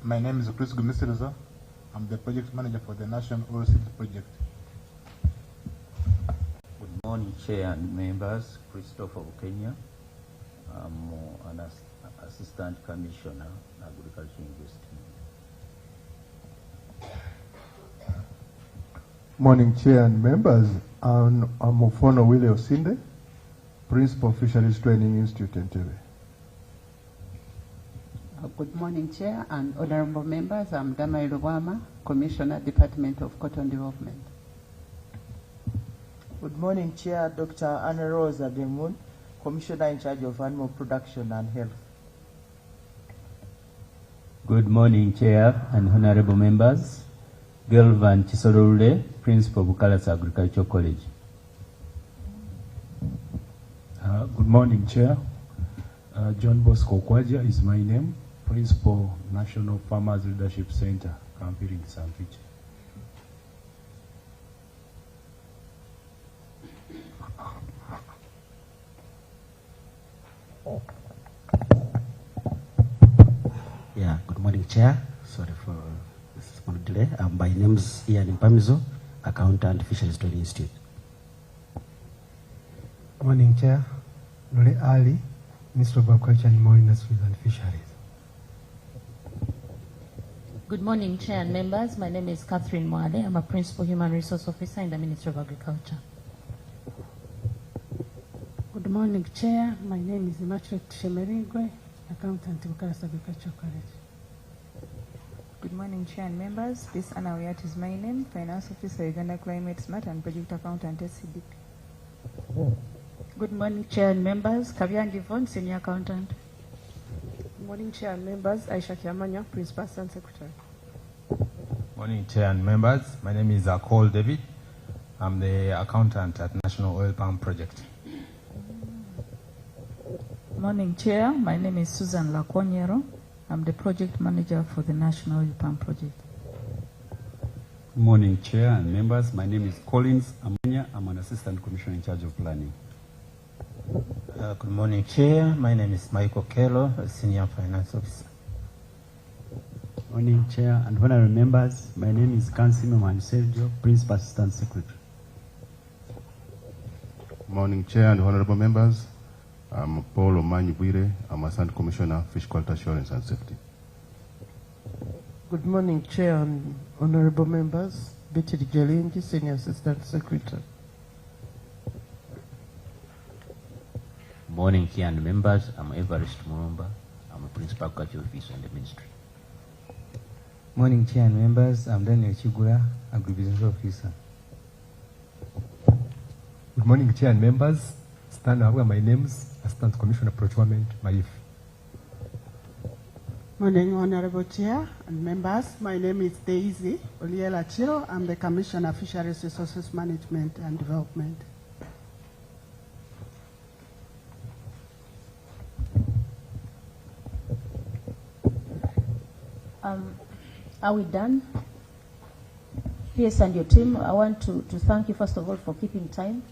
My name is Chris Gumisiriza. I'm the project manager for the National Oil City Project. Good morning, Chair and members. Christopher Kenya. I'm an Assistant Commissioner, Agriculture Investment. Morning, Chair and members. I'm Ofono Willie Osinde, Principal Fisheries Training Institute, Entebbe. Good morning, Chair and honorable members. I'm Damai Rwama, Commissioner, Department of Cotton Development. Good morning, Chair, Dr. Anna Rose Ademun, Commissioner in charge of Animal Production and Health. Good morning, Chair and honorable members. Gelvan Chisolule, Principal, Bukalas Agricultural College. Good morning, Chair. John Bosco Kwaja is my name, Principal, National Farmers Leadership Center, Kampiring, Sampichi. Yeah, good morning, Chair. Sorry for this small delay. My name is Ian Mpamizo, Accountant, Fisheries Training Institute. Good morning, Chair. Nole Ali, Minister of Agriculture and Marine Fisheries and Fisheries. Good morning, Chair and members. My name is Catherine Mwade. I'm a Principal Human Resource Officer in the Ministry of Agriculture. Good morning, Chair. My name is Immaculate Shemeringwe, Accountant, Bukalas Agricultural College. Good morning, Chair and members. This Anna Wiyat is my name, Finance Officer, Uganda Climate Smart and Project Accountant, SCDP. Good morning, Chair and members. Kavian Givon, Senior Accountant. Good morning, Chair and members. Aisha Kiamanya, Principal Assistant Secretary. Morning, Chair and members. My name is Cole David. I'm the accountant at National Oil Palm Project. Morning, Chair. My name is Susan Lakonyero. I'm the project manager for the National Oil Palm Project. Good morning, Chair and members. My name is Collins Amanya. I'm an Assistant Commissioner in charge of planning. Good morning, Chair. My name is Michael Kello, a Senior Finance Officer. Morning, Chair and honorable members. My name is Kansime Sergio, Principal Assistant Secretary. Morning, Chair and honorable members. I'm Paul Omanyubwire. I'm Assistant Commissioner, Fish Quality Assurance and Safety. Good morning, Chair and honorable members. Betty Gelingi, Senior Assistant Secretary. Morning, Chair and members. I'm Everest Murumba. I'm a Principal Agriculture Officer in the Ministry. Morning, Chair and members. I'm Daniel Chigura, Agribusiness Officer. Good morning, Chair and members. My name is Assistant Commissioner Procurement, Maif. Morning, Honorable Chair and members. My name is Daisy Oliela Chiro. I'm the Commissioner of Fisheries Resources Management and Development. Are we done? PS and your team, I want to thank you first of all for keeping time.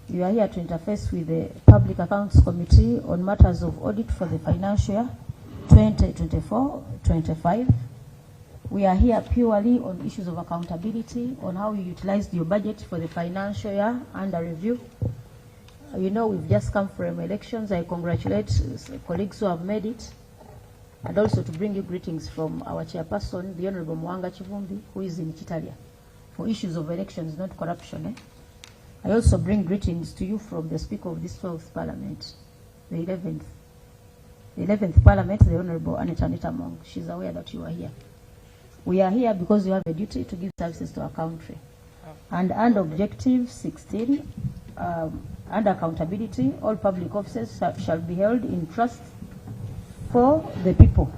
You are here to interface with the Public Accounts Committee on matters of audit for the financial year 2024-25. We are here purely on issues of accountability, on how you utilized your budget for the financial year under review. You know, we've just come from elections. I congratulate colleagues who have made it, and also to bring you greetings from our chairperson, the Honorable Mwanga Chivumbi, who is in Chitalia, for issues of elections, not corruption. I also bring greetings to you from the Speaker of this 12th Parliament, the 11th Parliament, the Honorable Anita Mong. She's aware that you are here. We are here because you have a duty to give services to our country. And under Objective 16, under accountability, all public offices shall be held in trust for the people.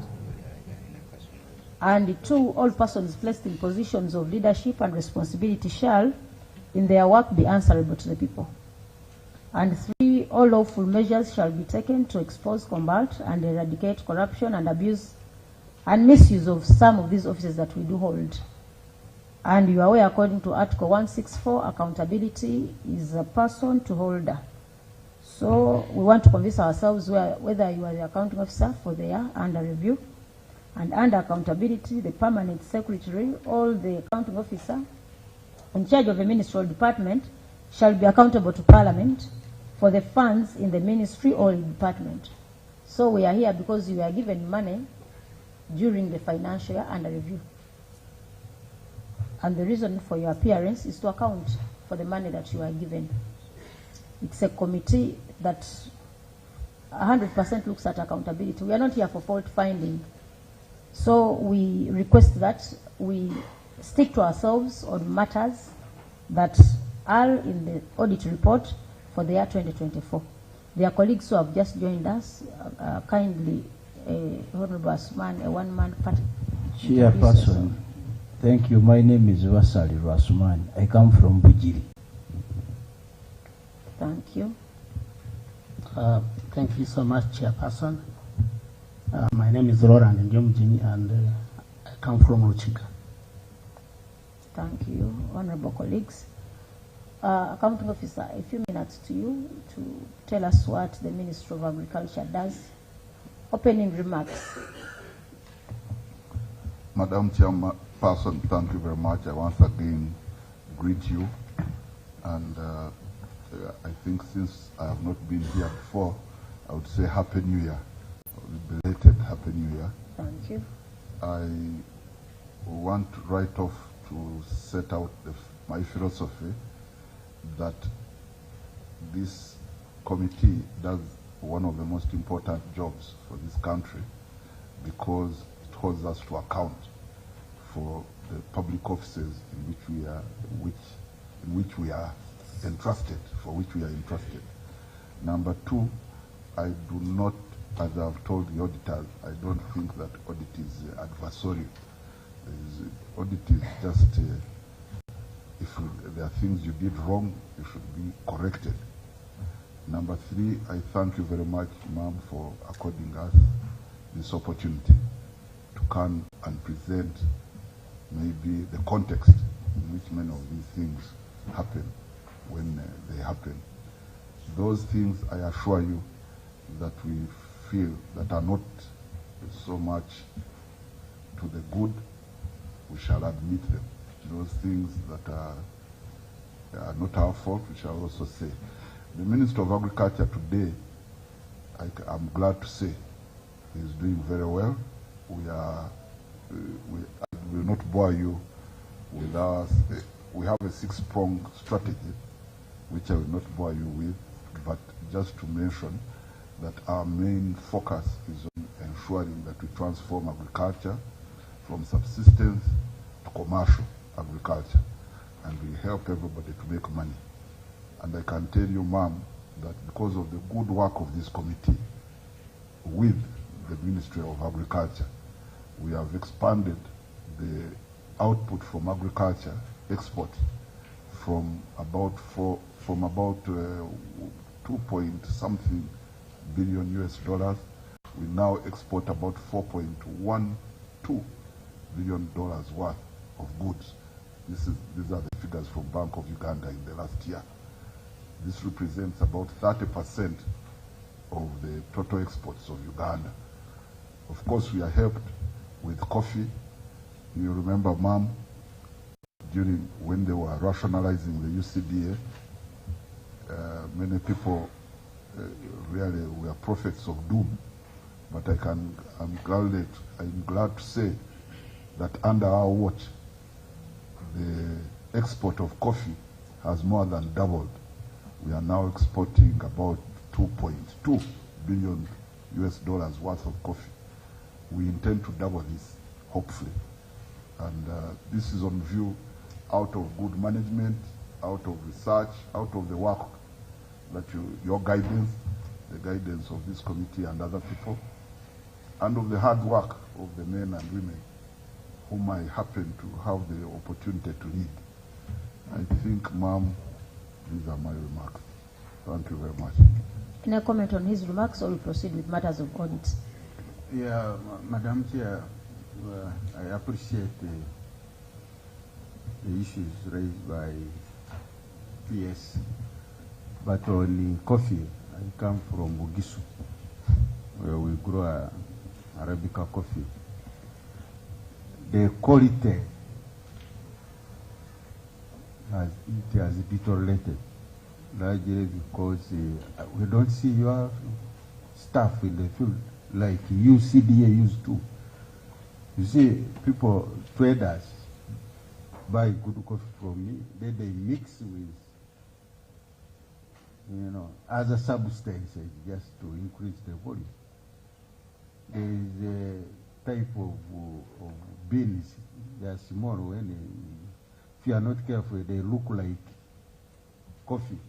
And 2, all persons placed in positions of leadership and responsibility shall, in their work, be answerable to the people. And 3, all lawful measures shall be taken to expose, combat, and eradicate corruption and abuse and misuse of some of these offices that we do hold. And you are aware, according to Article 164, accountability is a person to holder. So we want to convince ourselves whether you are the accounting officer for the year under review, And under accountability, the permanent secretary or the accounting officer in charge of a ministerial department shall be accountable to Parliament for the funds in the ministry or department. So we are here because you are given money during the financial year under review. And the reason for your appearance is to account for the money that you are given. It's a committee that 100% looks at accountability. We are not here for fault finding. So we request that we stick to ourselves on matters that are in the audit report for the year 2024. Their colleagues who have just joined us, kindly, Honorable Asman, a one-man party. Chairperson, thank you. My name is Wasali Rasman. I come from Bujiri. Thank you. Thank you so much, Chairperson. My name is Roland Njomjini, and I come from Ruchika. Thank you, honorable colleagues. Accounting officer, a few minutes to you to tell us what the Ministry of Agriculture does. Opening remarks. Madam Chairperson, thank you very much. I once again greet you, and I think since I have not been here before, I would say Happy New Year. Belated Happy New Year. Thank you. I want right off to set out my philosophy that this committee does one of the most important jobs for this country, because it holds us to account for the public offices in which we are entrusted, Number two, I do not, as I've told the auditors, I don't think that audit is adversarial. Audit is just, if there are things you did wrong, you should be corrected. Number three, I thank you very much, ma'am, for according us this opportunity to come and present maybe the context in which many of these things happen when they happen. Those things, I assure you, that we feel that are not so much to the good, we shall admit them. Those things that are not our fault, we shall also say. The Minister of Agriculture today, I'm glad to say, is doing very well. I will not bore you with us. We have a 6-pronged strategy, which I will not bore you with, but just to mention that our main focus is on ensuring that we transform agriculture from subsistence to commercial agriculture, and we help everybody to make money. And I can tell you, ma'am, that because of the good work of this committee with the Ministry of Agriculture, we have expanded the output from agriculture export from about 2-point-something billion US dollars. We now export about $4.12 billion worth of goods. These are the figures from Bank of Uganda in the last year. This represents about 30% of the total exports of Uganda. Of course, we are helped with coffee. You remember, ma'am, during when they were rationalizing the UCDA, many people really were prophets of doom. But I'm glad to say that under our watch, the export of coffee has more than doubled. We are now exporting about $2.2 billion US dollars worth of coffee. We intend to double this, hopefully. And this is on view out of good management, out of research, out of the work that your guidance, the guidance of this committee and other people, and of the hard work of the men and women whom I happen to have the opportunity to lead. I think, ma'am, these are my remarks. Thank you very much. Can I comment on his remarks, or we proceed with matters of audit? Yeah, Madam Chair, I appreciate the issues raised by PS. But on coffee, I come from Bugisu, where we grow Arabica coffee. the quality it has deteriorated, largely because we don't see your staff in the field like UCDA used to. You see, people, traders, buy good coffee from me, then they mix with, other substances just to increase the volume. There is a type of beans, they are small, if you are not careful, they look like coffee.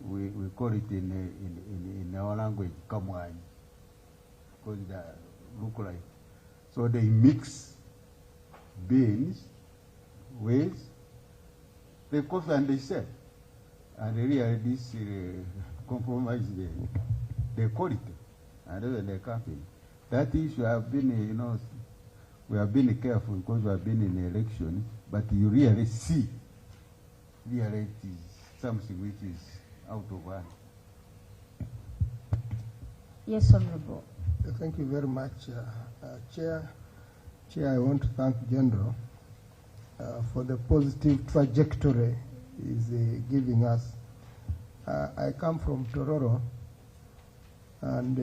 We call it in our language, kamwani, because they look like. So they mix beans with the coffee and they sell. And really this compromise the quality and even the company. That issue have been, we have been careful because we have been in election, but you really see, really it is something which is out of hand. Yes, Honorable. Thank you very much, Chair. Chair, I want to thank General for the positive trajectory he's giving us. I come from Tororo, and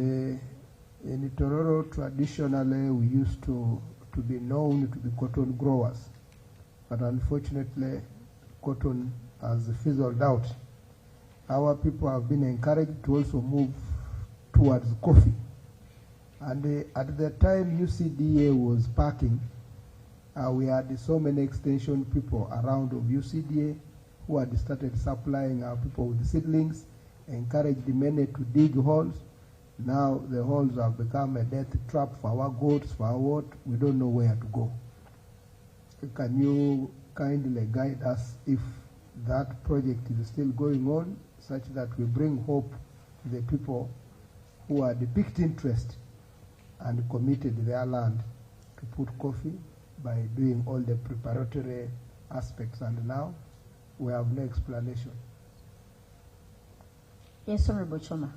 in Tororo, traditionally, we used to be known to be cotton growers, but unfortunately, cotton has fizzled out. Our people have been encouraged to also move towards coffee. And at the time UCDA was parking, we had so many extension people around of UCDA who had started supplying our people with seedlings, encouraged many to dig holes. Now the holes have become a death trap for our goats, for our what, we don't know where to go. Can you kindly guide us if that project is still going on, such that we bring hope to the people who are depicting interest and committed their land to put coffee by doing all the preparatory aspects, and now we have no explanation. Yes, Honorable Choma.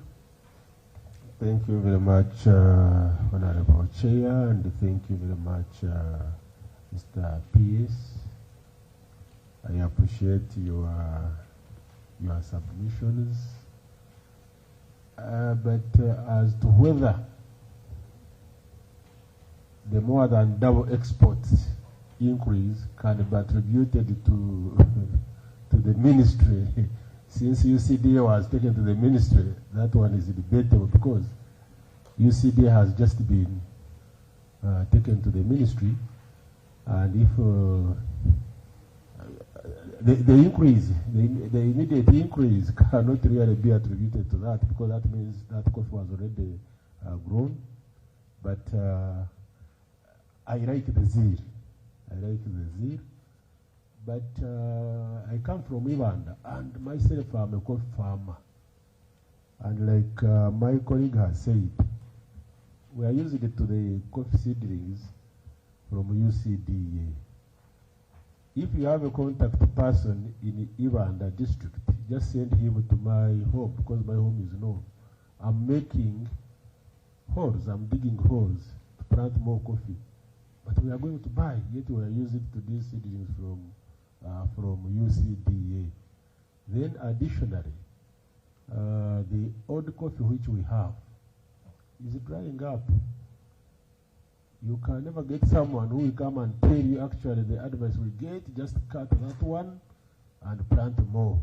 Thank you very much, Honorable Chair, and thank you very much, Mr. P.S. I appreciate your submissions, but as to whether the more than double exports increase can be attributed to the ministry, since UCDA was taken to the ministry, that one is debatable because UCDA has just been taken to the ministry, and if the increase, the immediate increase cannot really be attributed to that, because that means that coffee was already grown. But I like the zeal. I like the zeal. But I come from Uganda, and myself I'm a coffee farmer. And like my colleague has said, we are using it to the coffee seedlings from UCDA. If you have a contact person in Uganda district, just send him to my home, because my home is known. I'm making holes, I'm digging holes to plant more coffee. But we are going to buy, yet we are using it to these seedlings from UCDA. Then additionally, the old coffee which we have is drying up. You can never get someone who will come and tell you actually the advice we get, just cut that one and plant more.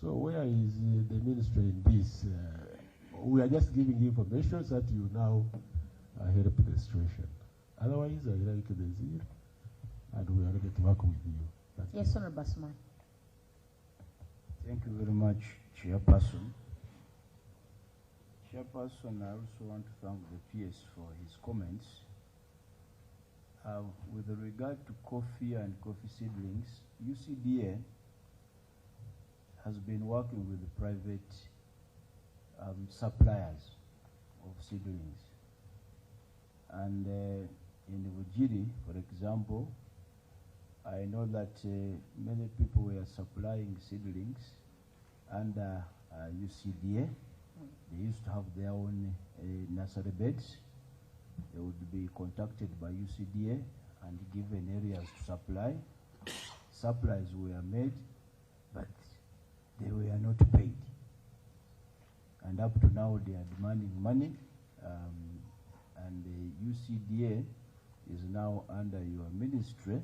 So where is the ministry in this? We are just giving information so that you now help the situation. Otherwise, I like the zeal, and we are ready to work with you. Yes, Honorable Basman. Thank you very much, Chairperson. Chairperson, I also want to thank the PS for his comments. With regard to coffee and coffee seedlings, UCDA has been working with the private suppliers of seedlings. And in Vujiri, for example, I know that many people were supplying seedlings under UCDA. They used to have their own nursery beds. They would be contacted by UCDA, and given areas to supply. Supplies were made, but they were not paid. And up to now, they are demanding money, and the UCDA is now under your ministry.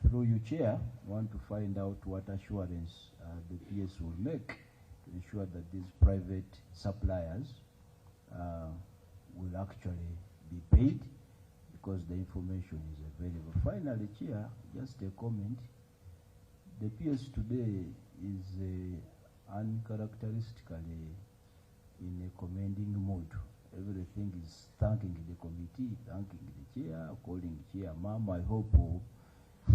Through you, Chair, want to find out what assurance the PS will make to ensure that these private suppliers will actually be paid, because the information is available. Finally, Chair, just a comment. The PS today is uncharacteristically in a commending mood. Everything is thanking the committee, thanking the chair, calling chair ma'am. I hope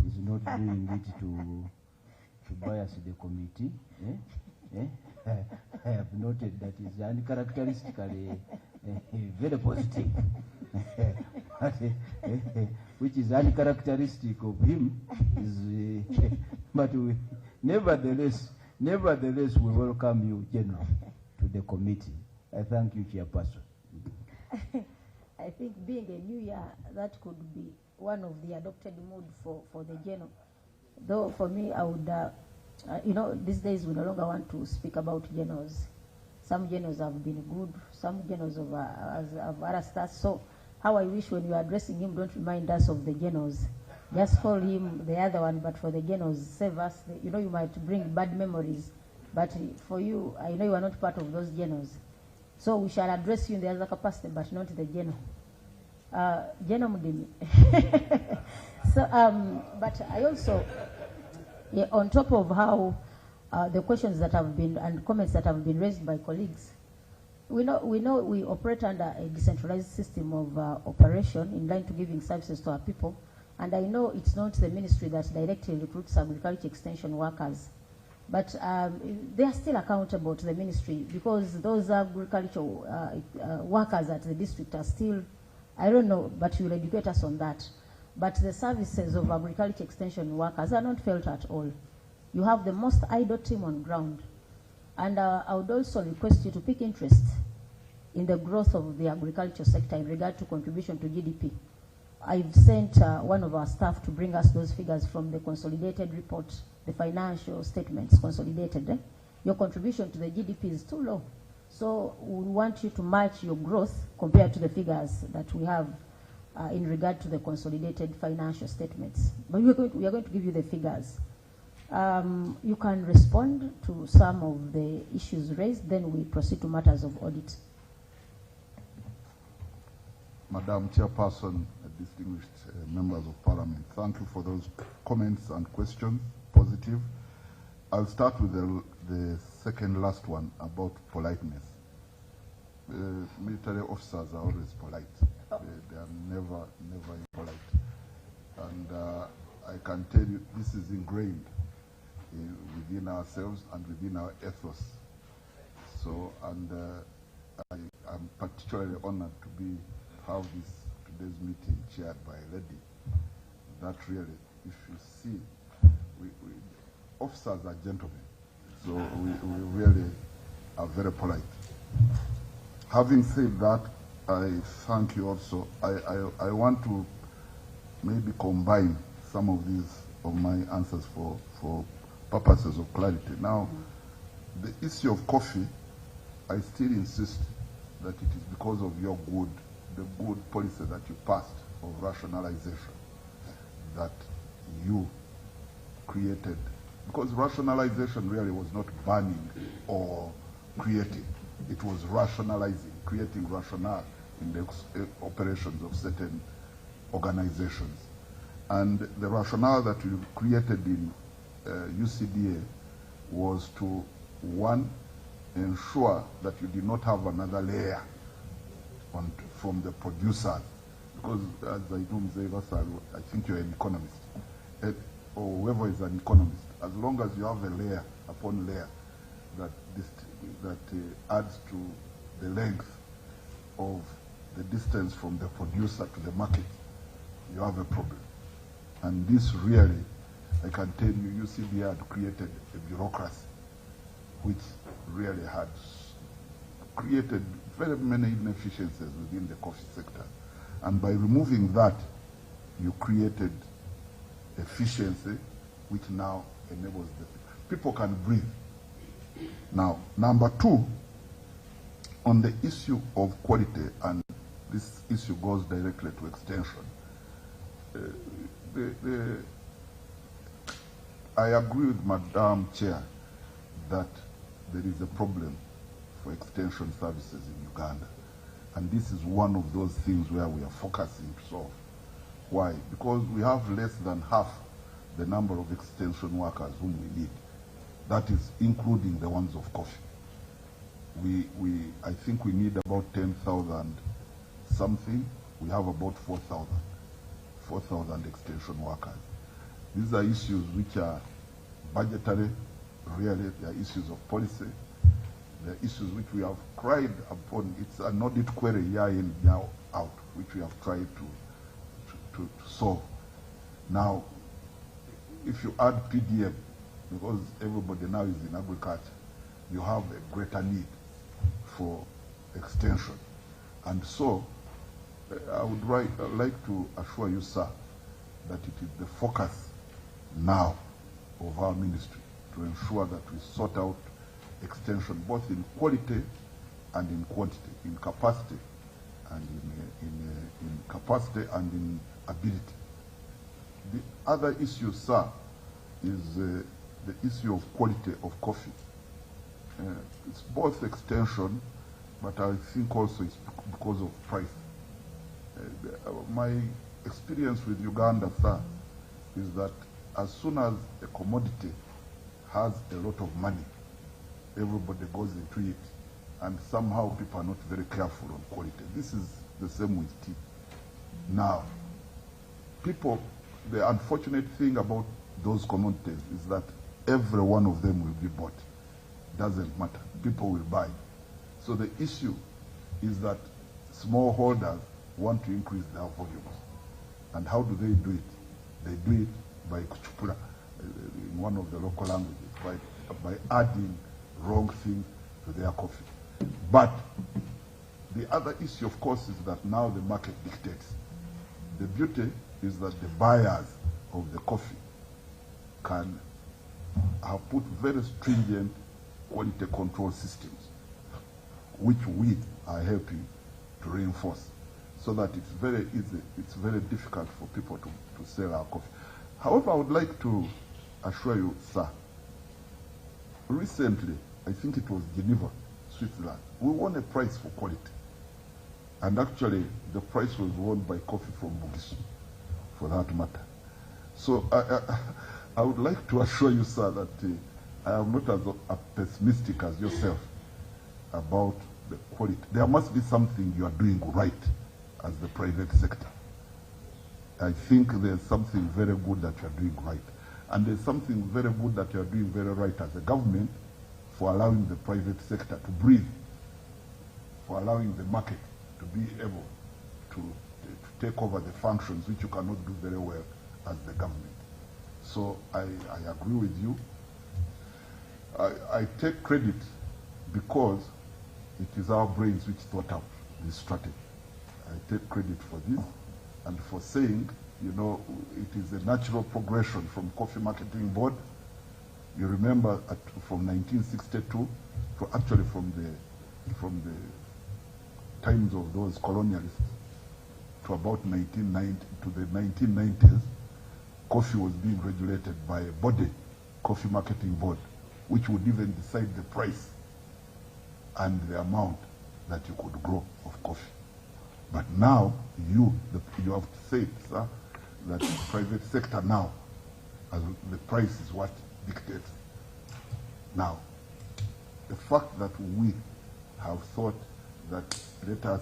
he's not doing it to bias the committee. I have noted that is uncharacteristically very positive, which is uncharacteristic of him. But nevertheless, we welcome you, General, to the committee. I thank you, Chairperson. I think being a new year, that could be one of the adopted mood for the General. Though for me, I would, you know, these days we no longer want to speak about generals. Some generals have been good, some generals have harassed us. So how I wish when you are addressing him, don't remind us of the generals. Just call him the other one, but for the generals, save us. You know, you might bring bad memories, but for you, I know you are not part of those generals. So we shall address you in the other capacity, but not the general. General Mudimi. So, but I also, yeah, on top of how the questions that have been and comments that have been raised by colleagues, we know we operate under a decentralized system of operation in line to giving services to our people. And I know it's not the ministry that directly recruits agriculture extension workers, but they are still accountable to the ministry, because those agricultural workers at the district are still, I don't know, but you'll educate us on that. But the services of agriculture extension workers are not felt at all. You have the most idle team on ground. And I would also request you to pick interest in the growth of the agriculture sector in regard to contribution to GDP. I've sent one of our staff to bring us those figures from the consolidated report, the financial statements consolidated. Your contribution to the GDP is too low. So we want you to match your growth compared to the figures that we have in regard to the consolidated financial statements. But we are going to give you the figures. You can respond to some of the issues raised, then we proceed to matters of audit. Madam Chairperson, distinguished members of Parliament, thank you for those comments and questions, positive. I'll start with the second last one about politeness. Military officers are always polite. They are never impolite. And I can tell you this is ingrained within ourselves and within our ethos. So, and I'm particularly honored to have today's meeting chaired by a lady. That really, if you see, officers are gentlemen, so we really are very polite. Having said that, I thank you also. I want to maybe combine some of my answers for purposes of clarity. Now, the issue of coffee, I still insist that it is because of the good policy that you passed of rationalization that you created. Because rationalization really was not banning or creating. It was rationalizing, creating rationale in the operations of certain organizations. And the rationale that you created in UCDA was to, one, ensure that you did not have another layer from the producers. Because as I know, Mr. Ivasa, I think you're an economist, or whoever is an economist, as long as you have a layer upon layer that adds to the length of the distance from the producer to the market, you have a problem. And this really, I can tell you, UCDA had created a bureaucracy which really had created very many inefficiencies within the coffee sector. And by removing that, you created efficiency, which now enables the people can breathe. Now, number two, on the issue of quality, and this issue goes directly to extension, I agree with Madam Chair that there is a problem for extension services in Uganda. And this is one of those things where we are focusing to solve. Why? Because we have less than half the number of extension workers whom we need. That is including the ones of coffee. I think we need about 10,000 something. We have about 4,000 extension workers. These are issues which are budgetary, really, they are issues of policy. They are issues which we have cried upon. It's an audit query year in, year out, which we have tried to solve. Now, if you add PDM, because everybody now is in agriculture, you have a greater need for extension. And so, I would like to assure you, sir, that it is the focus now of our ministry to ensure that we sort out extension both in quality and in quantity, in capacity and in capacity and in ability. The other issue, sir, is the issue of quality of coffee. It's both extension, but I think also it's because of price. My experience with Uganda, sir, is that as soon as a commodity has a lot of money, everybody goes into it, and somehow people are not very careful on quality. This is the same with tea. Now, people, the unfortunate thing about those commodities is that every one of them will be bought. Doesn't matter. People will buy. So the issue is that smallholders want to increase their volumes. And how do they do it? They do it by kuchupura, in one of the local languages, by adding wrong things to their coffee. But the other issue, of course, is that now the market dictates. The beauty is that the buyers of the coffee can have put very stringent quality control systems, which we are helping to reinforce, so that it's very easy, it's very difficult for people to sell our coffee. However, I would like to assure you, sir, recently, I think it was Geneva, Switzerland, we won a prize for quality. And actually, the prize was won by coffee from Bugisu, for that matter. So I would like to assure you, sir, that I am not as pessimistic as yourself about the quality. There must be something you are doing right as the private sector. I think there's something very good that you are doing right. And there's something very good that you are doing very right as a government for allowing the private sector to breathe, for allowing the market to be able to take over the functions which you cannot do very well as the government. So I agree with you. I take credit because it is our brains which thought out this strategy. I take credit for this and for saying, you know, it is a natural progression from Coffee Marketing Board. You remember from 1962, actually from the times of those colonialists to about 1990, to the 1990s, coffee was being regulated by a body, Coffee Marketing Board, which would even decide the price and the amount that you could grow of coffee. But now, you have to say, sir, that the private sector now, as the price is what dictates. Now, the fact that we have thought that let us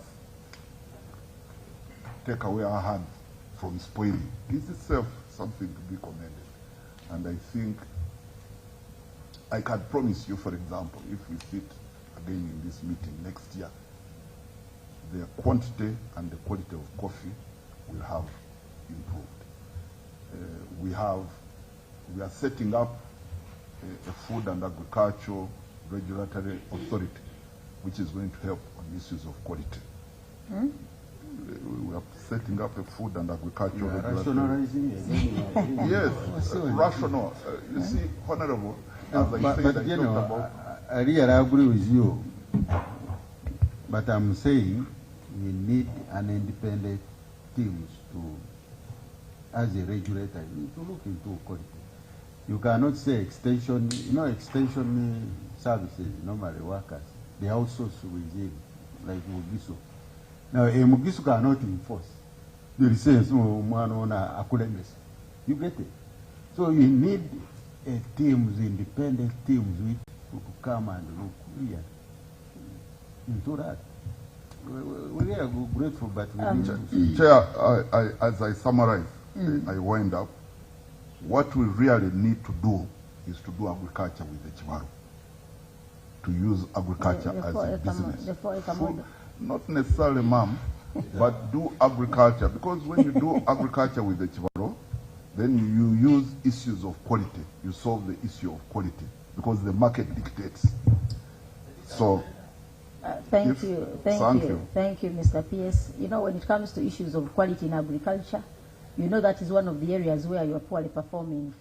take away our hands from spoiling is itself something to be commended. And I think I can promise you, for example, if we sit again in this meeting next year, the quantity and the quality of coffee will have improved. We are setting up a food and agricultural regulatory authority which is going to help on issues of quality. we are setting up a food and agricultural rationalizing it. Yes, rational. You see, Honorable, as I said, you know, I really agree with you. But I'm saying we need an independent teams to, as a regulator, to look into quality. You cannot say extension, you know, extension services, normally workers, they outsource within, like Mugisu. Now, a Mugisu cannot enforce. The license, you get it. So you need a teams, independent teams, to come and look here into that. We are grateful, but we need Chair, as I summarize, I wind up. What we really need to do is to do agriculture with the Chivaro. To use agriculture as a business. Not necessarily, ma'am, but do agriculture. Because when you do agriculture with the Chivaro, then you use issues of quality. You solve the issue of quality because the market dictates. So, thank you, Mr. PS. You know, when it comes to issues of quality in agriculture, you know that is one of the areas where you are poorly performing.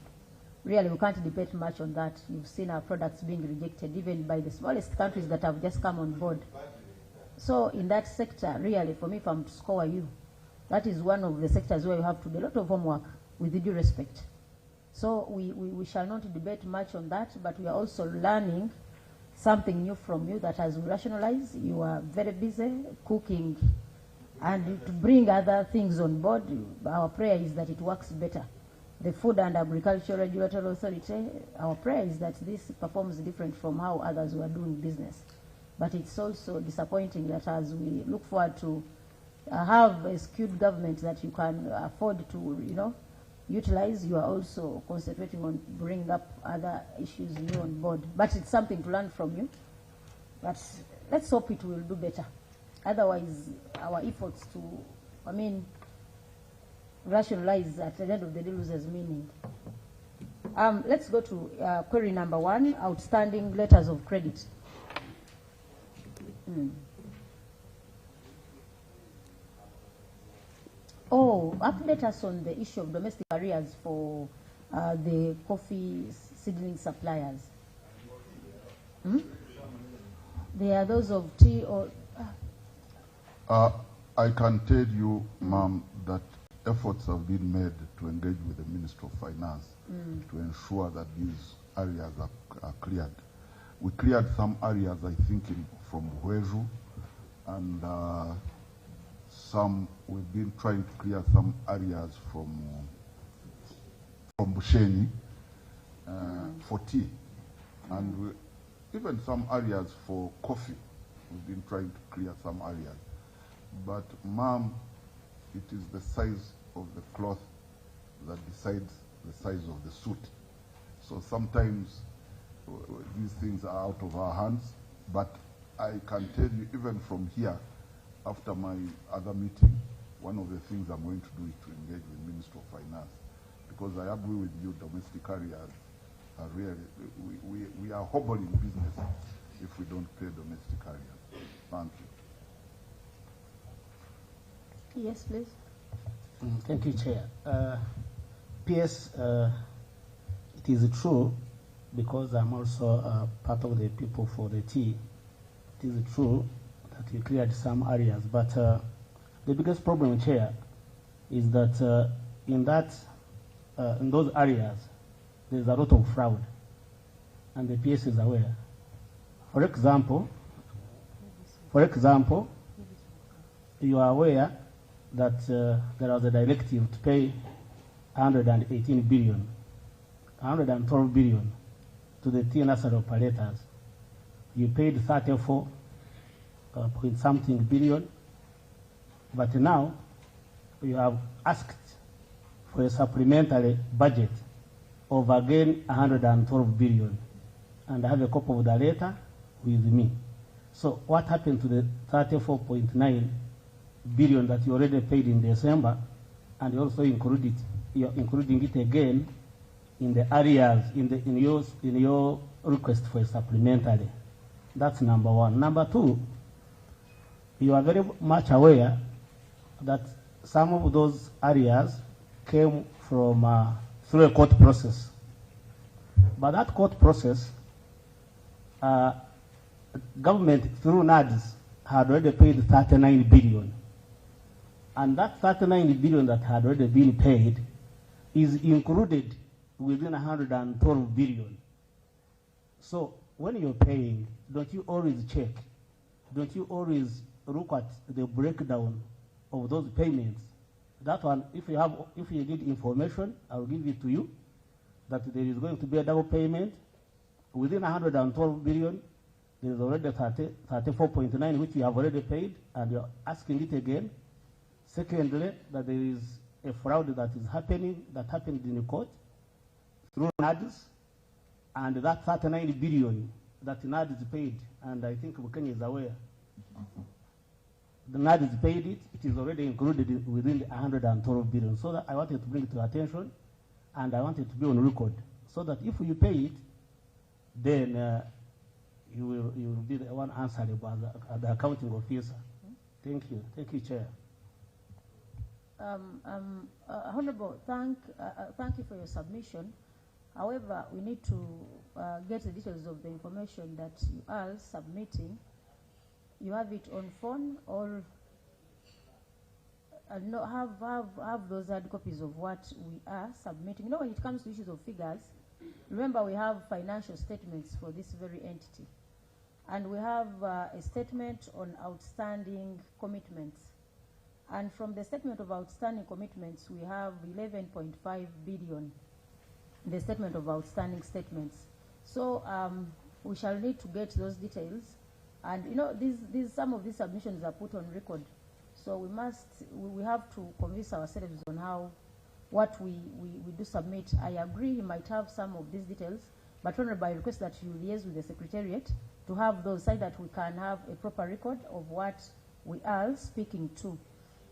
Really, we can't debate much on that. You've seen our products being rejected even by the smallest countries that have just come on board. So in that sector, really, for me, if I'm to score you, that is one of the sectors where you have to do a lot of homework, with due respect. So we shall not debate much on that, but we are also learning something new from you that as we rationalize, you are very busy cooking, and to bring other things on board, our prayer is that it works better. The Food and Agricultural Regulatory Authority, our prayer is that this performs different from how others were doing business. But it's also disappointing that as we look forward to have a skewed government that you can afford to, you know, utilize, you are also concentrating on bringing up other issues new on board. But it's something to learn from you. But let's hope it will do better. Otherwise, our efforts to, rationalize at the end of the day loses meaning. Let's go to query number 1, outstanding letters of credit. Oh, update us on the issue of domestic arrears for the coffee seedling suppliers. They are those of tea or... I can tell you, ma'am, that efforts have been made to engage with the Ministry of Finance to ensure that these areas are cleared. We cleared some areas, I think, from Hueju, and we've been trying to clear some areas from Busheni for tea, and even some areas for coffee. We've been trying to clear some areas. But, ma'am, it is the size of the cloth that decides the size of the suit. So sometimes these things are out of our hands, but I can tell you, even from here, after my other meeting, one of the things I'm going to do is to engage with the Ministry of Finance, because I agree with you, domestic areas are really, we are hobbling business if we don't pay domestic areas. Thank you. Yes, please. Thank you, Chair. PS, it is true, because I'm also part of the people for the tea, it is true that you cleared some areas, but the biggest problem, Chair, is that in those areas, there's a lot of fraud, and the PS is aware. For example, you are aware that there was a directive to pay 118 billion, 112 billion to the tea nursery operators. You paid 34 point something billion, but now you have asked for a supplementary budget of again 112 billion, and I have a copy of the letter with me. So what happened to the 34.9 billion that you already paid in December, and you also you're including it again in the areas in your request for a supplementary? That's number one. Number two, you are very much aware that some of those arrears came from through a court process. But that court process, government through NADS had already paid 39 billion. And that 39 billion that had already been paid is included within 112 billion. So when you're paying, don't you always check? Don't you always look at the breakdown of those payments? That one, if you need information, I'll give it to you, that there is going to be a double payment within 112 billion. There is already 34.9, which you have already paid, and you're asking it again. Secondly, that there is a fraud that is happening, that happened in the court through NADS, and that 39 billion that NADS paid, and I think Bukenya is aware. The NADS paid it, it is already included within the 112 billion. So that I wanted to bring it to attention, and I wanted to be on record, so that if you pay it, then you will be the one answerable as the accounting officer. Thank you, Chair. Honorable, thank you for your submission. However, we need to get the details of the information that you are submitting. You have it on phone, or no, have those hard copies of what we are submitting. You know, when it comes to issues of figures, remember we have financial statements for this very entity, and we have a statement on outstanding commitments. And from the statement of outstanding commitments, we have 11.5 billion in the statement of outstanding statements. So we shall need to get those details. And you know, some of these submissions are put on record. So we have to convince ourselves on what we do submit. I agree you might have some of these details, but Honorable, I request that you liaise with the Secretariat to have those so that we can have a proper record of what we are speaking to.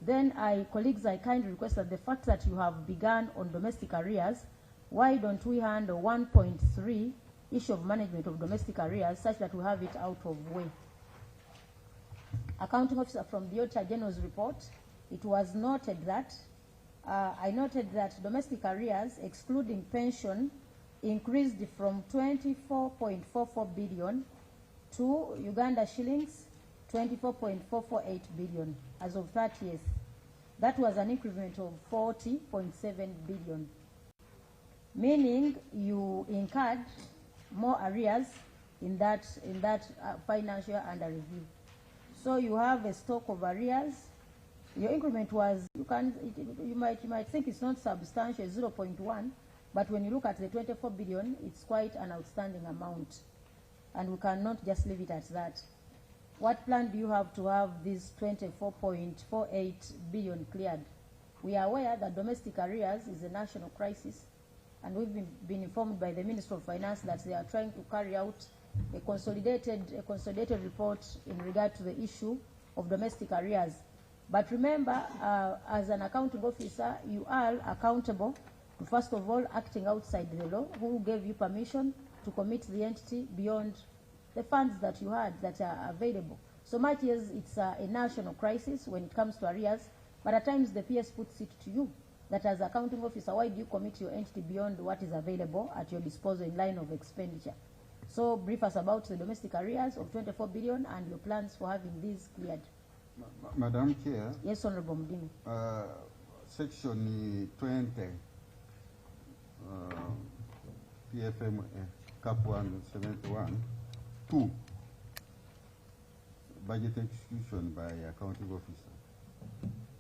Then, colleagues, I kindly request that the fact that you have begun on domestic arrears, why don't we handle 1.3 issue of management of domestic arrears such that we have it out of way? Accounting Officer, from the Auditor General's report, it was noted that, I noted that domestic arrears, excluding pension, increased from 24.44 billion to Uganda shillings 24.448 billion as of 30th. That was an increment of 40.7 billion, meaning you incurred more arrears in that financial under review. So you have a stock of arrears. Your increment was, you might think it's not substantial, 0.1, but when you look at the 24 billion, it's quite an outstanding amount, and we cannot just leave it at that. What plan do you have to have this 24.48 billion cleared? We are aware that domestic arrears is a national crisis, and we've been informed by the Minister of Finance that they are trying to carry out a consolidated report in regard to the issue of domestic arrears. But remember, as an accounting officer, you are accountable to, first of all, acting outside the law. Who gave you permission to commit the entity beyond the funds that you had that are available? So much as it's a national crisis when it comes to arrears, but at times the PS puts it to you that as accounting officer, why do you commit your entity beyond what is available at your disposal in line of expenditure? So brief us about the domestic arrears of 24 billion and your plans for having these cleared. Madam Chair. Yes, Honorable Mdini. Section 20, PFM Cap 171, 2, budget execution by accounting officer.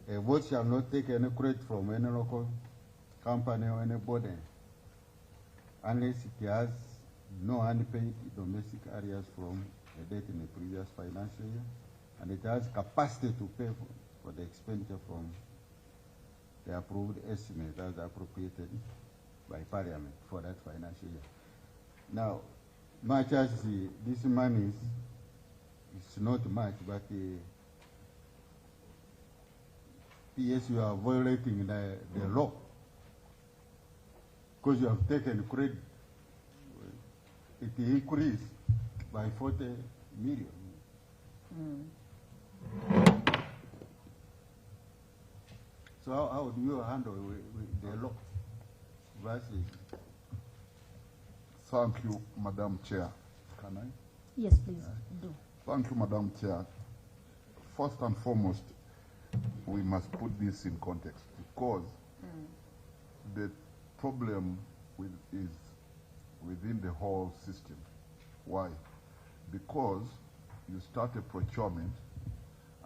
A vote shall not take any credit from any local company or any body unless it has no unpaid domestic arrears from a date in the previous financial year, and it has capacity to pay for the expenditure from the approved estimate as appropriated by Parliament for that financial year. Now, much as this money is not much, but PS, you are violating the law because you have taken credit. It increased by 40 million. So how do you handle with the law versus? Thank you, Madam Chair. Can I? Yes, please, do. Thank you, Madam Chair. First and foremost, we must put this in context because the problem is within the whole system. Why? Because you start a procurement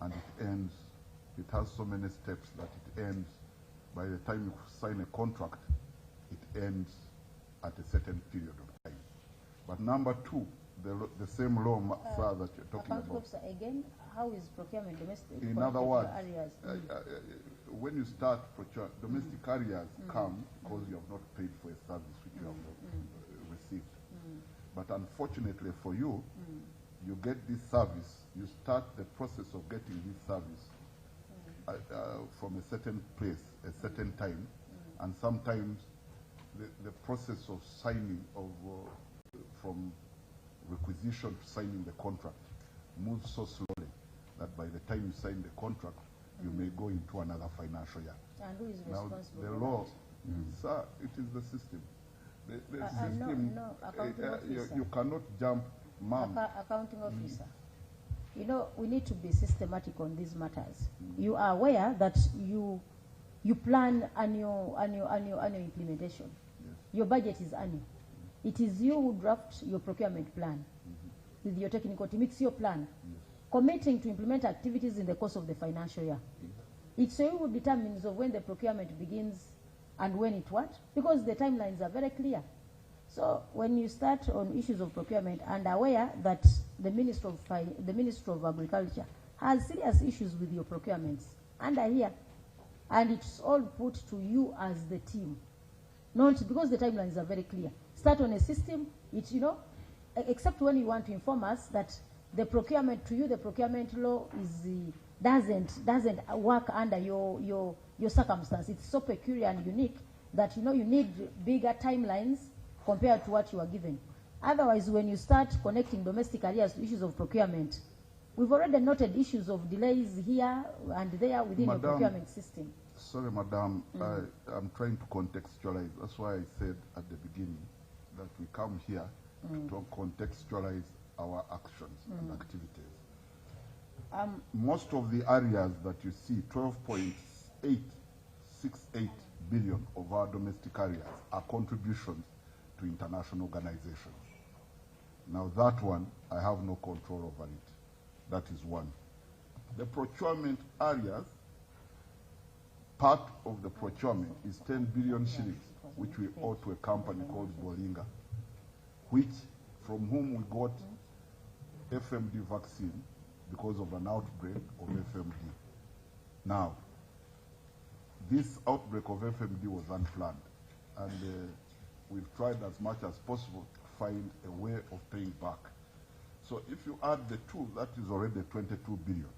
and it ends, it has so many steps that it ends, by the time you sign a contract, it ends at a certain period of time. But number two, the same law, sir, that you're talking Account about. officer, again, how is procurement domestic? In other words, areas? when you start procurement, domestic areas come because you have not paid for a service which you have not received. But unfortunately for you, you get this service, you start the process of getting this service from a certain place, a certain time, and sometimes the process of signing from requisition to signing the contract moves so slowly that by the time you sign the contract, you may go into another financial year. And who is Now, responsible the for law, that? sir, it is the system. The system, no, accounting officer. you cannot jump, ma'am. Accounting officer. You know, we need to be systematic on these matters. You are aware that you plan annual implementation. Yes. Your budget is annual. It is you who draft your procurement plan with your technical team. It's your plan. Yes. Committing to implement activities in the course of the financial year. It's you who determines of when the procurement begins and when it what? Because the timelines are very clear. So when you start on issues of procurement and aware that the Minister of Agriculture has serious issues with your procurements and are here, and it's all put to you as the team, not because the timelines are very clear. Start on a system, it's, you know, except when you want to inform us that the procurement, to you, the procurement law is doesn't work under your circumstance. It's so peculiar and unique that, you know, you need bigger timelines compared to what you are given. Otherwise, when you start connecting domestic areas to issues of procurement, we've already noted issues of delays here and there within your procurement system. Sorry, Madam, I'm trying to contextualize. That's why I said at the beginning that we come here to contextualize our actions and activities. Most of the areas that you see, 12.868 billion of our domestic areas are contributions to international organizations. Now that one, I have no control over it. That is one. The procurement areas, part of the procurement is 10 billion shillings, which we owe to a company called Bolinga, from whom we got FMD vaccine because of an outbreak of FMD. Now, this outbreak of FMD was unplanned, and we've tried as much as possible to find a way of paying back. So if you add the two, that is already 22 billion.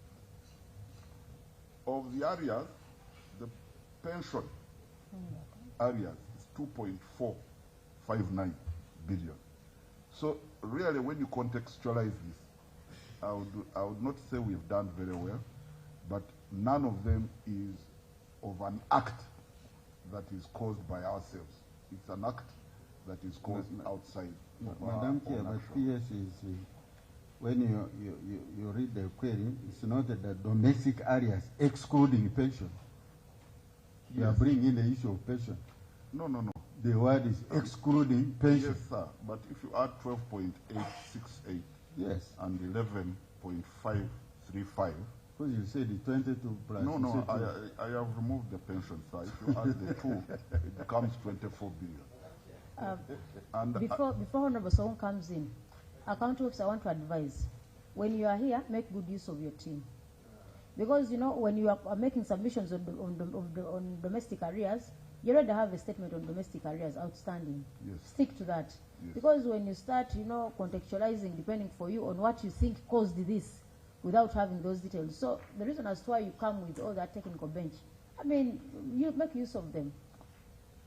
Of the areas, the pension areas is 2.459 billion. So really, when you contextualize this, I would not say we've done very well, but none of them is of an act that is caused by ourselves. It's an act that is caused outside. Madam Chair, but PS is, when you read the query, it's not that the domestic areas excluding pension. You are bringing in the issue of pension. No. The word is excluding pension. Yes, sir. But if you add 12.868 yes, and 11.535. Because you said the 22 plus. No, I have removed the pension, sir. If you add the two, it becomes 24 billion. Before Honorable Song comes in, account officer, I want to advise, when you are here, make good use of your team. Because, you know, when you are making submissions on domestic arrears, you already have a statement on domestic arrears outstanding. Yes. Stick to that. Yes. Because when you start, you know, contextualizing, depending for you on what you think caused this, without having those details. So the reason as to why you come with all that technical bench, I mean, you make use of them.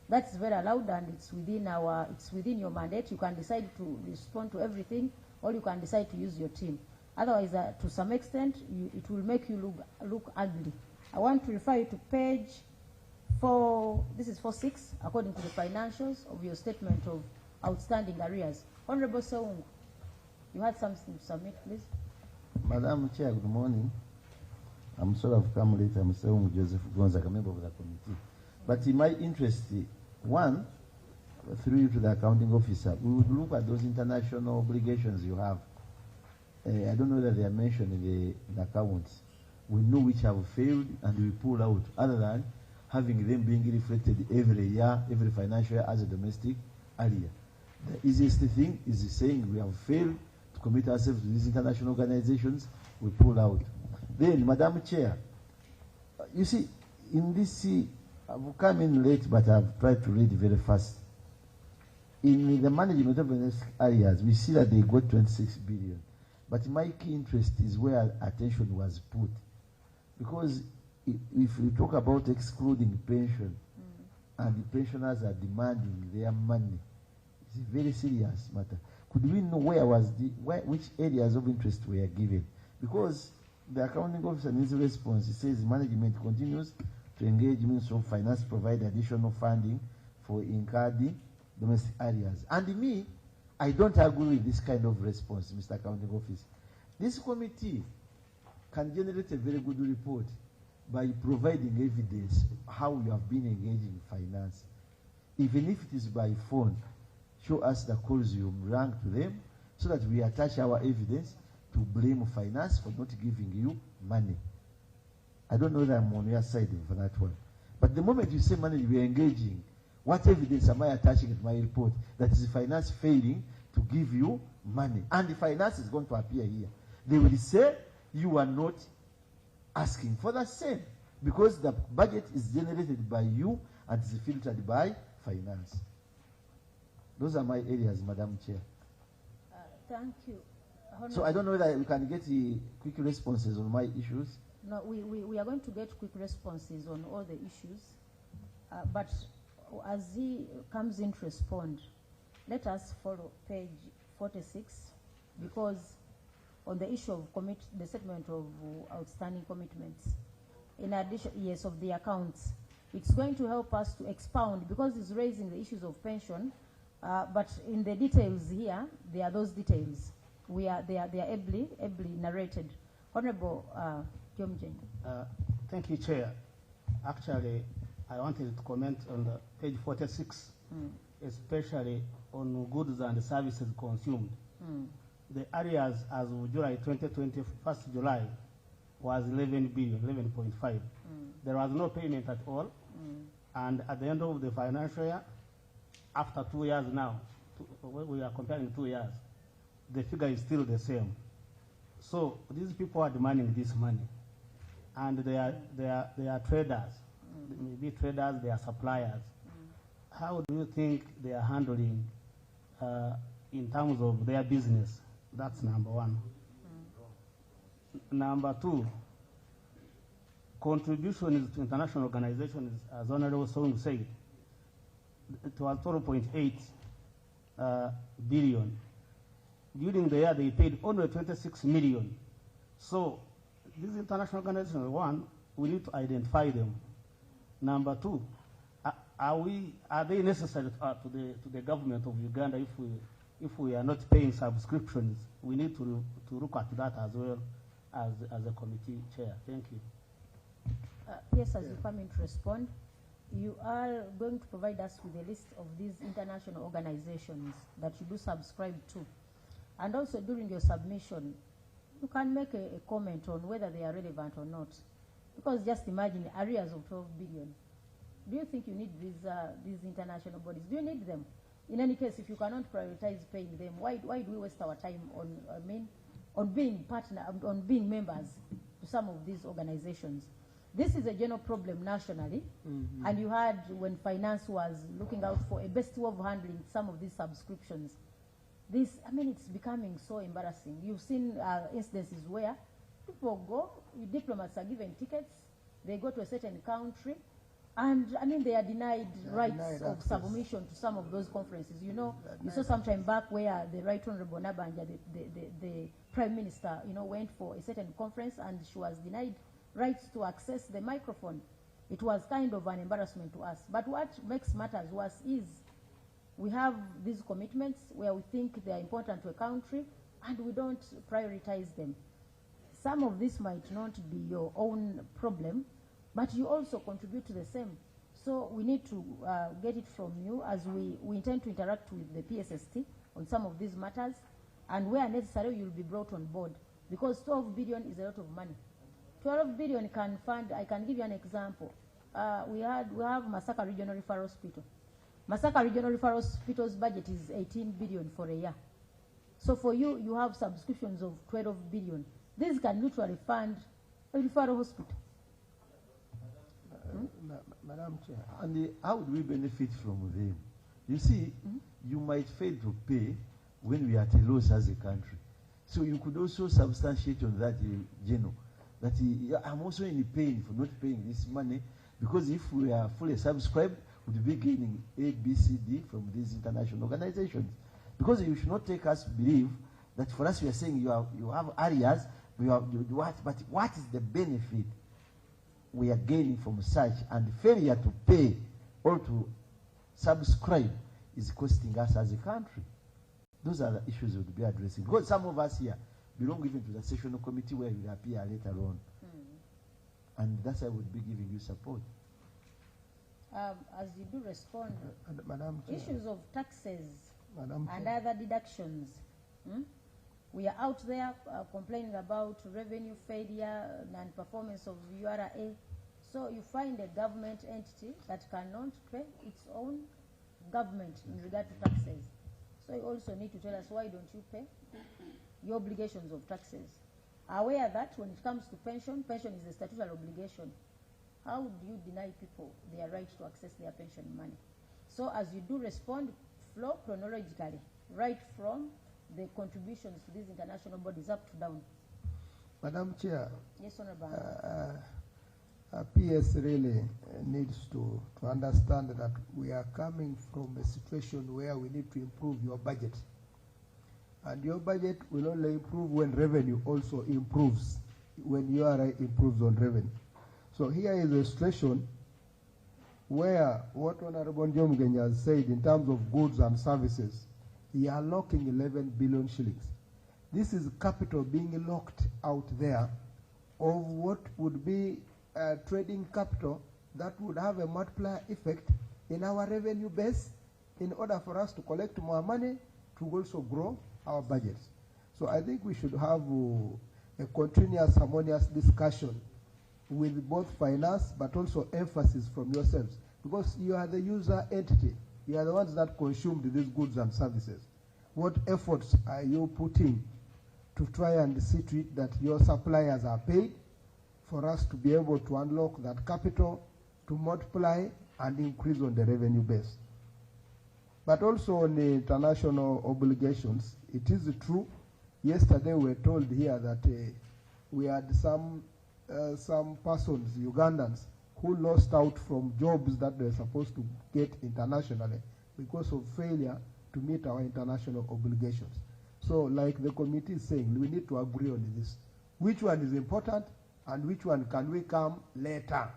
That's very allowed, and it's within your mandate. You can decide to respond to everything, or you can decide to use your team. Otherwise, to some extent, it will make you look ugly. I want to refer you to page This is 4.6, according to the financials of your statement of outstanding arrears. Honorable Seungu, you had something to submit, please. Madam Chair, good morning. I'm sorry I've come late. I'm Seungu Joseph Gonzaga, member of the committee. But in my interest, one, through you to the accounting officer, we would look at those international obligations you have. I don't know that they are mentioned in the accounts. We know which have failed and we pull out, other than having them being reflected every year, every financial year as a domestic area. The easiest thing is saying we have failed to commit ourselves to these international organizations, we pull out. Then, Madam Chair, you see, in this, I've come in late, but I've tried to read very fast. In the management of the areas, we see that they got 26 billion. But my key interest is where attention was put. Because if we talk about excluding pension, and the pensioners are demanding their money, it's a very serious matter. Could we know which areas of interest were given? Because the accounting officer in his response, he says management continues to engage Ministry of Finance, provide additional funding for incurred domestic areas. And me, I don't agree with this kind of response, Mr. Accounting Officer. This committee can generate a very good report by providing evidence how you have been engaging in finance. Even if it is by phone, show us the calls you rang to them so that we attach our evidence to blame finance for not giving you money. I don't know that I'm on your side for that one. But the moment you say money, we are engaging, what evidence am I attaching to my report that is finance failing to give you money? And the finance is going to appear here. They will say you are not asking for the same because the budget is generated by you and is filtered by finance. Those are my areas, Madam Chair. Thank you. So I don't know whether we can get quick responses on my issues. No, we are going to get quick responses on all the issues. But as he comes in to respond, let us follow page 46, because on the issue of the statement of outstanding commitments, in addition, yes, of the accounts, it's going to help us to expound, because it's raising the issues of pension, but in the details here, there are those details. They are ably narrated. Honorable Jomjen. Thank you, Chair. Actually, I wanted to comment on the page 46, especially on goods and services consumed. The arrears as of July 2020, 1st July, was 11 billion, 11.5. There was no payment at all. And at the end of the financial year, after 2 years now, we are comparing 2 years, the figure is still the same. So these people are demanding this money. And they are traders. They may be traders, they are suppliers. How do you think they are handling in terms of their business? That's number one. Number two, contributions to international organizations, as Honorable Song said, it was 12.8 billion. During the year, they paid only 26 million. So these international organizations, one, we need to identify them. Number two, are they necessary to the government of Uganda if we are not paying subscriptions? We need to look at that as well as a committee chair. Thank you. Yes, as you come in to respond, you are going to provide us with a list of these international organizations that you do subscribe to. And also during your submission, you can make a comment on whether they are relevant or not. Because just imagine arrears of 12 billion. Do you think you need these international bodies? Do you need them? In any case, if you cannot prioritize paying them, why do we waste our time on being members to some of these organizations? This is a general problem nationally, and you had when finance was looking out for a best way of handling some of these subscriptions. It's becoming so embarrassing. You've seen instances where people go, diplomats are given tickets, they go to a certain country, and they are denied rights of submission to some of those conferences. You saw some time back where the Right Honorable Nabanja, the Prime Minister, went for a certain conference and she was denied rights to access the microphone. it was kind of an embarrassment to us. But what makes matters worse is we have these commitments where we think they are important to a country and we don't prioritize them. Some of this might not be your own problem, but you also contribute to the same. So we need to get it from you as we intend to interact with the PSST on some of these matters, and where necessary you'll be brought on board, because 12 billion is a lot of money. 12 billion can fund, I can give you an example. We have Masaka Regional Referral Hospital. Masaka Regional Referral Hospital's budget is 18 billion for a year. So for you, you have subscriptions of 12 billion. This can literally fund a referral hospital. Madam Chair, and how do we benefit from them? You see, you might fail to pay when we are at a loss as a country. So you could also substantiate on that, General, that I'm also in pain for not paying this money, because if we are fully subscribed, we'd be gaining A, B, C, D from these international organizations. Because you should not take us to believe that for us we are saying you have arrears, but what is the benefit we are gaining from such, and failure to pay or to subscribe is costing us as a country? Those are the issues we would be addressing. Because some of us here belong even to the sessional committee where we will appear later on. And that's why I would be giving you support. As you do respond, Madam Chair, issues of taxes Madam and Chair. other deductions. We are out there complaining about revenue failure and performance of URA. So you find a government entity that cannot pay its own government in regard to taxes. So you also need to tell us, why don't you pay your obligations of taxes? Aware that when it comes to pension, pension is a statutory obligation. How do you deny people their right to access their pension money? So as you do respond, flow chronologically, right from the contributions to these international bodies up to down. Madam Chair, Yes, Honorable. PS really needs to understand that we are coming from a situation where we need to improve your budget. And your budget will only improve when revenue also improves, when URA improves on revenue. So here is a situation where what Honorable Njomgenya has said in terms of goods and services, he are locking 11 billion shillings. This is capital being locked out there of what would be trading capital that would have a multiplier effect in our revenue base in order for us to collect more money to also grow our budgets. So I think we should have a continuous harmonious discussion with both finance but also emphasis from yourselves, because you are the user entity. You are the ones that consumed these goods and services. What efforts are you putting to try and see to it that your suppliers are paid for us to be able to unlock that capital to multiply and increase on the revenue base? But also on the international obligations, it is true. Yesterday we were told here that we had some persons, Ugandans, who lost out from jobs that they were supposed to get internationally because of failure to meet our international obligations. So like the committee is saying, we need to agree on this. Which one is important and which one can we come later?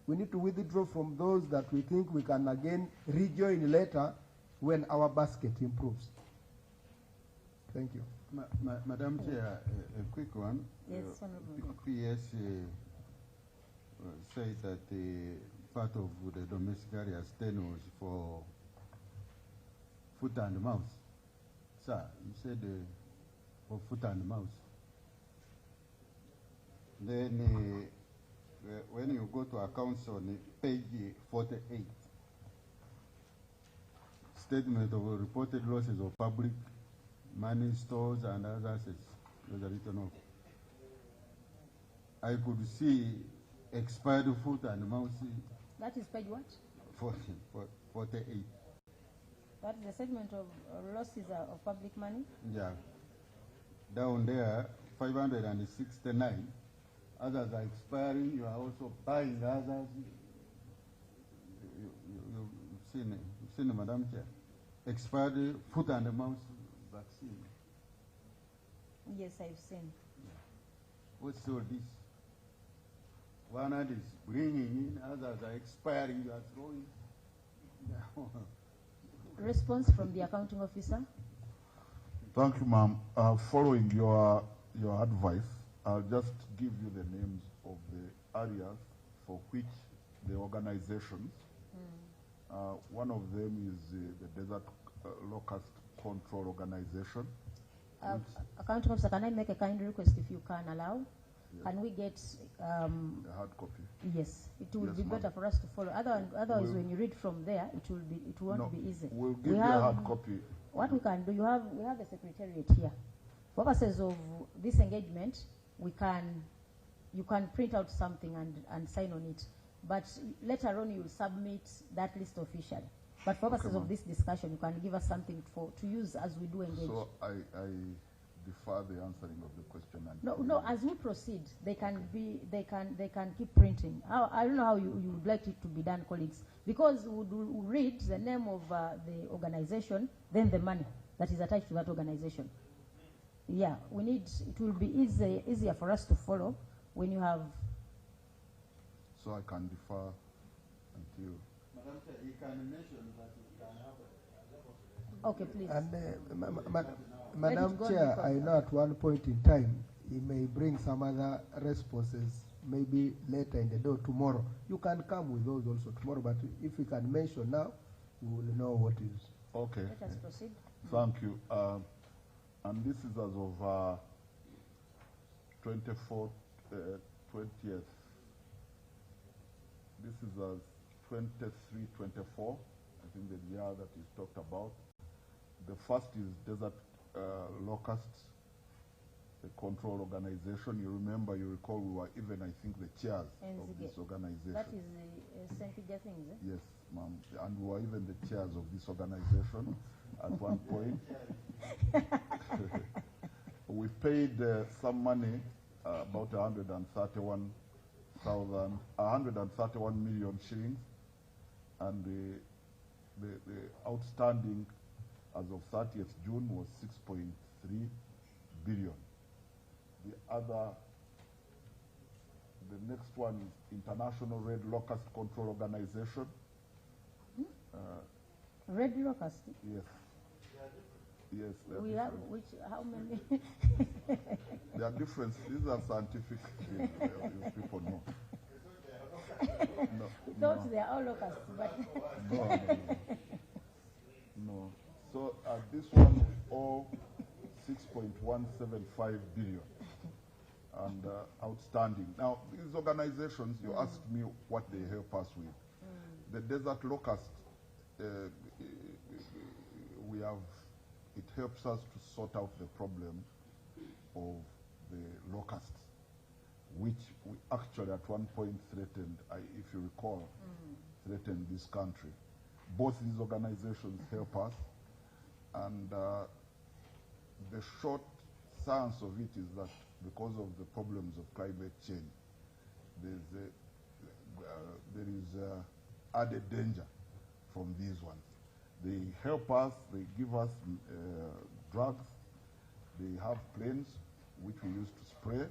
We need to withdraw from those that we think we can again rejoin later when our basket improves. Thank you. Madam Chair, a quick one. Yes, Honorable. PS said that part of the domestic area ten was for foot and mouth. Sir, you said for foot and mouth. Then when you go to accounts on page 48, statement of reported losses of public money, stores and other assets, was written off. I could see expired foot and mouth. That is page what? 48. That is the segment of losses of public money? Yeah. Down there, 569. Others are expiring. You are also buying others. You've seen, Madam Chair. Expired foot and mouth vaccine. Yes, I've seen. What's all this? One hand is bringing in, others are expiring, you are throwing. Response from the accounting officer. Thank you, ma'am. Following your advice, I'll just give you the names of the areas for which the organizations. One of them is the Desert Locust Control Organization. Accounting officer, can I make a kind request if you can allow? Yes. Can we get a hard copy? Yes, it will be better for us to follow. Otherwise, when you read from there, it won't be easy. We'll give you a hard copy. What we can do, we have a secretariat here. For purposes of this engagement, you can print out something and sign on it. But later on, you will submit that list officially. But for purposes of this discussion, you can give us something to use as we do engage. So I defer the answering of the question. And no. As we proceed, they can keep printing. I don't know how you would like it to be done, colleagues, because we would read the name of the organization, then the money that is attached to that organization. Yeah, it will be easier for us to follow when you have. So I can defer until. Madam Chair, you can mention that you can have a okay, please. And Madam Chair, I know at one point in time, he may bring some other responses, maybe later in the day or tomorrow. You can come with those also tomorrow, but if you can mention now, we will know what is. Okay. Let us proceed. Thank you. And this is as of 20th. This is as 23-24, I think the year that is talked about. The first is Desert Locust, the control organization. You recall we were even, I think, the chairs of this organization. That is the St. Peter things, eh? Yes, ma'am. And we were even the chairs of this organization at one point. We paid some money, about 131 million shillings, and the outstanding as of 30th June was 6.3 billion. The next one is International Red Locust Control Organization. Red Locust? Yes. Yes. We have how many? There are different. These are scientific things. People know. Thought they are all locusts, but no. So this one we owe 6.175 billion and outstanding. Now these organizations, you asked me what they help us with. The Desert Locust, it helps us to sort out the problem of the locusts, which we actually at one point threatened, if you recall, threatened this country. Both these organizations help us, and the short science of it is that because of the problems of climate change, there is added danger from these ones. They help us, they give us drugs, they have planes which we use to spray,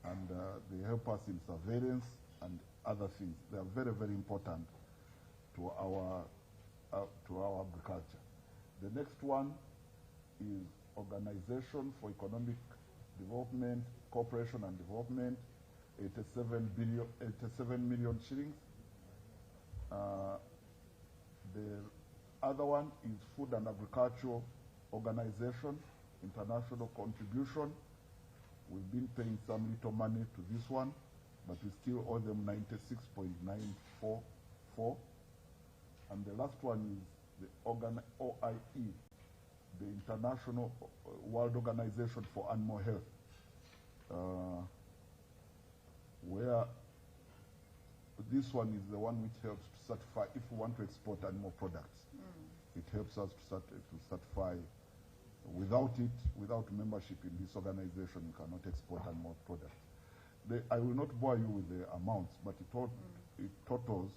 and they help us in surveillance and other things. They are very, very important to our agriculture. The next one is Organization for Economic Development, Cooperation and Development, 87 million shillings. The other one is Food and Agricultural Organization, international contribution. We've been paying some little money to this one, but we still owe them 96.944. And the last one is the OIE, the International World Organization for Animal Health, where this one is the one which helps to certify if we want to export animal products. It helps us to certify. Without membership in this organization, you cannot export animal products. I will not bore you with the amounts, but it totals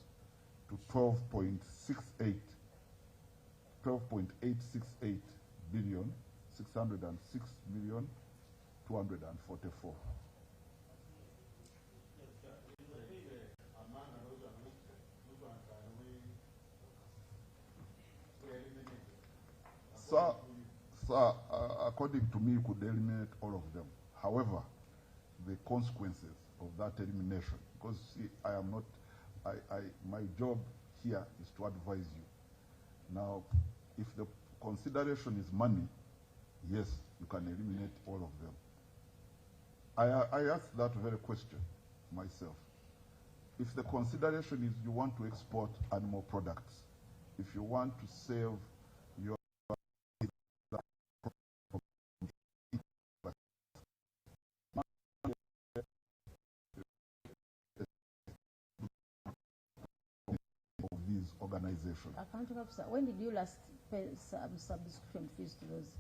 to 12.868 billion, 606,244,000. Sir, according to me, you could eliminate all of them. However, the consequences of that elimination, because see, I am not, my job here is to advise you. Now, if the consideration is money, yes, you can eliminate all of them. I asked that very question myself. If the consideration is you want to export animal products, if you want to save your of these organizations. Accounting officer, when did you last pay some subscription fees to those?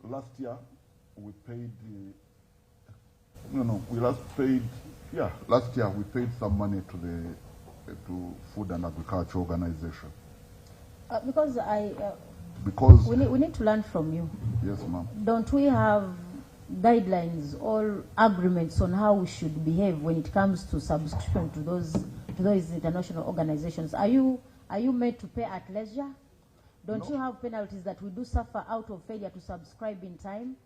Last year, we paid last year we paid some money to the Food and Agriculture Organization. Because we need to learn from you. Yes, ma'am. Don't we have guidelines or agreements on how we should behave when it comes to subscription to those international organizations? Are you made to pay at leisure? Don't you have penalties that we do suffer out of failure to subscribe in time?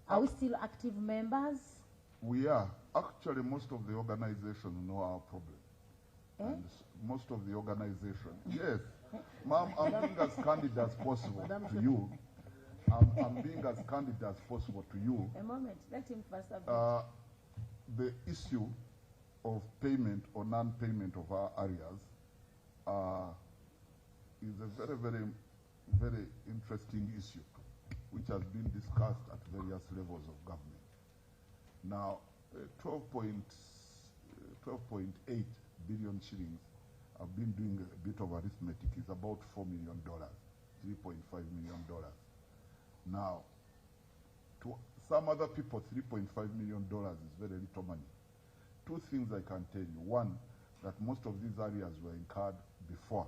Are we still active members? We are. Actually, most of the organizations know our problem. And most of the organizations, yes. Ma'am, I'm being as candid as possible to you. I'm being as candid as possible to you. A moment, let him first the issue of payment or non-payment of our arrears is a very, very, very interesting issue which has been discussed at various levels of government. Now, 12.8 billion shillings, I've been doing a bit of arithmetic, is about $4 million, $3.5 million. Now, to some other people, $3.5 million is very little money. Two things I can tell you. One, that most of these areas were incurred before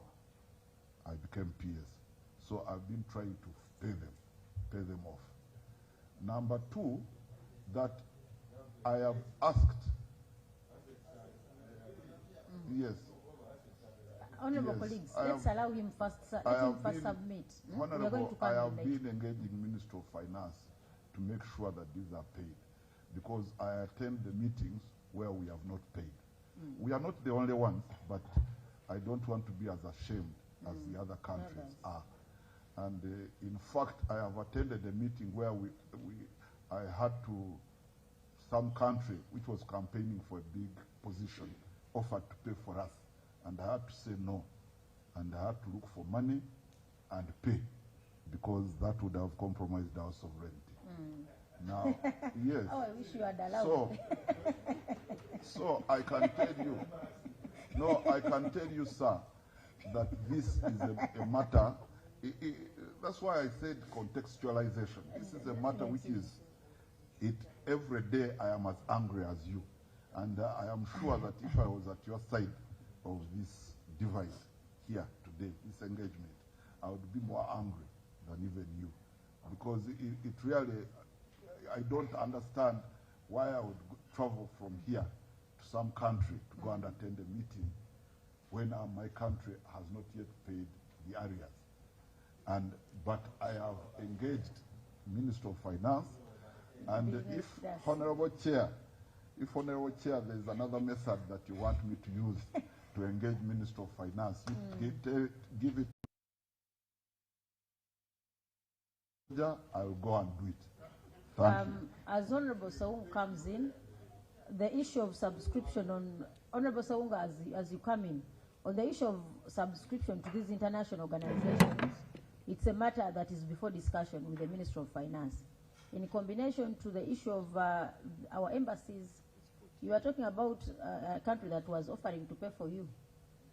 I became PS. So I've been trying to pay them off. Number two, that I have asked, yes. Honorable colleagues, let's allow him first submit. Honorable, I have been engaging Minister of Finance to make sure that these are paid, because I attend the meetings where we have not paid. We are not the only ones, but I don't want to be as ashamed as the other countries are. And in fact, I have attended a meeting where I had to, some country which was campaigning for a big position offered to pay for us. And I had to say no. And I had to look for money and pay, because that would have compromised our sovereignty. Now, yes. Oh, I wish you had allowed. So I can tell you, I can tell you, sir, that this is a matter, that's why I said contextualization. This is a matter which is, every day I am as angry as you. And I am sure that if I was at your side of this device here today, this engagement, I would be more angry than even you. Because it really, I don't understand why I would travel from here to some country to go and attend a meeting when my country has not yet paid the arrears. But I have engaged Minister of Finance, and if Honorable Chair, there is another method that you want me to use to engage Minister of Finance, you give it to I will go and do it. Thank you. As Honorable Saung comes in, the issue of subscription on, Honorable Saung, as you come in, on the issue of subscription to these international organizations, it's a matter that is before discussion with the Minister of Finance. In combination to the issue of our embassies, you are talking about a country that was offering to pay for you.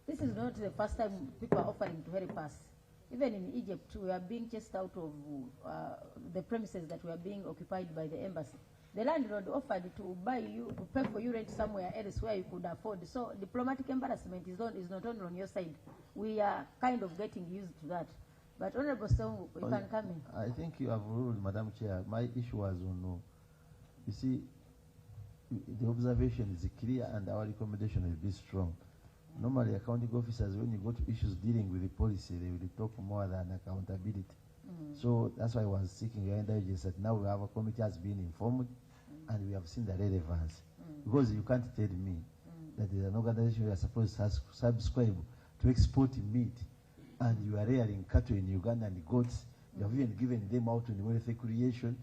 This is not the first time people are offering to help us. Even in Egypt, we are being chased out of the premises that were being occupied by the embassy. The landlord offered to pay for you rent somewhere else where you could afford. So diplomatic embarrassment is not only on your side. We are kind of getting used to that. But Honorable Song, you can come in. I think you have ruled, Madam Chair. My issue was on, you see, the observation is clear and our recommendation will be strong. Normally, accounting officers, when you go to issues dealing with the policy, they will talk more than accountability. So that's why I was seeking your indulgence that now we have a committee has been informed and we have seen the relevance. Because you can't tell me that there is an organization you are supposed to subscribe to export meat and you are rearing cattle in Uganda and goats. You have even given them out in welfare creation,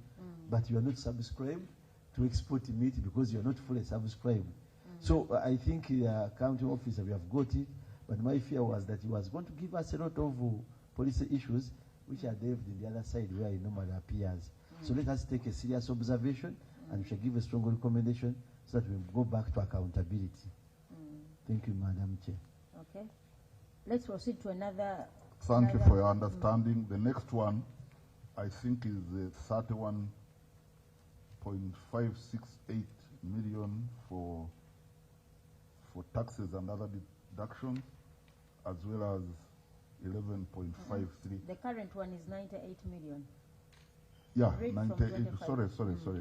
but you are not subscribed to export meat because you are not fully subscribed. So I think the county officer, we have got it, but my fear was that he was going to give us a lot of policy issues which are left in the other side where it normally appears. So let us take a serious observation and we shall give a strong recommendation so that we go back to accountability. Thank you, Madam Chair. Okay. Let's proceed to another. Thank you for your understanding. The next one, I think, is 31.568 million for taxes and other deductions, as well as 11.53. The current one is 98 million. Yeah, 98. Sorry,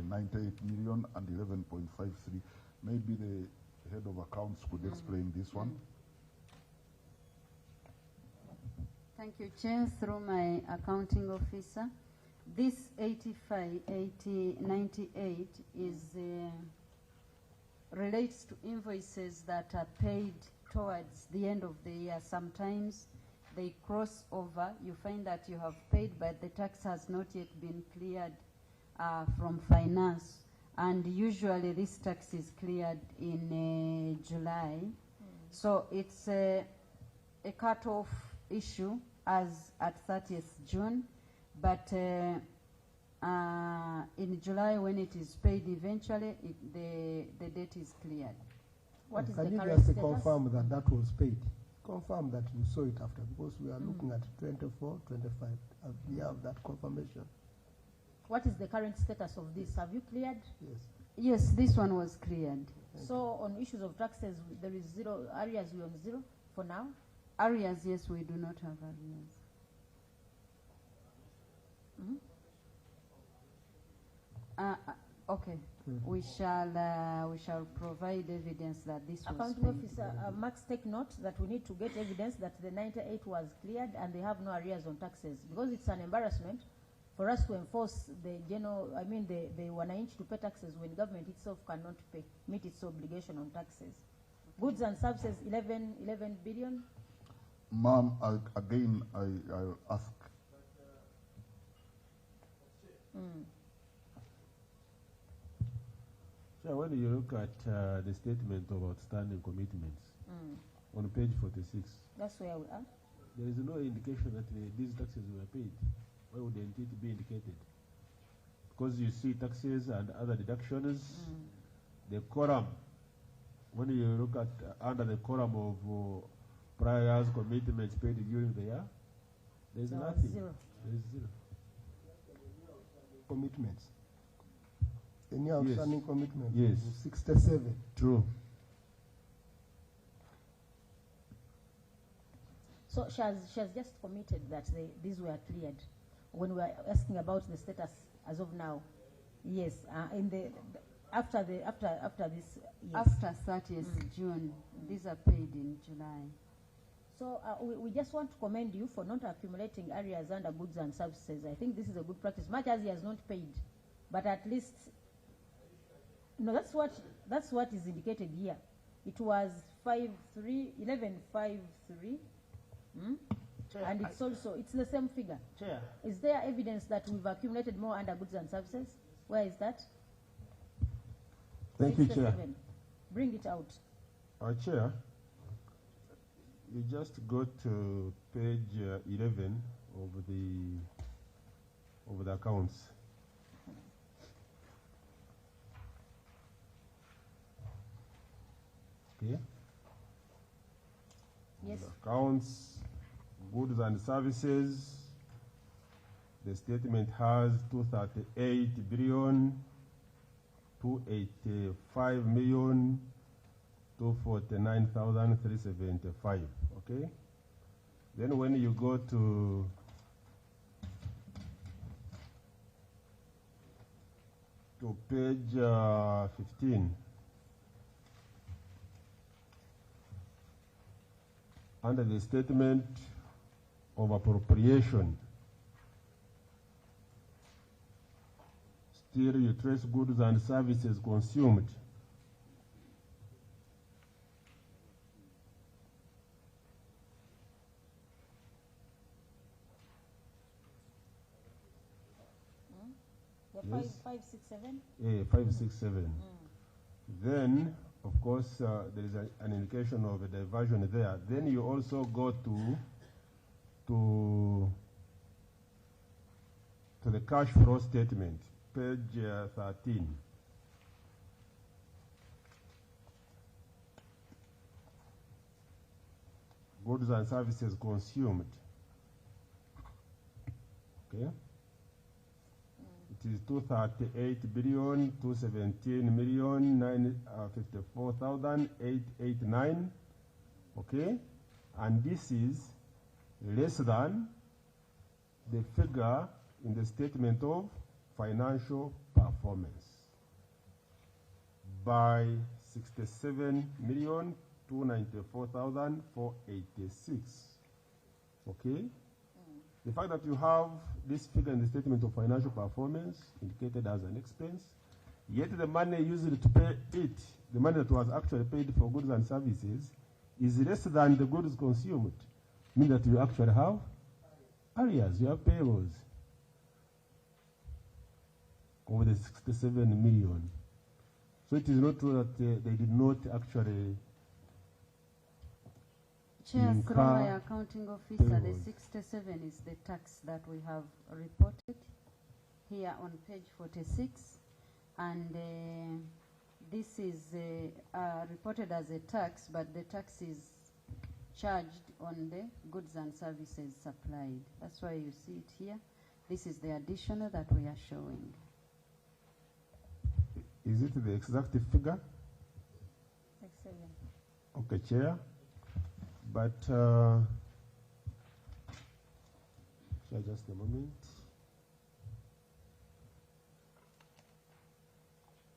98 million and 11.53. Maybe the head of accounts could explain this one. Thank you, Chair. Through my accounting officer, this 98 is relates to invoices that are paid towards the end of the year. Sometimes they cross over. You find that you have paid, but the tax has not yet been cleared from finance. And usually this tax is cleared in July. So it's a cut-off issue as at 30th June, but in July when it is paid eventually, the date is cleared. What is Can the you current just status? confirm that that was paid? Confirm that you saw it after, because we are looking at 24, 25. We have that confirmation. What is the current status of this? Have you cleared? Yes. Yes, this one was cleared. So on issues of taxes, there is zero areas. We on zero for now. Arrears, yes, we do not have arrears. Okay, we shall provide evidence that this was Accounting paid. officer, Max, take note that we need to get evidence that the 98 was cleared and they have no arrears on taxes, because it's an embarrassment for us to enforce the general, the wananchi to pay taxes when government itself cannot meet its obligation on taxes. Goods and services, 11 billion. Ma'am, again, I'll ask. So when you look at the statement of outstanding commitments on page 46, that's where we are. There is no indication that these taxes were paid. Why wouldn't it be indicated? Because you see taxes and other deductions, the column, when you look at under the column of prior year's commitments paid during the year, there is nothing. Zero. There is zero. Commitments. Any outstanding commitments? Yes. 67. True. So she has just committed that these were cleared. When we are asking about the status as of now, yes, after this, yes. After 30th June, these are paid in July. So we just want to commend you for not accumulating areas under goods and services. I think this is a good practice, much as he has not paid, but at least, that's what is indicated here. It was 11.53, and it's also the same figure. Chair. Is there evidence that we've accumulated more under goods and services? Where is that? Thank you, Chair. 67. Bring it out. Chair, you just go to page 11 of the accounts. Okay. Yes. The accounts, goods and services. The statement has 238 billion, 285 million, 249,375. Okay. Then when you go to page 15, under the statement of appropriation, Still, you trace goods and services consumed. The Yes. 567? Yeah, 567. Then, of course, there is an indication of a diversion there. Then you also go to the cash flow statement, page 13. Goods and services consumed. Okay. It is 238 billion, 217 million, 954,889. Okay. And this is less than the figure in the statement of financial performance by 67,294,486. Okay? The fact that you have this figure in the statement of financial performance indicated as an expense, yet the money used to pay it, the money that was actually paid for goods and services, is less than the goods consumed, meaning that you actually have arrears, you have payables over the 67 million. So it is not true that they did not actually Chair, through my incur accounting officer, the payables. 67 is the tax that we have reported here on page 46. And this is reported as a tax, but the tax is charged on the goods and services supplied. That's why you see it here. This is the additional that we are showing. Is it the exact figure? 67. Okay, Chair. But, Chair, just a moment.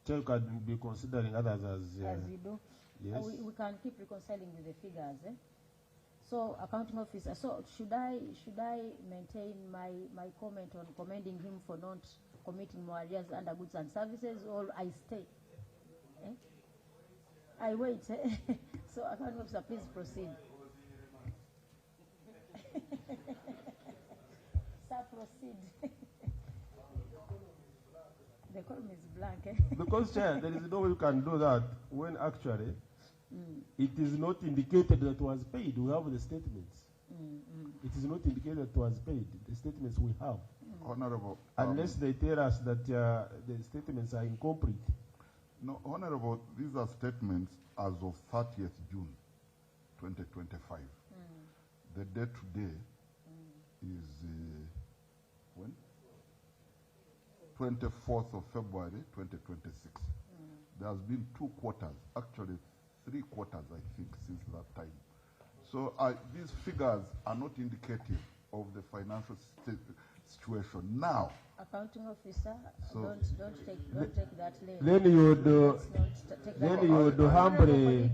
Chair, you can be considering others as... As you do. Yes. We can keep reconciling with the figures. So, accounting officer, so should I maintain my comment on commending him for not committing more arrears under goods and services, or I stay? I wait. So, accounting officer, please proceed. Sir, proceed. The column is blank. Because, Chair, there is no way you can do that when actually it is not indicated that it was paid. We have the statements. It is not indicated that it was paid. The statements we have. Honorable. Unless they tell us that the statements are incomplete. No, Honorable, these are statements as of 30th June 2025. The date today is when? 24th of February 2026. There has been 2 quarters, actually 3 quarters, I think, since that time. So these figures are not indicative of the financial situation now. Accounting officer, So don't take that lane. Then you would, Let's not take that. humbly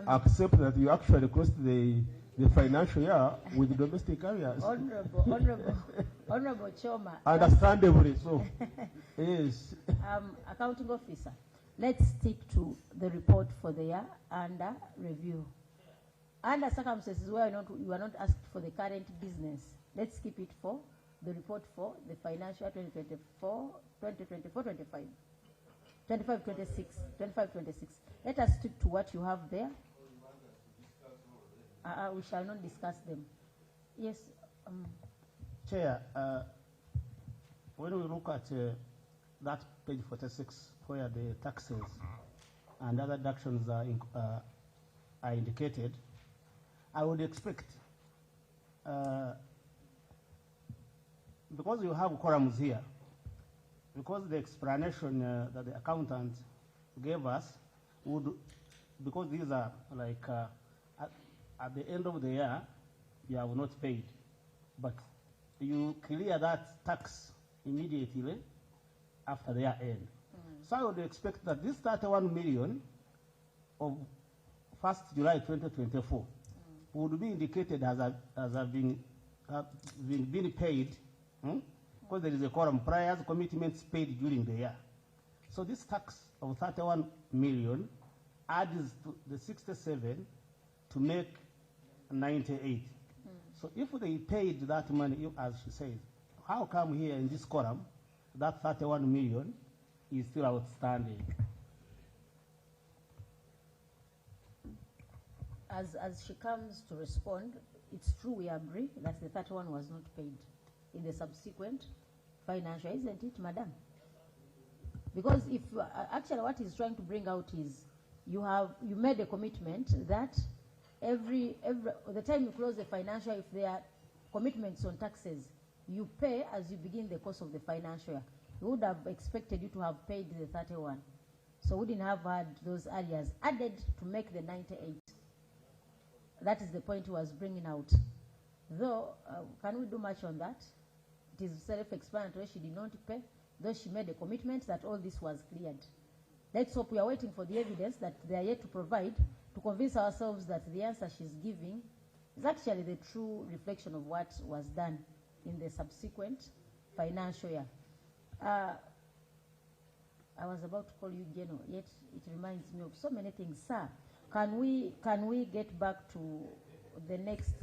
accept that you actually crossed the financial year with domestic areas. Honorable Choma. Understandably so. Yes. Accounting officer, let's stick to the report for the year under review. Under circumstances where you are not asked for the current business, let's keep it for the report for the financial 2024-25. 25-26. Let us stick to what you have there. We shall not discuss them. Yes. Chair, when we look at that page 46, where the taxes and other deductions are indicated, I would expect, because you have columns here, because the explanation that the accountant gave us would, because these are like at the end of the year, you have not paid, but you clear that tax immediately after the year end. So I would expect that this 31 million of 1st July 2024 would be indicated as having been paid, because there is a column prior commitments paid during the year. So this tax of 31 million adds to the 67 to make 98. So if they paid that money, as she says, how come here in this column that 31 million is still outstanding? As she comes to respond, it's true, we agree that the 31 was not paid in the subsequent financial, isn't it, madam? Because if actually what he's trying to bring out is you made a commitment that every the time you close the financial, if there are commitments on taxes, you pay as you begin the course of the financial year. We would have expected you to have paid the 31. So we didn't have had those areas added to make the 98. That is the point he was bringing out. Though, can we do much on that? It is self-explanatory. She did not pay, though she made a commitment that all this was cleared. Let's hope we are waiting for the evidence that they are yet to provide to convince ourselves that the answer she's giving is actually the true reflection of what was done in the subsequent financial year. I was about to call you General, yet it reminds me of so many things. Sir, can we get back to the next?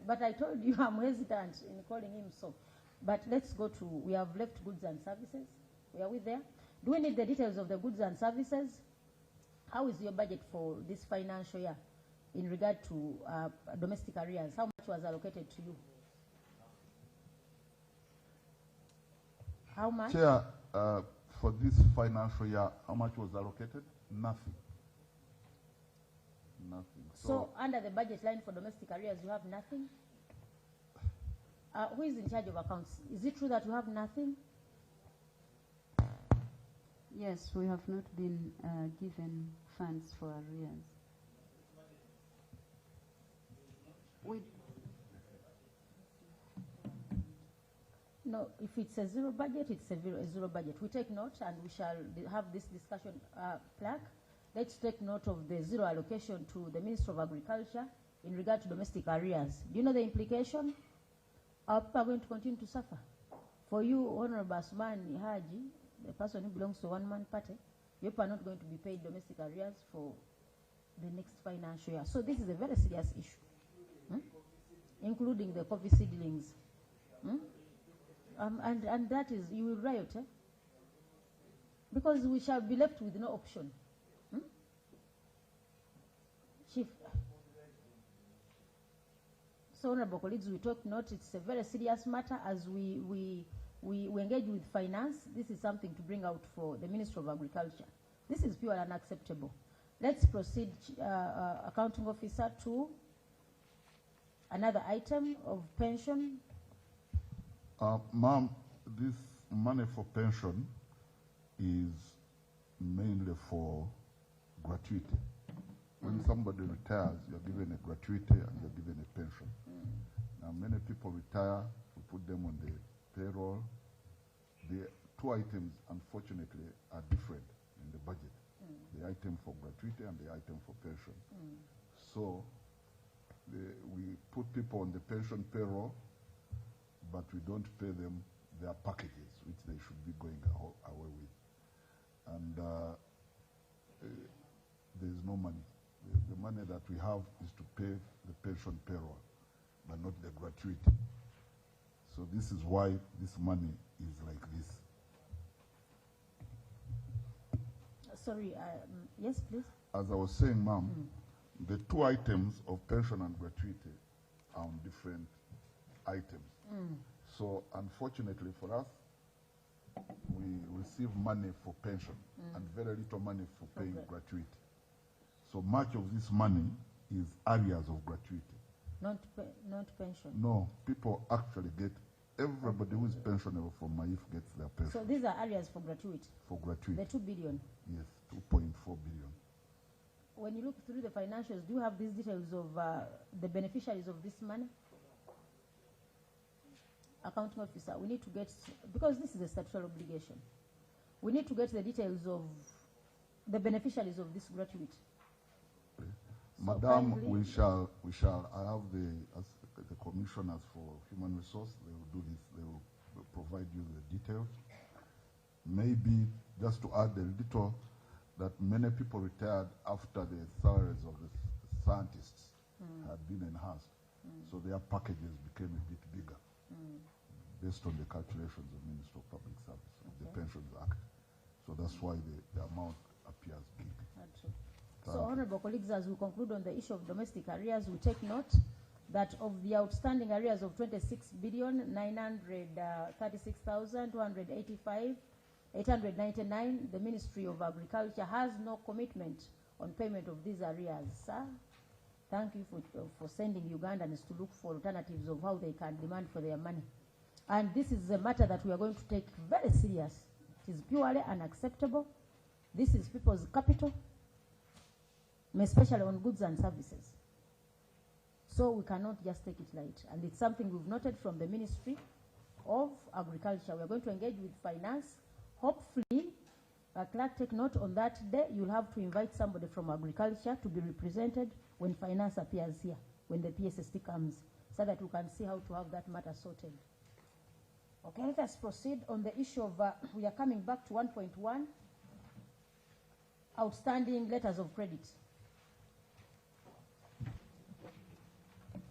But I told you I'm hesitant in calling him so. But let's go to, we have left goods and services. Are we there? Do we need the details of the goods and services? How is your budget for this financial year in regard to domestic arrears? How much was allocated to you? How much? Chair, for this financial year, how much was allocated? Nothing. Nothing. So under the budget line for domestic arrears, you have nothing? Who is in charge of accounts? Is it true that you have nothing? Yes, we have not been given funds for arrears. No, if it's a zero budget, it's a zero budget. We take note and we shall have this discussion plaque. Let's take note of the zero allocation to the Minister of Agriculture in regard to domestic arrears. Do you know the implication? Our people are going to continue to suffer. For you, Honorable Asman Haji, the person who belongs to one-man party, you are not going to be paid domestic arrears for the next financial year. So this is a very serious issue, including the coffee seedlings. And that is, you will riot, because we shall be left with no option. Chief. So, honorable colleagues, we talk note, it's a very serious matter as we engage with finance. This is something to bring out for the Minister of Agriculture. This is pure unacceptable. Let's proceed, accounting officer, to another item of pension. Ma'am, this money for pension is mainly for gratuity. When somebody retires, you're given a gratuity and you're given a pension. Now, many people retire, we put them on the payroll. The two items, unfortunately, are different in the budget. The item for gratuity and the item for pension. So, we put people on the pension payroll, but we don't pay them their packages, which they should be going away with. And there is no money. The money that we have is to pay the pension payroll, but not the gratuity. So this is why this money is like this. Sorry, yes, please. As I was saying, ma'am, the two items of pension and gratuity are on different items. So unfortunately for us, we receive money for pension and very little money for paying gratuity. So much of this money is arrears of gratuity. Not pension. No, people actually get, everybody who is pensionable from MAIF gets their pension. So these are areas for gratuity? For gratuity. The 2 billion? Yes, 2.4 billion. When you look through the financials, do you have these details of the beneficiaries of this money? Accounting officer, we need to get, because this is a statutory obligation, we need to get the details of the beneficiaries of this gratuity. So Madam, kindly, we shall I have the commissioners for human resource, they will do this, they will provide you the details. Maybe Just to add a little, that many people retired after the salaries of the scientists had been enhanced. So their packages became a bit bigger based on the calculations of Ministry of Public Service, of the Pensions Act. So that's why the amount appears big. So, honorable colleagues, as we conclude on the issue of domestic arrears, we take note that of the outstanding arrears of 26,936,285,899, the Ministry of Agriculture has no commitment on payment of these arrears. Sir, thank you for sending Ugandans to look for alternatives of how they can demand for their money. And this is a matter that we are going to take very serious. It is purely unacceptable. This is people's capital, especially on goods and services. So we cannot just take it light. And it's something we've noted from the Ministry of Agriculture. We are going to engage with finance. Hopefully, clerk, take note on that day. You'll have to invite somebody from agriculture to be represented when finance appears here, when the PSST comes, so that we can see how to have that matter sorted. Okay, let us proceed on the issue of, we are coming back to 1.1, outstanding letters of credit.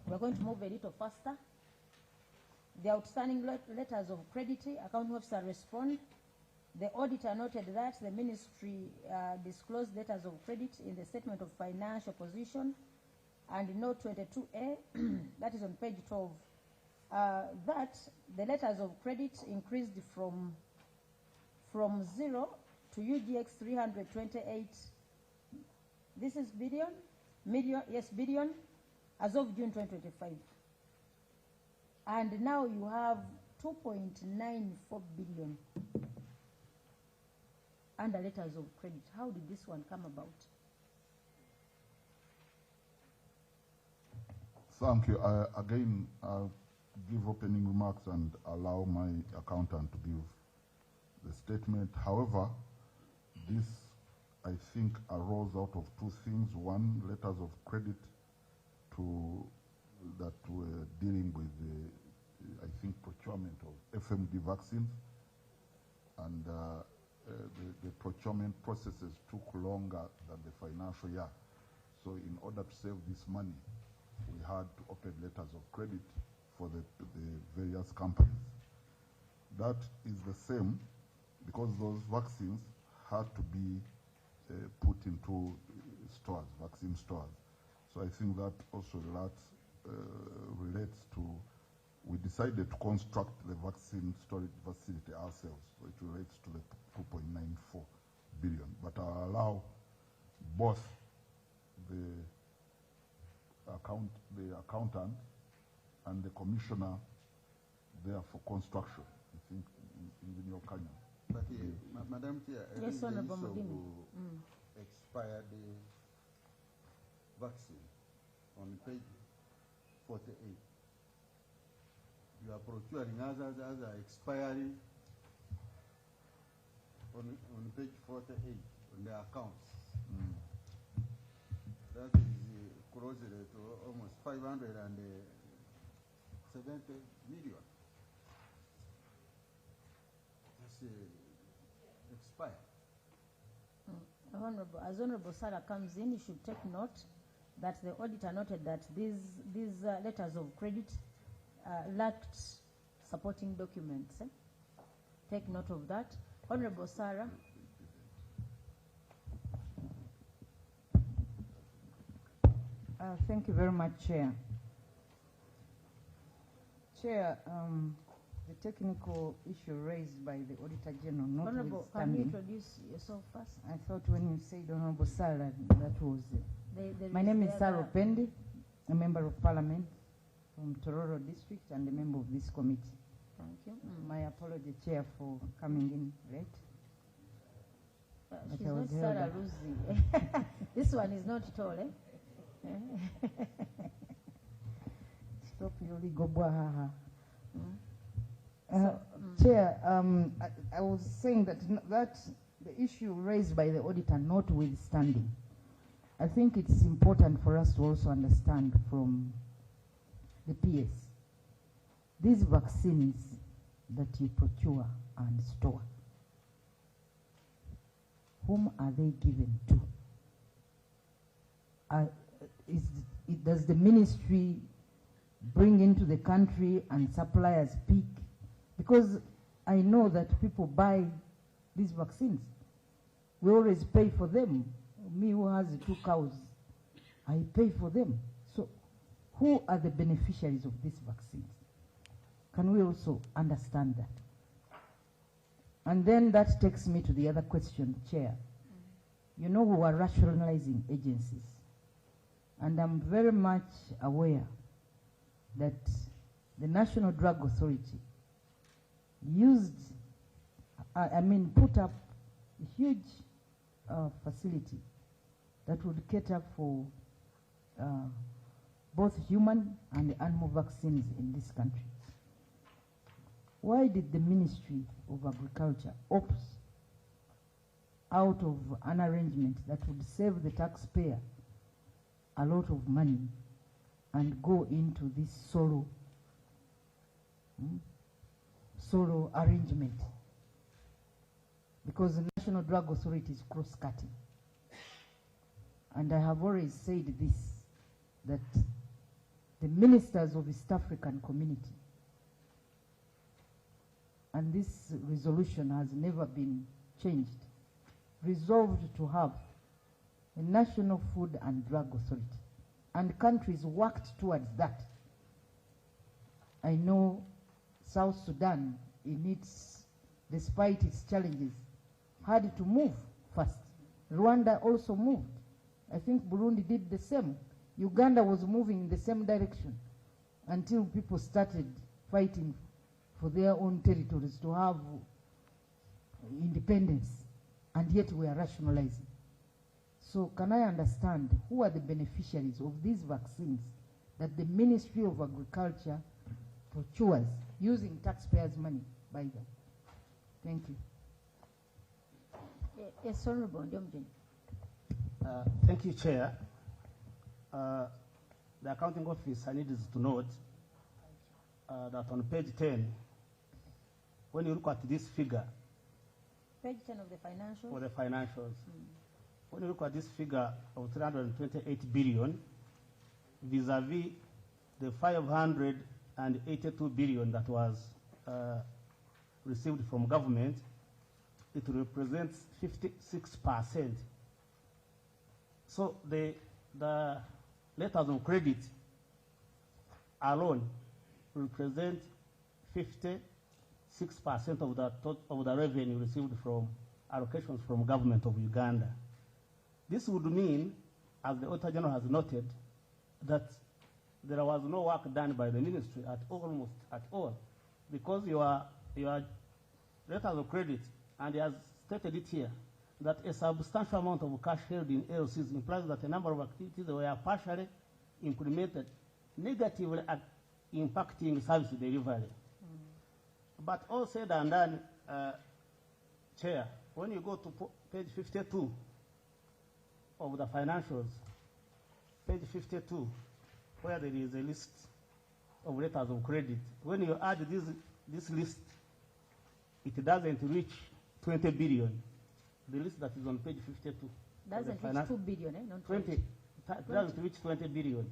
We're going to move a little faster. The outstanding letters of credit, accounting officer respond. The auditor noted that the ministry disclosed letters of credit in the statement of financial position and note 22A, that is on page 12, that the letters of credit increased from 0 to UGX 328. This is billion, as of June 2025. And now you have 2.94 billion under letters of credit. How did this one come about? Thank you. Again, I'll give opening remarks and allow my accountant to give the statement. However, this, I think, arose out of two things. One, letters of credit that were dealing with the, I think, procurement of FMD vaccines, and the procurement processes took longer than the financial year. So in order to save this money, we had to open letters of credit for the various companies. That is the same because those vaccines had to be put into stores, vaccine stores. So I think that also relates to, we decided to construct the vaccine storage facility ourselves, so it relates to the 2.94 billion. But I'll allow both the accountant and the commissioner there for construction, I think, Engineer Kanya. But Madam Chair, yes, Honorable expired vaccine on page 48. You are procuring others as are expiring on page 48 on the accounts. That is closer to almost 570 million. That's expired. Honorable, as Honorable Sarah comes in, you should take note that the auditor noted that these letters of credit lacked supporting documents. Take note of that. Honorable Sarah. Thank you very much, Chair. Chair, the technical issue raised by the Auditor General, Honorable, can you introduce yourself first? I thought when you said Honorable Sarah, that was it. My name is Sarah Pendi, a member of Parliament from Tororo District and a member of this committee. Thank you. My apology, Chair, for coming in late. She's not Sarah Lucy. This one is not tall, eh? Stop your legal bwahaha. Chair, I was saying that the issue raised by the auditor notwithstanding, I think it's important for us to also understand from the PS, these vaccines that you procure and store, whom are they given to? Does the ministry bring into the country and suppliers pick? Because I know that people buy these vaccines. We always pay for them. Me who has 2 cows, I pay for them. So who are the beneficiaries of these vaccines? Can we also understand that? And then that takes me to the other question, Chair. You know, we are rationalizing agencies. And I'm very much aware that the National Drug Authority put up a huge facility that would cater for both human and animal vaccines in this country. Why did the Ministry of Agriculture opt out of an arrangement that would save the taxpayer a lot of money and go into this solo arrangement? Because the National Drug Authority is cross-cutting. And I have always said this, that the ministers of East African Community, and this resolution has never been changed, resolved to have a National Food and Drug Authority. And countries worked towards that. I know South Sudan, despite its challenges, had to move first. Rwanda also moved. I think Burundi did the same. Uganda was moving in the same direction until people started fighting for their own territories to have independence, and yet we are rationalizing. So can I understand who are the beneficiaries of these vaccines that the Ministry of Agriculture procures using taxpayers' money by them? Thank you. Yes, Honorable Ndiomjin. Thank you, Chair. The accounting officer needs to note that on page 10, when you look at this figure, page 10 of the financials? For the financials. When you look at this figure of 328 billion vis-a-vis the 582 billion that was received from government, it represents 56%. So the letters of credit alone represent 56% of the revenue received from allocations from government of Uganda. This would mean, as the Auditor General has noted, that there was no work done by the ministry almost at all, because your letters of credit, and he has stated it here, that a substantial amount of cash held in LCs implies that a number of activities were partially implemented, negatively impacting service delivery. But all said and done, Chair, when you go to page 52 of the financials, page 52, where there is a list of letters of credit, when you add this list, it doesn't reach 20 billion. The list that is on page 52. Doesn't reach 2 billion, eh? Not 20. It doesn't reach 20 billion.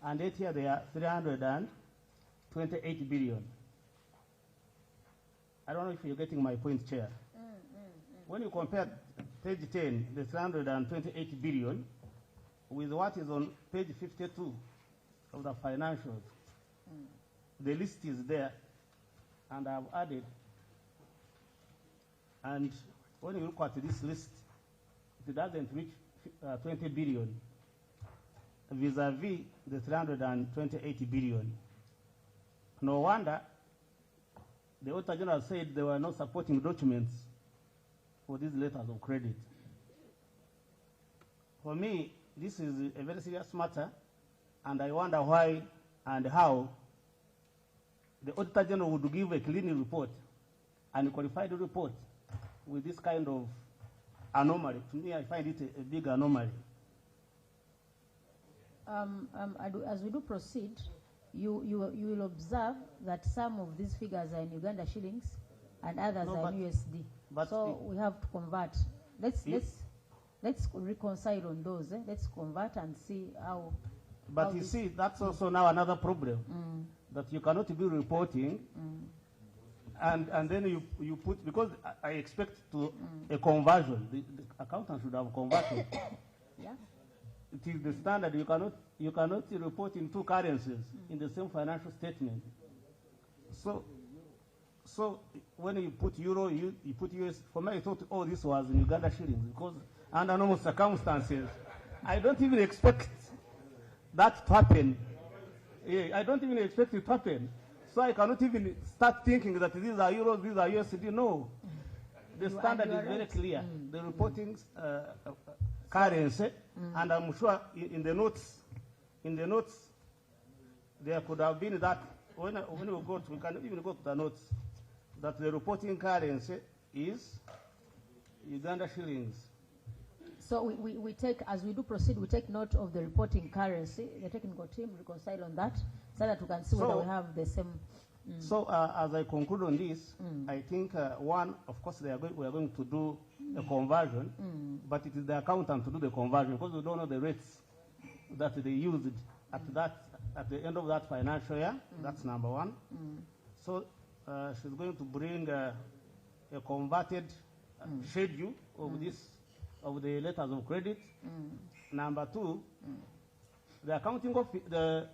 And yet here they are 328 billion. I don't know if you're getting my point, Chair. When you compare page 10, the 328 billion, with what is on page 52 of the financials, the list is there, and I've added. And when you look at this list, it doesn't reach 20 billion vis-a-vis the 328 billion. No wonder the Auditor General said there were no supporting documents for these letters of credit. For me, this is a very serious matter, and I wonder why and how the Auditor General would give a clean report and a qualified report with this kind of anomaly. To me, I find it a big anomaly. As we do proceed, you will observe that some of these figures are in Uganda shillings and others are in USD. So we have to convert. let's reconcile on those. Let's convert and see how. But you see, that's also now another problem, that you cannot be reporting, and then you put, because I expect a conversion. The accountant should have converted. Yeah. It is the standard. You cannot report in two currencies in the same financial statement. So when you put euro, you put US. For me, I thought, oh, this was in Uganda shillings, because under normal circumstances, I don't even expect that to happen. I don't even expect it to happen. So I cannot even start thinking that these are euros, these are USD. No. The standard is very clear. The reporting currency, and I'm sure in the notes, there could have been that, when we can even go to the notes, that the reporting currency is Uganda shillings. So we take, as we do proceed, we take note of the reporting currency. The technical team reconcile on that, so that we can see whether we have the same. So as I conclude on this, I think one, of course, we are going to do a conversion, but it is the accountant to do the conversion, because we don't know the rates that they used at the end of that financial year. That's number one. So she's going to bring a converted schedule of of the letters of credit. Number two, the accounting of the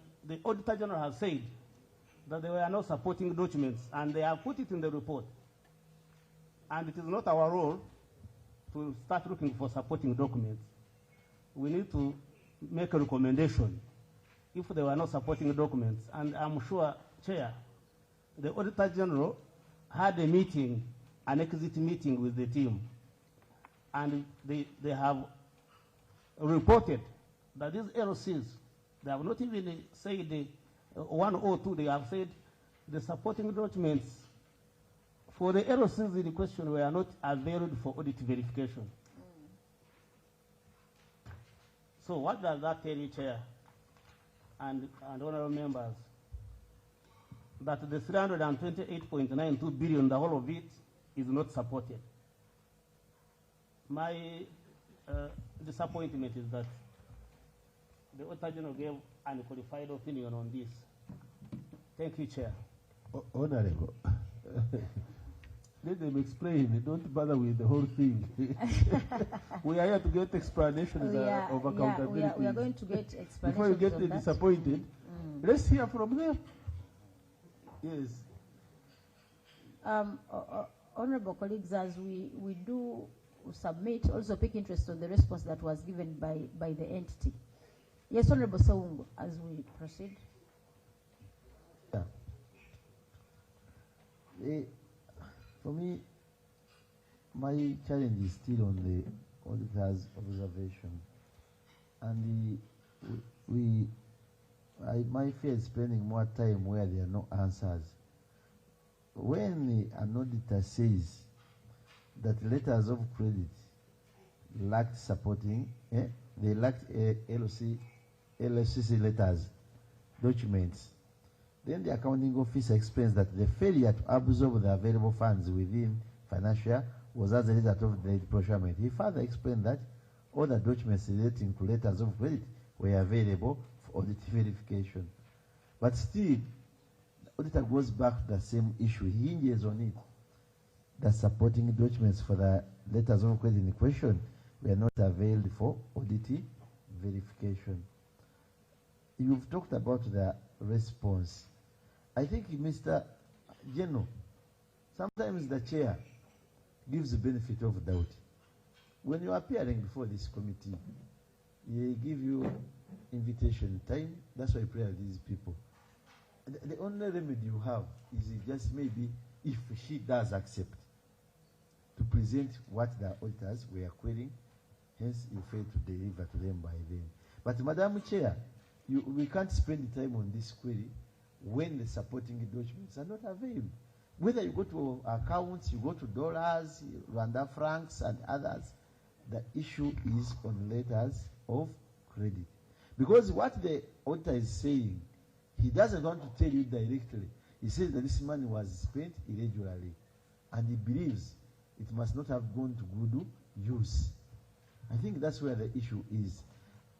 Auditor General has said that there were no supporting documents, and they have put it in the report. And it is not our role to start looking for supporting documents. We need to make a recommendation if there were no supporting documents. And I'm sure, Chair, the Auditor General had a meeting, an exit meeting with the team, and they have reported that these LCs, they have not even said one or two, they have said the supporting documents for the LCs in question were not available for audit verification. So what does that tell you, Chair and honorable members? That the 328.92 billion, the whole of it, is not supported. My disappointment is that the Auditor General gave an unqualified opinion on this. Thank you, Chair. Honorable, let them explain. Don't bother with the whole thing. We are here to get explanations of accountability. We are going to get explanations. Before you get disappointed, let's hear from them. Yes. Honorable colleagues, as we do submit, also pick interest on the response that was given by the entity. Yes, Honorable Saungu, as we proceed. Yeah. For me, my challenge is still on the auditor's observation. And my fear is spending more time where there are no answers. When an auditor says that letters of credit lacked supporting, they lacked LCC letters, documents, then the accounting officer explains that the failure to absorb the available funds within financial year was as a result of the procurement. He further explained that all the documents relating to letters of credit were available for audit verification. But still, the auditor goes back to the same issue. He hinges on it. The supporting documents for the letters of credit in question were not available for audit verification. You've talked about the response. I think, Mr. General, sometimes the chair gives the benefit of doubt. When you're appearing before this committee, they give you invitation time. That's why I pray with these people. The only remedy you have is just maybe if she does accept to present what the auditors were querying, hence you fail to deliver to them by then. But Madam Chair, we can't spend time on this query when the supporting documents are not available. Whether you go to accounts, you go to dollars, Rwanda francs, and others, the issue is on letters of credit. Because what the auditor is saying, he doesn't want to tell you directly. He says that this money was spent irregularly, and he believes it must not have gone to Gudu, use. I think that's where the issue is.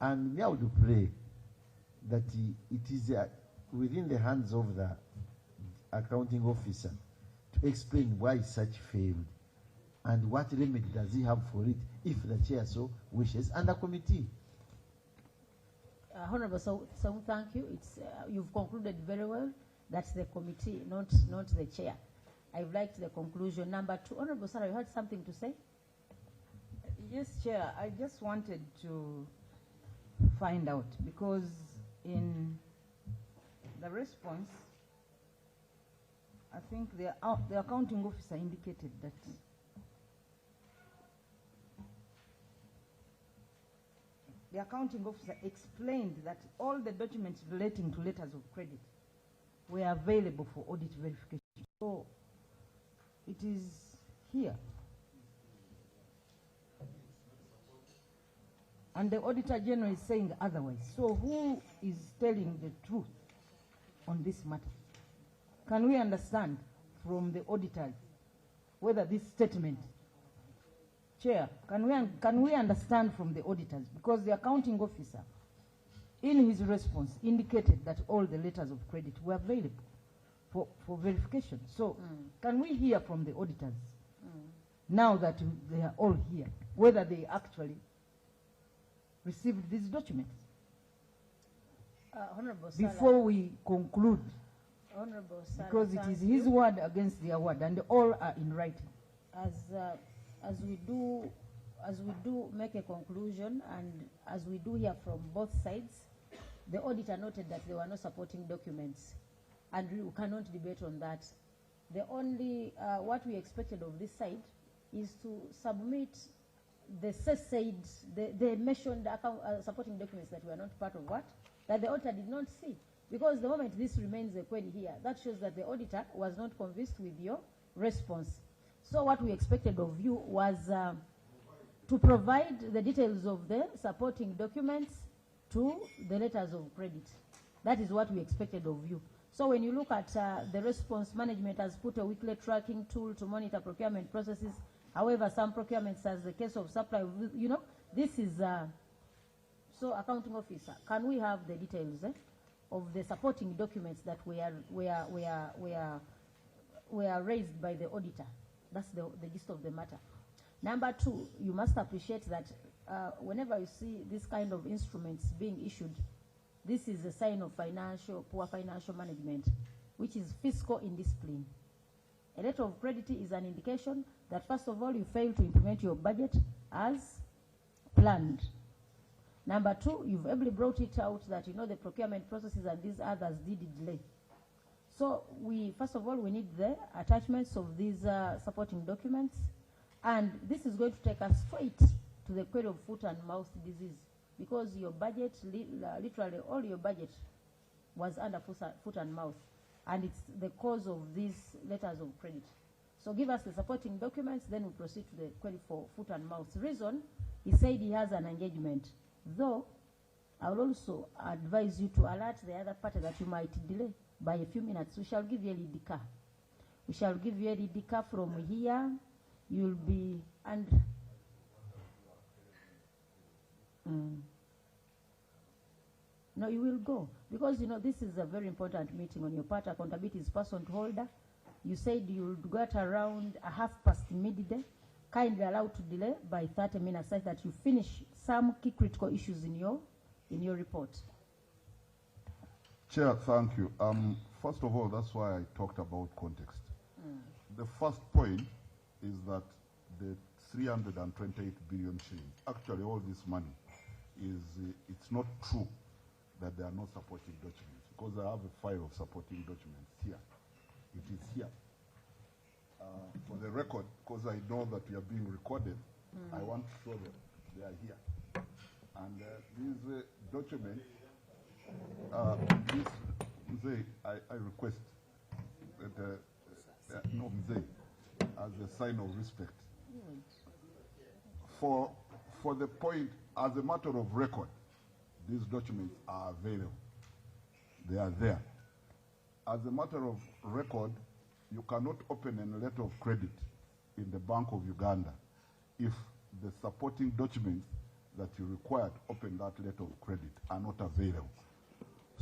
And me, I would pray that it is within the hands of the accounting officer to explain why such failed and what remedy does he have for it if the chair so wishes, and the committee. Honorable, so thank you. It's you've concluded very well. That's the committee, not the chair. I've liked the conclusion. Number 2, Honorable Sarah, you had something to say? Yes, Chair. I just wanted to find out, because in the response, I think the accounting officer indicated that the accounting officer explained that all the documents relating to letters of credit were available for audit verification. So it is here. And the Auditor General is saying otherwise. So who is telling the truth on this matter? Can we understand from the auditors whether this statement, Chair, can we understand from the auditors? Because the accounting officer, in his response, indicated that all the letters of credit were available for verification. So can we hear from the auditors, now that they are all here, whether they actually received these documents? Honorable Sala, before we conclude, Honorable Sala, because it is his word against their word, and all are in writing. As we do make a conclusion, and as we do hear from both sides, the auditor noted that there were no supporting documents, and we cannot debate on that. The only what we expected of this side is to submit the said they mentioned supporting documents that were not part of what that the auditor did not see, because the moment this remains a query here, that shows that the auditor was not convinced with your response. So what we expected of you was to provide the details of the supporting documents to the letters of credit. That is what we expected of you. So when you look at the response, management has put a weekly tracking tool to monitor procurement processes. However, some procurements, as the case of supply, you know, this is, so accounting officer, can we have the details of the supporting documents that were raised by the auditor? That's the gist of the matter. Number 2, you must appreciate that whenever you see this kind of instruments being issued, this is a sign of poor financial management, which is fiscal indiscipline. A letter of credit is an indication that, first of all, you fail to implement your budget as planned. Number 2, you've ably brought it out that you know the procurement processes and these others did delay. So first of all, we need the attachments of these supporting documents, and this is going to take us straight to the query of foot and mouth disease, because your budget, literally all your budget was under foot and mouth, and it's the cause of these letters of credit. So give us the supporting documents, then we proceed to the query for foot and mouth. Reason, he said he has an engagement, though I will also advise you to alert the other party that you might delay by a few minutes. We shall give you a LDK. We shall give you a LDK from here. You'll be under. No, you will go, because you know this is a very important meeting on your part. Accountability is person to holder. You said you'll get around midday. midday. Kindly allowed to delay by 30 minutes so that you finish some key critical issues in your report. Chair, thank you. First of all, that's why I talked about context. The first point is that the 328 billion shillings, actually all this money, it's not true that there are no supporting documents, because I have a file of supporting documents here. It is here. For the record, because I know that we are being recorded, I want to show them. They are here. And these documents, I request that no Mzee, as a sign of respect. For the point, as a matter of record, these documents are available. They are there. As a matter of record, you cannot open a letter of credit in the Bank of Uganda if the supporting documents that you required to open that letter of credit are not available.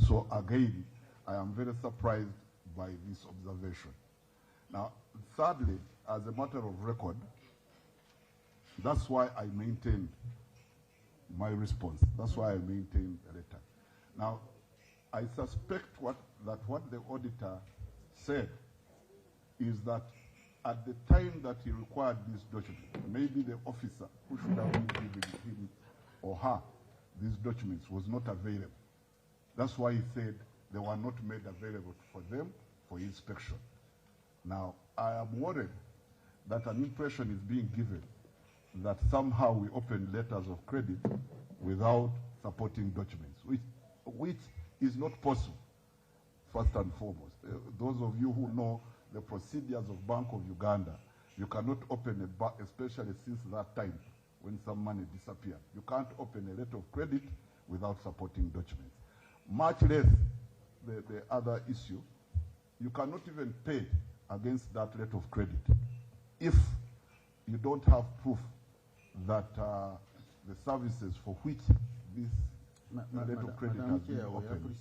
So again, I am very surprised by this observation. Now, thirdly, as a matter of record, that's why I maintained my response. That's why I maintained the letter. Now, I suspect that what the auditor said is that at the time that he required this document, maybe the officer who should have been giving him or her these documents was not available. That's why he said they were not made available for them for inspection. Now, I am worried that an impression is being given that somehow we open letters of credit without supporting documents, which is not possible, first and foremost. Those of you who know the procedures of Bank of Uganda, you cannot open a bank, especially since that time when some money disappeared. You can't open a letter of credit without supporting documents. Much less the other issue, you cannot even pay against that letter of credit if you don't have proof that the services for which this letter of credit has been opened.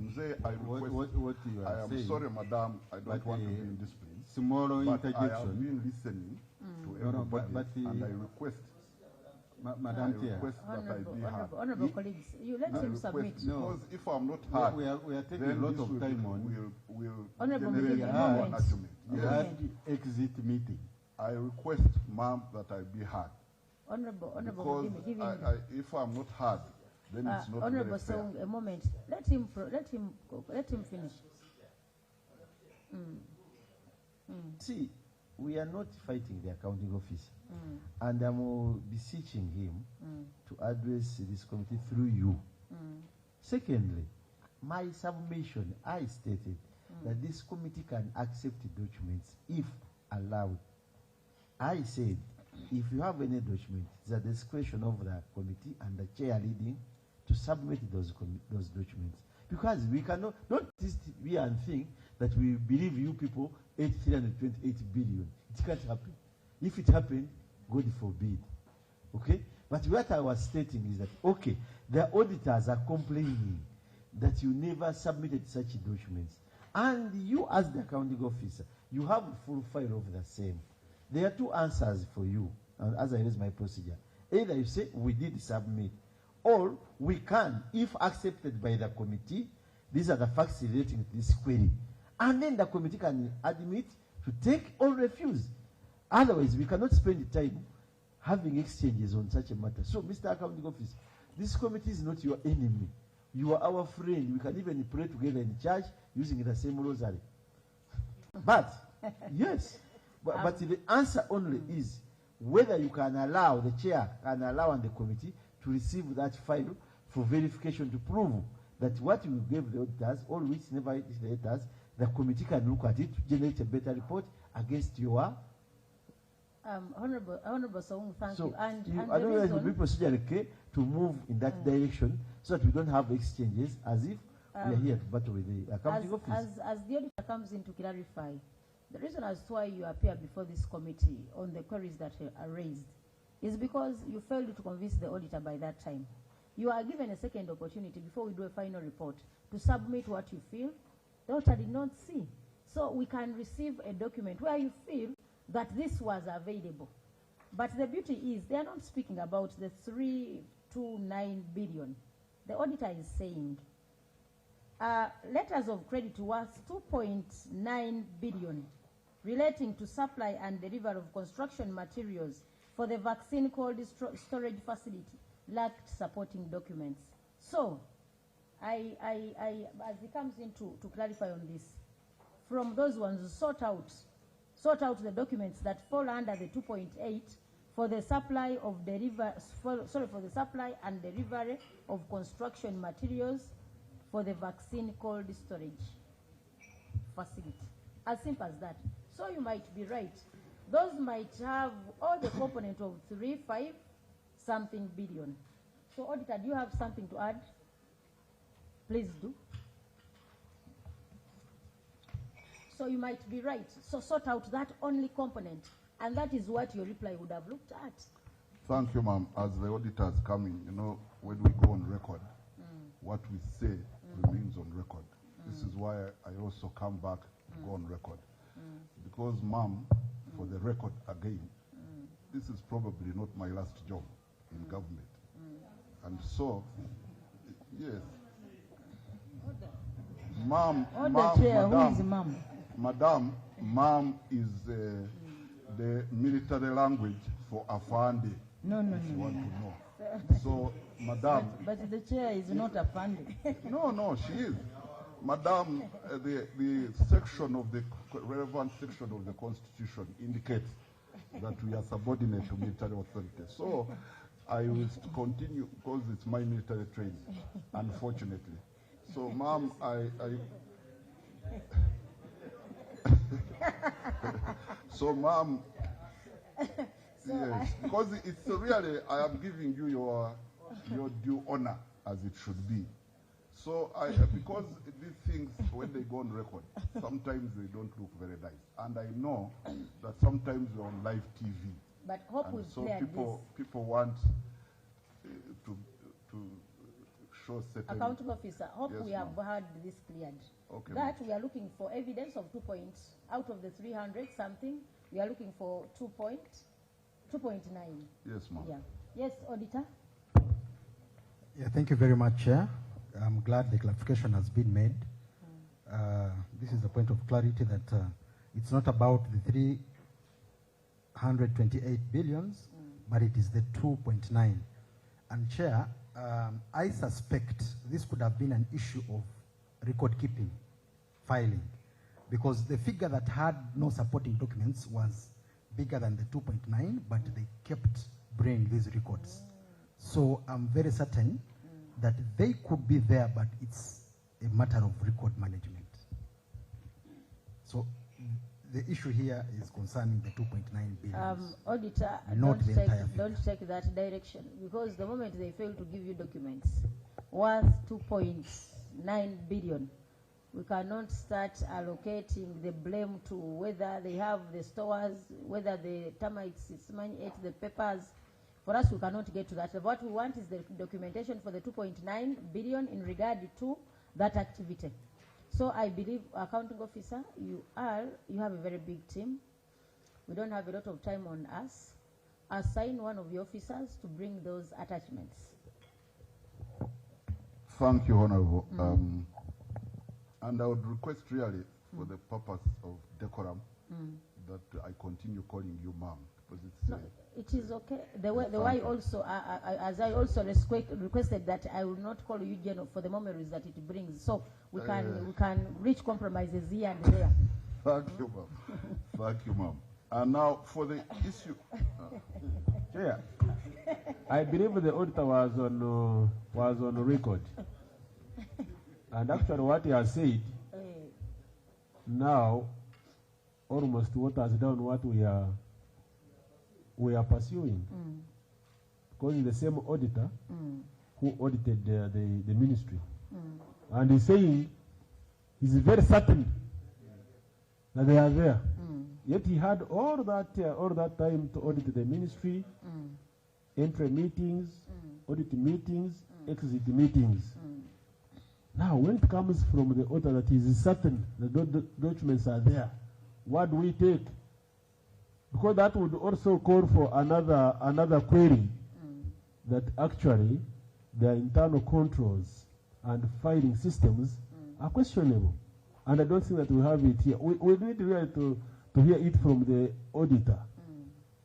Mzee, I request, what you are I am saying, sorry, madam, I don't want to be indisciplined. Small but interjection. I have been listening to everybody, and I request, Madam Chair. that I be heard. Honorable colleagues, you let him submit. Because if I'm not heard, we are taking a lot of time on. Will Honorable, generate a one moment. argument. You had exit meeting. I request, ma'am, that I be heard. Honorable, Because give him. if I'm not heard, then it's not Honorable very fair. Song, a moment. Let him finish. See, we are not fighting the accounting officer. And I'm beseeching him to address this committee through you. Secondly, my submission, I stated that this committee can accept documents if allowed. I said, if you have any document, it's at the discretion of the committee and the chair leading to submit those documents. Because we cannot, don't sit here and think that we believe you people 328 billion. It can't happen. If it happened, God forbid. Okay? But what I was stating is that, okay, the auditors are complaining that you never submitted such documents. And you, as the accounting officer, you have a full file of the same. There are two answers for you, as I use my procedure. Either you say, we did submit, or we can, if accepted by the committee, these are the facts relating to this query. And then the committee can admit to take or refuse. Otherwise, we cannot spend time having exchanges on such a matter. So, Mr. Accounting Officer, this committee is not your enemy. You are our friend. We can even pray together in church using the same rosary. But, yes, but the answer only is whether you can allow, the chair can allow and the committee to receive that file for verification to prove that what you gave the auditors, all which never is the auditors, the committee can look at it to generate a better report against your... Honorable Song, thank so you. And I don't know if it will be procedurally to move in that direction so that we don't have exchanges as if we are here to battle with the accounting office. As the auditor comes in to clarify, the reason as to why you appear before this committee on the queries that are raised is because you failed to convince the auditor by that time. You are given a second opportunity before we do a final report to submit what you feel the auditor did not see. So we can receive a document where you feel that this was available. But the beauty is they are not speaking about the 329 billion. The auditor is saying letters of credit worth 2.9 billion relating to supply and delivery of construction materials for the vaccine cold storage facility lacked supporting documents. So, as he comes in to clarify on this, from those ones, sort out the documents that fall under the 2.8 for the supply of for the supply and delivery of construction materials for the vaccine cold storage facility. As simple as that. So you might be right. Those might have all the component of 3.5 something billion. So auditor, do you have something to add? Please do. So you might be right. So sort out that only component And that is what your reply would have looked at. Thank you, ma'am. As the auditors coming, you know, when we go on record, what we say remains on record. This is why I also come back to go on record. Because, ma'am, for the record again, this is probably not my last job in government. And so, yes. Ma'am, Ma'am is the military language for afande. No. If you want to know. So, Madam. But the chair is not afande. No, she is. Madam, the section of the relevant section of the Constitution indicates that we are subordinate to military authority. So, I will continue because it's my military training, unfortunately. So, ma'am, so, ma'am, yes, because it's really, I am giving you your due honor as it should be. So, because these things, when they go on record, sometimes they don't look very nice. And I know that sometimes we're on live TV. But hope will clear this. People want to show certain... Accounting officer, hope yes, we have had this cleared. Okay, that we are looking for evidence of 2 points. Out of the 300 something, we are looking for 2.9. Yes, ma'am. Yeah. Yes, auditor? Yeah, thank you very much, Chair. I'm glad the clarification has been made. This is a point of clarity that it's not about the 328 billions, but it is the 2.9. And Chair, I suspect this could have been an issue of record keeping, filing, because the figure that had no supporting documents was bigger than the 2.9, but they kept bringing these records. So I'm very certain that they could be there, but it's a matter of record management. So the issue here is concerning the 2.9 billion. Auditor, don't take that direction, because the moment they fail to give you documents worth 2.9 billion, we cannot start allocating the blame to whether they have the stores, whether the termites ate the papers. For us, we cannot get to that. What we want is the documentation for the 2.9 billion in regard to that activity. So I believe, accounting officer, you have a very big team. We don't have a lot of time on us. Assign one of your officers to bring those attachments. Thank you, Honorable. And I would request really, for the purpose of decorum, that I continue calling you ma'am. It is okay. The way also, as I also requested that I will not call you General for the memories that it brings. So we can reach compromises here and there. Thank you, ma'am. Thank you, ma'am. And now for the issue. Chair, I believe the auditor was on record. And actually what he has said, now almost what has done what we are pursuing. Because it's the same auditor who audited the ministry. And he's saying he's very certain that they are there. Yet he had all that time to audit the ministry, entry meetings, audit meetings, exit meetings. Now, when it comes from the auditor that is certain that the documents are there, what do we take? Because that would also call for another query that actually their internal controls and filing systems are questionable. And I don't think that we have it here. We need really to hear it from the auditor.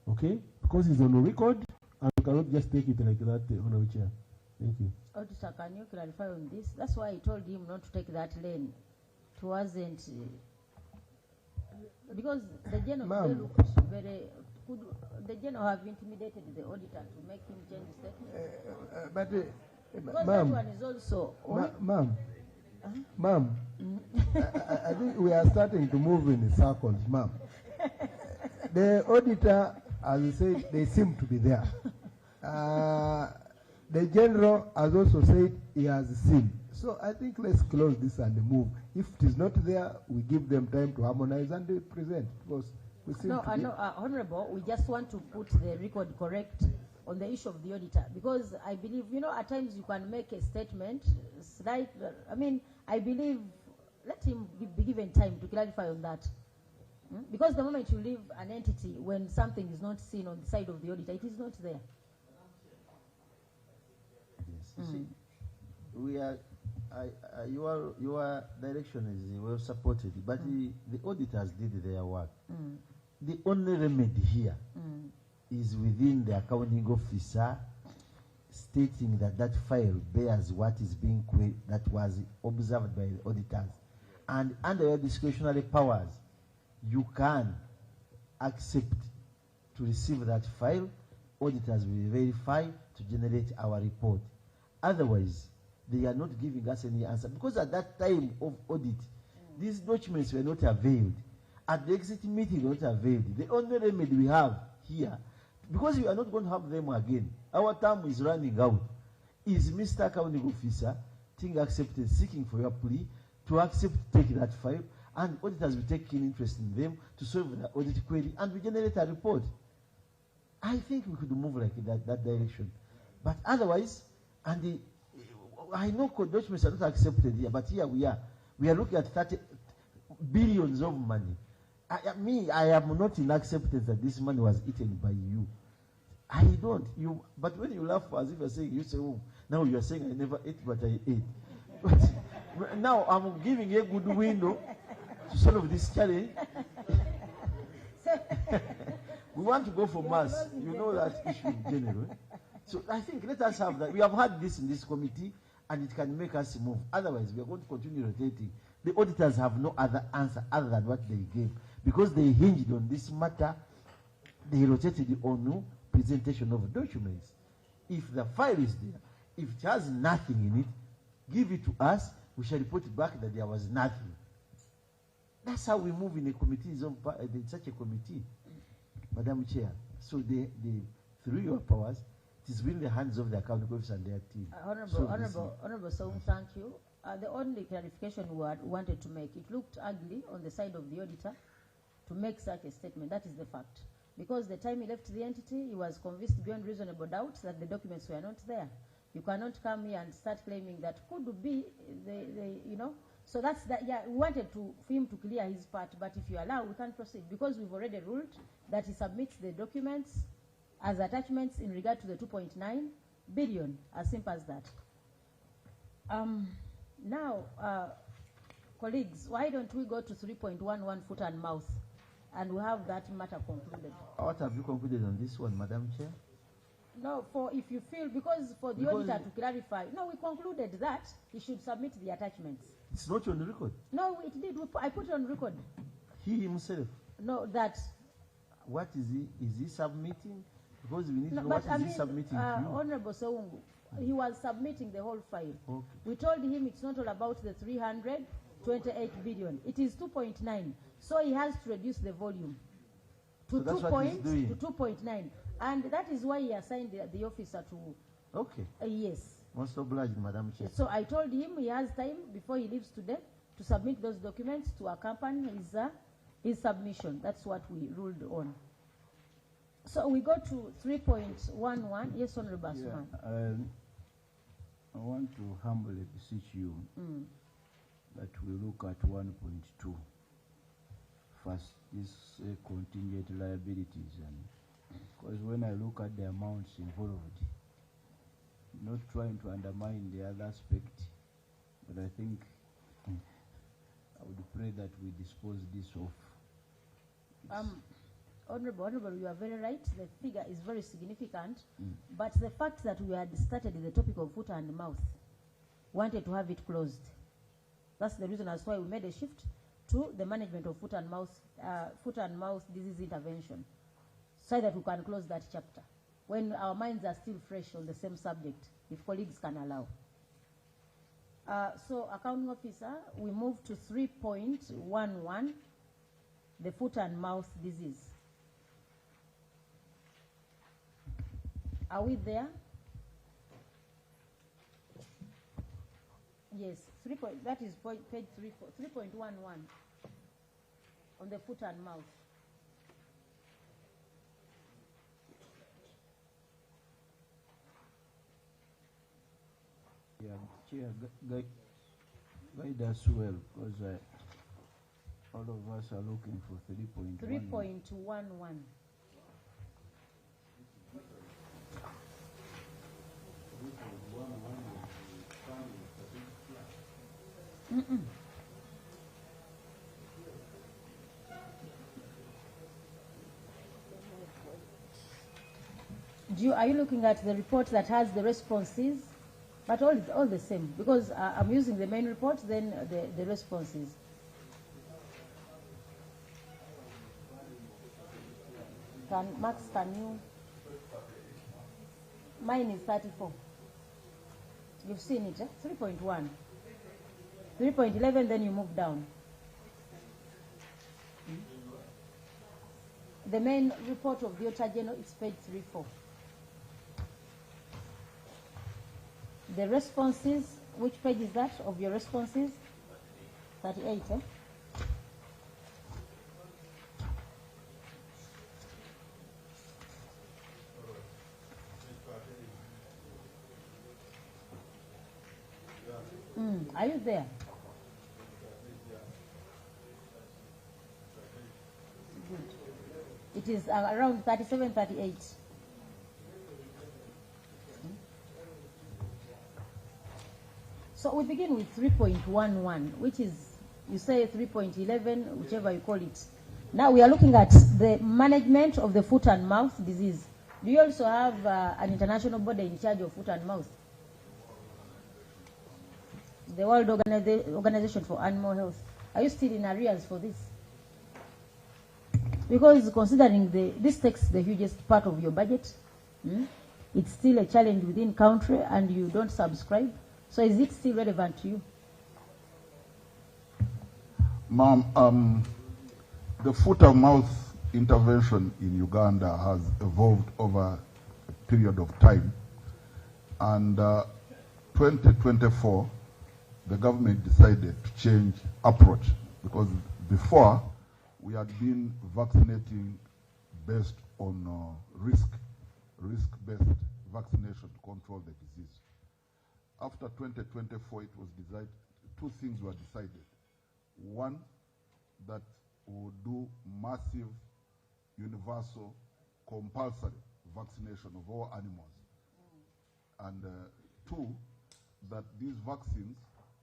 Okay? Because it's on the record and we cannot just take it like that, Honorable Chair. Thank you. Auditor, can you clarify on this? That's why I told him not to take that lane. It wasn't... because the general looks very... Could the general have intimidated the auditor to make him change the statement? Because that one is also... Ma'am, I think we are starting to move in circles, ma'am. The auditor, as you said, they seem to be there. The general has also said he has seen. So I think let's close this and move. If it is not there, we give them time to harmonize and they present. Because Honorable, we just want to put the record correct on the issue of the auditor, because I believe, at times you can make a statement, I believe, let him be given time to clarify on that. Because the moment you leave an entity when something is not seen on the side of the auditor, it is not there. Yes. You see, we are, your direction is well supported, but the auditors did their work. The only remedy here is within the accounting officer stating that that file bears what is being that was observed by the auditors. And under your discretionary powers, you can accept to receive that file. Auditors will verify to generate our report. Otherwise, they are not giving us any answer. Because at that time of audit, these documents were not availed. At the exit meeting, they were not availed. The only remedy we have here, because we are not going to have them again, our term is running out, is Mr. Accounting Officer, taking acceptance, seeking for your plea, to accept to take that file, and auditors will take keen interest in them to solve the audit query, and we generate a report. I think we could move like that direction. But otherwise, I know documents are not accepted here, but here we are. We are looking at 30 billions of money. I am not in acceptance that this money was eaten by you. I don't. But when you laugh as if you're saying, you say, oh, now you're saying I never ate, but I ate. But now I'm giving a good window to solve this challenge. We want to go for mass. You know that issue in general. So I think let us have that. We have had this in this committee, and it can make us move. Otherwise, we are going to continue rotating. The auditors have no other answer other than what they gave. Because they hinged on this matter, they rotated on presentation of documents. If the file is there, if it has nothing in it, give it to us. We shall report back that there was nothing. That's how we move in a committee, in such a committee, Madam Chair. So through your powers, it is in the hands of the accounting officer and their team. Honorable Soum, thank you. The only clarification we wanted to make, it looked ugly on the side of the auditor to make such a statement. That is the fact. Because the time he left the entity, he was convinced beyond reasonable doubt that the documents were not there. You cannot come here and start claiming that could be, So that's that. Yeah, we wanted for him to clear his part, but if you allow, we can proceed because we've already ruled that he submits the documents as attachments in regard to the 2.9 billion. As simple as that. Now, colleagues, why don't we go to 3.11 foot and mouth, and we have that matter concluded. What have you concluded on this one, Madam Chair? No, if you feel, because for the auditor to clarify, no, we concluded that he should submit the attachments. It's not on record. No, it did. I put it on record. He himself. No, that. What is he? Is he submitting? Because we need to know what is he submitting to you. Honorable Soungu, he was submitting the whole file. Okay. We told him it's not all about the 328 billion. It is 2.9. So he has to reduce the volume to 2.9. And that is why he assigned the officer to... Okay. Yes. Most obliged, Madam Chair. So I told him he has time before he leaves today to submit those documents to accompany his submission. That's what we ruled on. So we go to 3.11. Yes, Honorable Suman. I want to humbly beseech you that we look at 1.2. First, this contingent liabilities, and because when I look at the amounts involved, not trying to undermine the other aspect, but I think I would pray that we dispose this off. Honorable, you are very right. The figure is very significant, but the fact that we had started the topic of foot and mouth, wanted to have it closed. That's the reason as why we made a shift to the management of foot and mouth disease intervention, so that we can close that chapter when our minds are still fresh on the same subject, if colleagues can allow. So, accounting officer, we move to 3.11, the foot and mouth disease. Are we there? Yes, that is page 3.11 on the foot and mouth. Chair, guide us well, because all of us are looking for 3.1. 3.11. Are you looking at the report that has the responses? But all the same, because I'm using the main report, then the responses. Max, can you? Mine is 34. You've seen it, eh? 3.1. 3.11, then you move down. The main report of the Auditor General is page 34. The responses, which page is that of your responses? 38, eh? Are you there? Good. It is around 37, 38. So we begin with 3.11, which is, you say 3.11, whichever you call it. Now we are looking at the management of the foot and mouth disease. Do you also have an international body in charge of foot and mouth? The World Organization for Animal Health. Are you still in arrears for this? Because considering this takes the hugest part of your budget, it's still a challenge within country and you don't subscribe. So is it still relevant to you? Ma'am, the foot and mouth intervention in Uganda has evolved over a period of time. And 2024, the government decided to change approach, because before we had been vaccinating based on risk-based vaccination to control the disease. After 2024, it was decided, two things were decided. One, that we would do massive, universal, compulsory vaccination of all animals. And two, that these vaccines,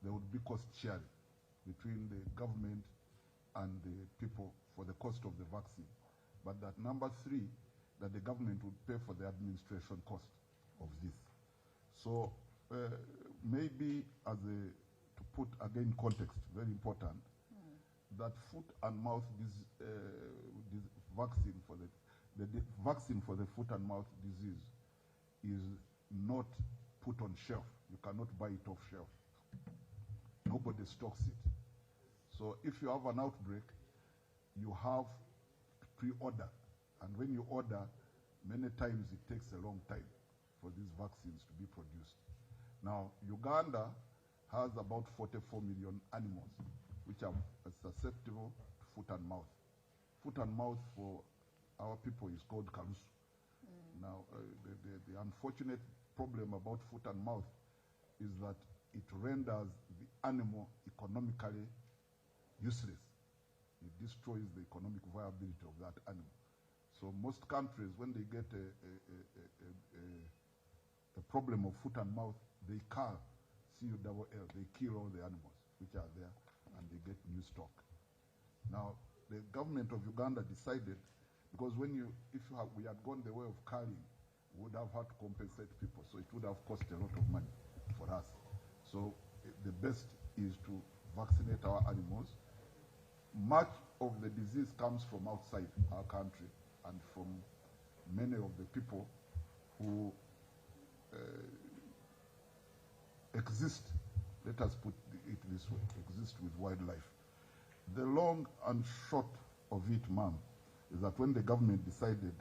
there would be cost sharing between the government and the people for the cost of the vaccine. But that number three, that the government would pay for the administration cost of this. So maybe to put again context, very important, that foot and mouth vaccine for the vaccine for the foot and mouth disease is not put on shelf. You cannot buy it off shelf. Nobody stocks it. So if you have an outbreak, you have to pre-order. And when you order, many times it takes a long time for these vaccines to be produced. Now, Uganda has about 44 million animals which are susceptible to foot and mouth. Foot and mouth for our people is called karusu. Now, the unfortunate problem about foot and mouth is that it renders the animal economically useless. It destroys the economic viability of that animal. So most countries, when they get a problem of foot and mouth, they cull, C-U-L-L, they kill all the animals which are there, and they get new stock. Now, the government of Uganda decided, because we had gone the way of culling, we would have had to compensate people, so it would have cost a lot of money for us. So the best is to vaccinate our animals. Much of the disease comes from outside our country and from many of the people who exist, let us put it this way, exist with wildlife. The long and short of it, ma'am, is that when the government decided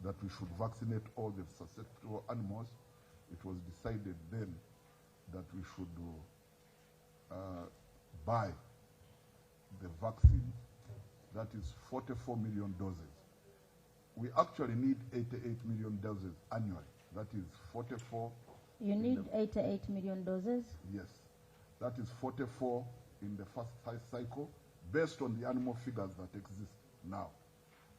that we should vaccinate all the susceptible animals, it was decided then that we should buy the vaccine, that is 44 million doses. We actually need 88 million doses annually. That is 44 You need 88 million doses? Yes. That is 44 in the first cycle, based on the animal figures that exist now.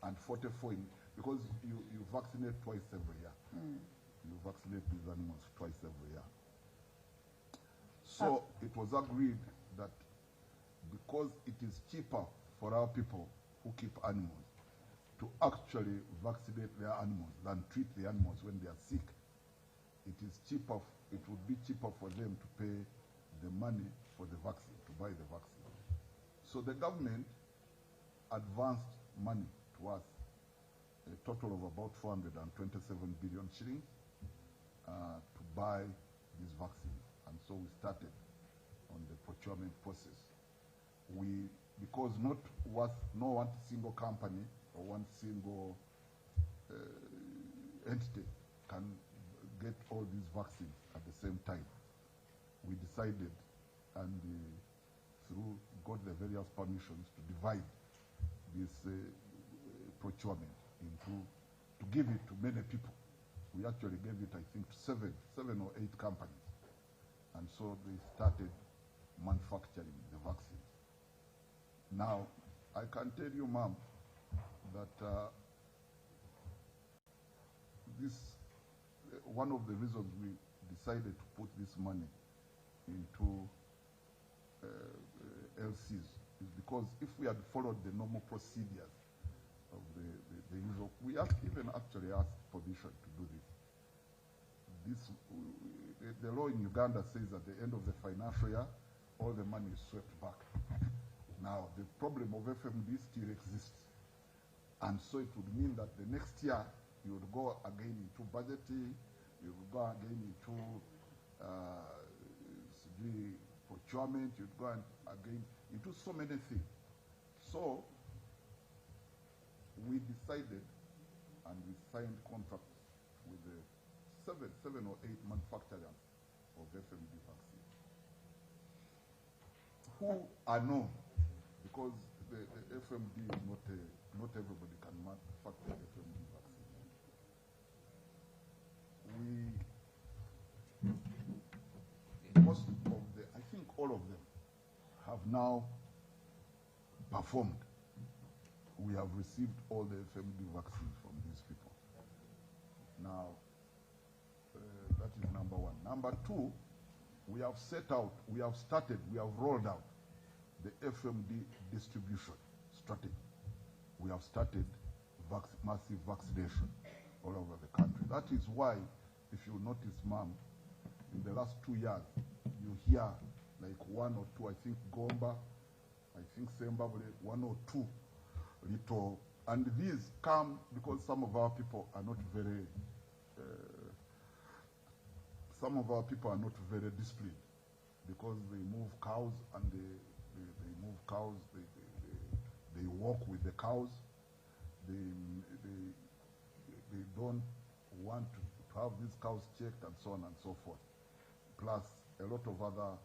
And 44 in, because you vaccinate twice every year. You vaccinate these animals twice every year. So it was agreed that because it is cheaper for our people who keep animals to actually vaccinate their animals than treat the animals when they are sick, it is cheaper, it would be cheaper for them to pay the money for the vaccine, to buy the vaccine. So the government advanced money to us, a total of about 427 billion shillings to buy these vaccines. And so we started on the procurement process. Because no one single company or one single entity can get all these vaccines at the same time, we decided and got the various permissions to divide this procurement to give it to many people. We actually gave it, I think, to seven or eight companies. And so they started manufacturing the vaccines. Now, I can tell you, ma'am, that one of the reasons we decided to put this money into LCs is because if we had followed the normal procedures of the usual, we even actually asked permission to do this. The law in Uganda says at the end of the financial year, all the money is swept back. Now, the problem of FMD still exists. And so it would mean that the next year, you would go again into budgeting, you would go again into procurement, you'd go again into so many things. So we decided and we signed contracts with the seven or eight manufacturers of FMD vaccine, who are known, because the FMD is not everybody can manufacture FMD vaccine. Most of I think all of them have now performed. We have received all the FMD vaccines from these people. Now, that is number one. Number two, we have rolled out the FMD distribution strategy. We have started massive vaccination all over the country. That is why, if you notice, ma'am, in the last 2 years, you hear like one or two, I think Gomba, I think Zimbabwe, 1 or 2 little, and these come because some of our people are not very disciplined, because they move cows and they walk with the cows. They don't want to have these cows checked and so on and so forth. Plus a lot of other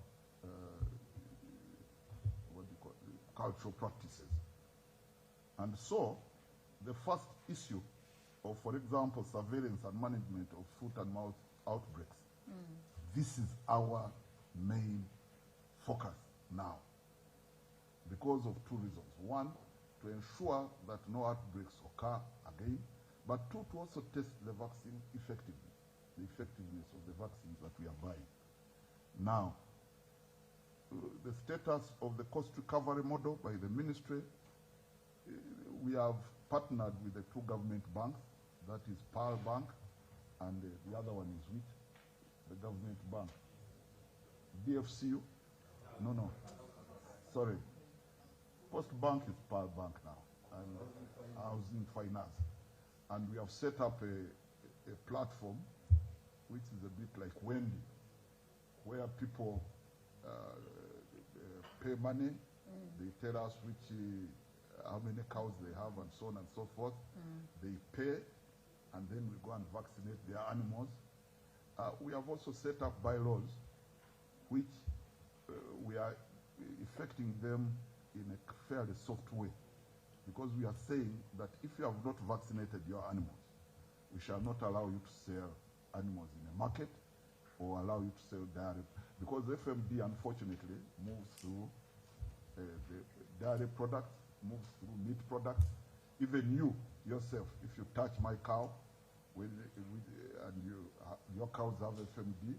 cultural practices. And so the first issue of, for example, surveillance and management of foot and mouth outbreaks, this is our main focus now, because of 2 reasons. One, to ensure that no outbreaks occur again, but 2, to also test the vaccine effectiveness, the effectiveness of the vaccines that we are buying. Now, the status of the cost recovery model by the ministry, we have partnered with the 2 government banks, that is Pearl Bank, and the other one is which? The government bank. DFCU? No. Sorry. Post Bank is Pearl Bank now, and Housing Finance. And we have set up a platform which is a bit like Wendy, where people pay money, they tell us how many cows they have and so on and so forth. They pay, and then we go and vaccinate their animals. We have also set up bylaws which we are effecting them in a fairly soft way, because we are saying that if you have not vaccinated your animals, we shall not allow you to sell animals in a market or allow you to sell dairy, because FMD unfortunately moves through the dairy products, moves through meat products. Even you yourself, if you touch my cow, and your cows have FMD,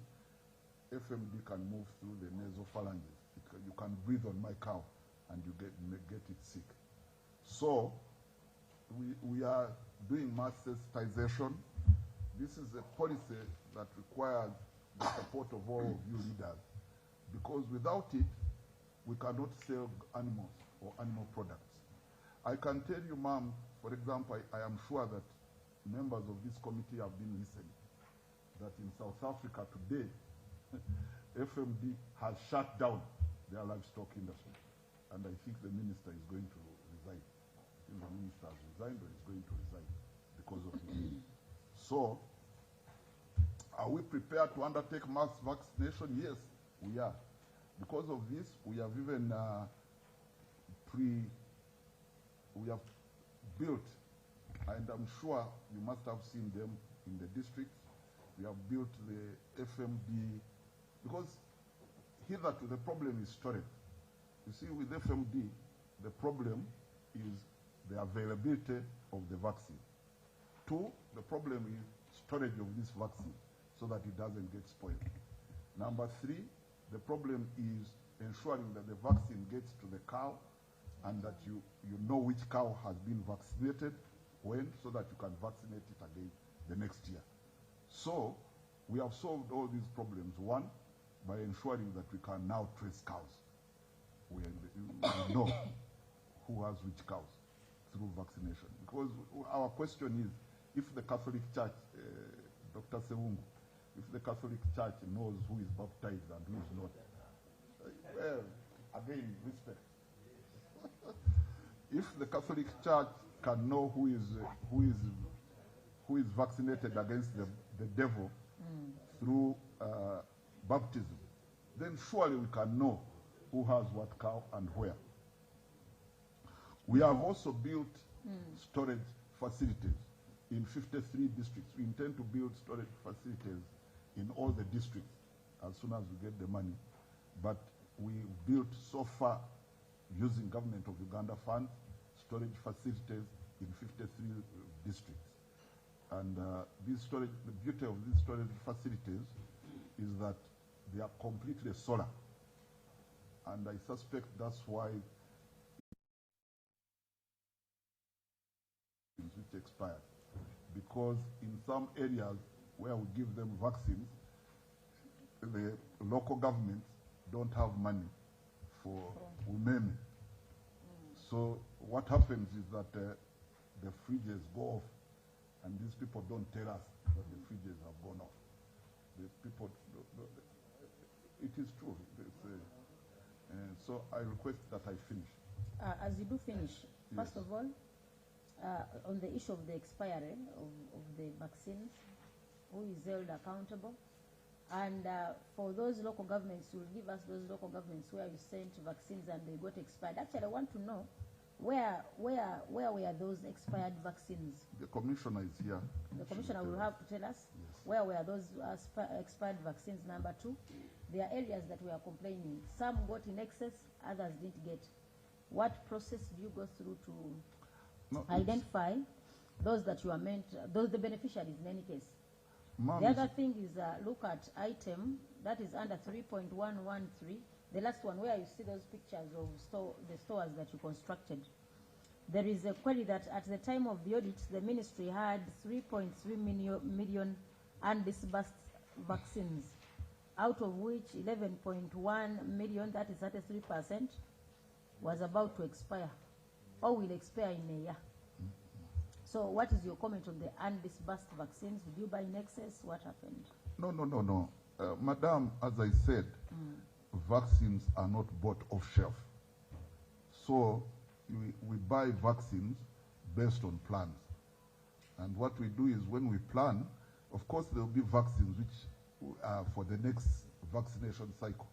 FMD can move through the nasopharynges. You can breathe on my cow and you get it sick. So we are doing mass sensitization. This is a policy that requires the support of all of you leaders, because without it, we cannot sell animals or animal products. I can tell you, ma'am, for example, I am sure that members of this committee have been listening, that in South Africa today, FMD has shut down their livestock industry. And I think the minister is going to resign. I think the minister has resigned or is going to resign because of it. So, are we prepared to undertake mass vaccination? Yes, we are. Because of this, we have even we have built, and I'm sure you must have seen them in the districts. We have built the FMD, because hitherto the problem is storage. You see, with FMD, the problem is the availability of the vaccine. 2, the problem is storage of this vaccine so that it doesn't get spoiled. Number 3, the problem is ensuring that the vaccine gets to the cow and that you know which cow has been vaccinated when, so that you can vaccinate it again the next year. So we have solved all these problems. 1, by ensuring that we can now trace cows. We know who has which cows through vaccination. Because our question is, if the Catholic Church, Dr. Sewungu, if the Catholic Church knows who is baptized and who is not, well, again, respect. If the Catholic Church can know who is vaccinated against the devil through baptism, then surely we can know who has what cow and where. We have also built storage facilities in 53 districts. We intend to build storage facilities in all the districts as soon as we get the money. But we built so far, using Government of Uganda funds, storage facilities in 53 districts. And the beauty of these storage facilities is that they are completely solar. And I suspect that's why which expired. Because in some areas where we give them vaccines, the local governments don't have money for umeme. So what happens is that the fridges go off, and these people don't tell us that the fridges have gone off. The people, it is true. So I request that I finish. As you do finish, Yes. first of all, on the issue of the expiry of the vaccines, who is held accountable? And for those local governments, you will give us those local governments where you sent vaccines and they got expired. Actually, I want to know where were those expired vaccines? The commissioner is here. The commissioner will have to tell us where were those expired vaccines. Number 2, there are areas that we are complaining. Some got in excess, others didn't get. What process do you go through to identify those that you are meant, those the beneficiaries in any case? The other thing is look at item that is under 3.113, the last one where you see those pictures of the stores that you constructed. There is a query that at the time of the audit, the ministry had 3.3 million undisbursed vaccines, out of which 11.1 million, that is 33%, was about to expire or will expire in a year. So what is your comment on the undisbursed vaccines? Did you buy in excess? What happened? No. Madam, as I said, vaccines are not bought off shelf. So we buy vaccines based on plans. And what we do is when we plan, of course there will be vaccines which are for the next vaccination cycle.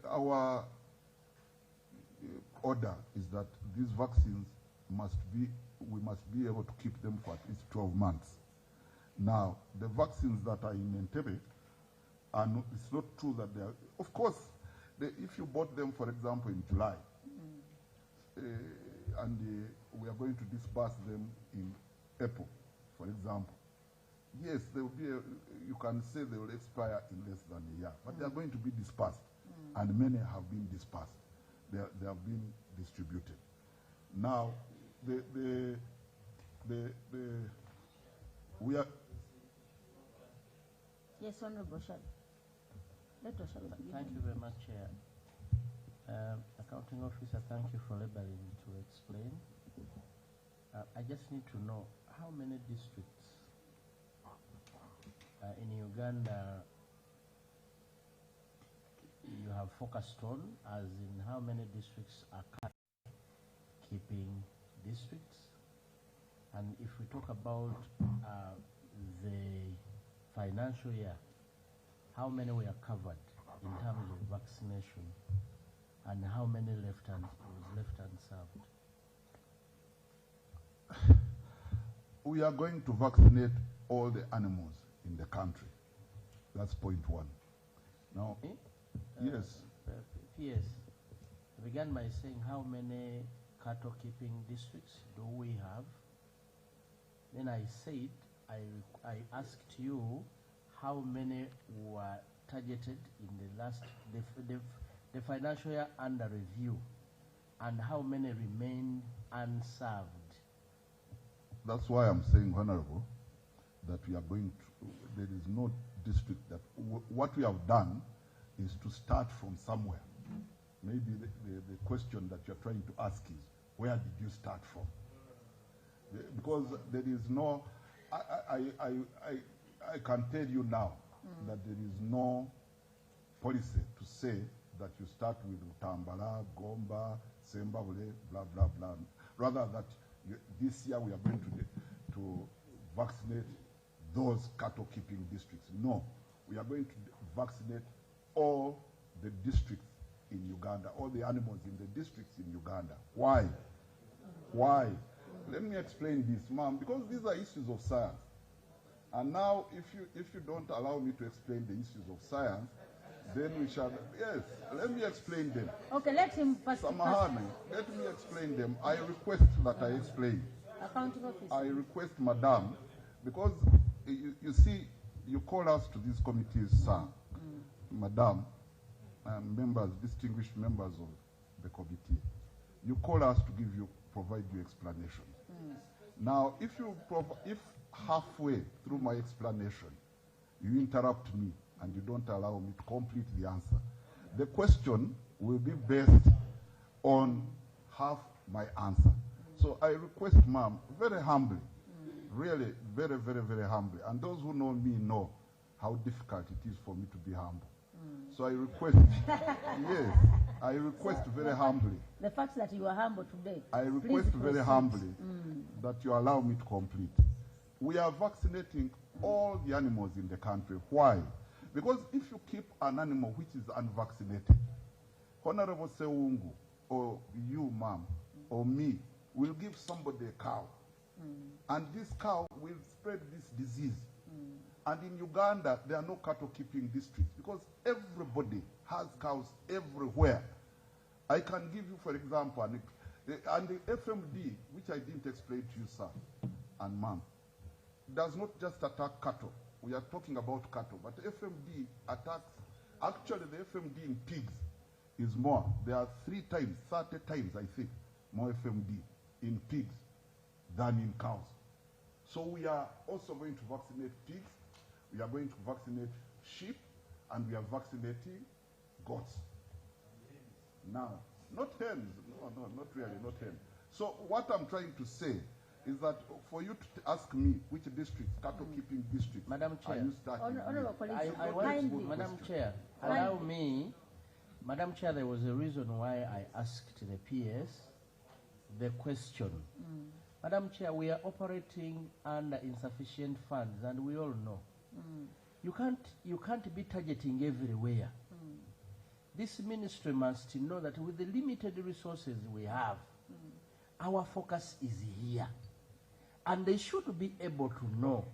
Our order is that these vaccines we must be able to keep them for at least 12 months. Now, the vaccines that are in Entebbe, it's not true that they are. Of course, if you bought them, for example, in July, and we are going to disburse them in April, for example, yes, there will be you can say they will expire in less than a year, but they are going to be dispersed, and many have been dispersed. They have been distributed. Now, we are. Yes, Honorable Shad. Let us begin. Thank you very much, Chair. Accounting Officer, thank you for laboring to explain. I just need to know how many districts in Uganda you have focused on, as in how many districts are keeping districts, and if we talk about the financial year, how many were covered in terms of vaccination, and how many was left unserved? We are going to vaccinate all the animals in the country. That's point one. Now, yes. Yes. I began by saying how many cattle keeping districts do we have? Then I said, I asked you how many were targeted in the last, the financial year under review, and how many remained unserved. That's why I'm saying, Honorable, that we are going to, there is no district that, what we have done is to start from somewhere. Maybe the question that you're trying to ask is, where did you start from? Because there is no, I can tell you now that there is no policy to say that you start with Utambala, Gomba, Sembabule, blah, blah, blah. Rather that this year we are going to vaccinate those cattle keeping districts. No, we are going to vaccinate all the districts in Uganda, all the animals in the districts in Uganda. Why? Why? Let me explain this, ma'am, because these are issues of science. And now, if you don't allow me to explain the issues of science, then we shall, yes, let me explain them. Okay, let him first. Samahani, let me explain them. I request that I explain. Accounting Officer. I request, Madam, because you see, you call us to these committees, sir, Madam, members, distinguished members of the committee. You call us to provide you explanations. Now, if halfway through my explanation, you interrupt me and you don't allow me to complete the answer, the question will be based on half my answer. So I request, ma'am, very humbly, really very, very, very humbly, and those who know me know how difficult it is for me to be humble. So I request, yes, I request very humbly. The fact that you are humble today. I request very humbly that you allow me to complete. We are vaccinating all the animals in the country. Why? Because if you keep an animal which is unvaccinated, Honorable Seungu, or you, ma'am, or me, will give somebody a cow. And this cow will spread this disease. And in Uganda, there are no cattle keeping districts because everybody has cows everywhere. I can give you, for example, and the FMD, which I didn't explain to you, sir, and ma'am, does not just attack cattle. We are talking about cattle, but FMD attacks, actually the FMD in pigs is more. There are 30 times, I think, more FMD in pigs than in cows. So we are also going to vaccinate pigs, we are going to vaccinate sheep, and we are vaccinating goats. Now, not hens, no, not really, not hens. So what I'm trying to say is that for you to ask me which districts, cattle keeping districts, Madam Chair, Madam Chair, allow me, Madam Chair, there was a reason why I asked the PS the question. Madam Chair, we are operating under insufficient funds, and we all know. You can't be targeting everywhere. This ministry must know that with the limited resources we have, our focus is here. And they should be able to know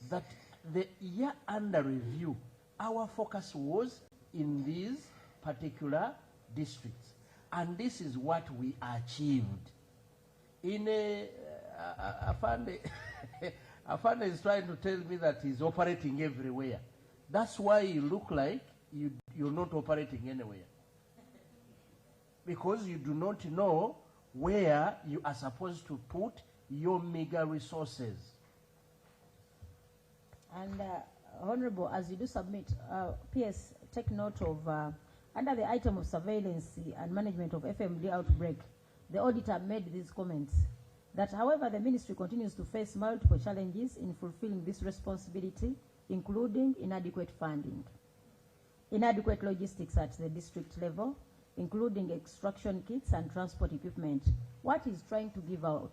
that the year under review our focus was in these particular districts. And this is what we achieved. In Afande is trying to tell me that he's operating everywhere. That's why you look like you're not operating anywhere. Because you do not know where you are supposed to put your meager resources. And Honorable, as you do submit, PS, take note of, under the item of surveillance and management of FMD outbreak, the auditor made these comments, that however the ministry continues to face multiple challenges in fulfilling this responsibility, including inadequate funding, inadequate logistics at the district level, including extraction kits and transport equipment. What he's trying to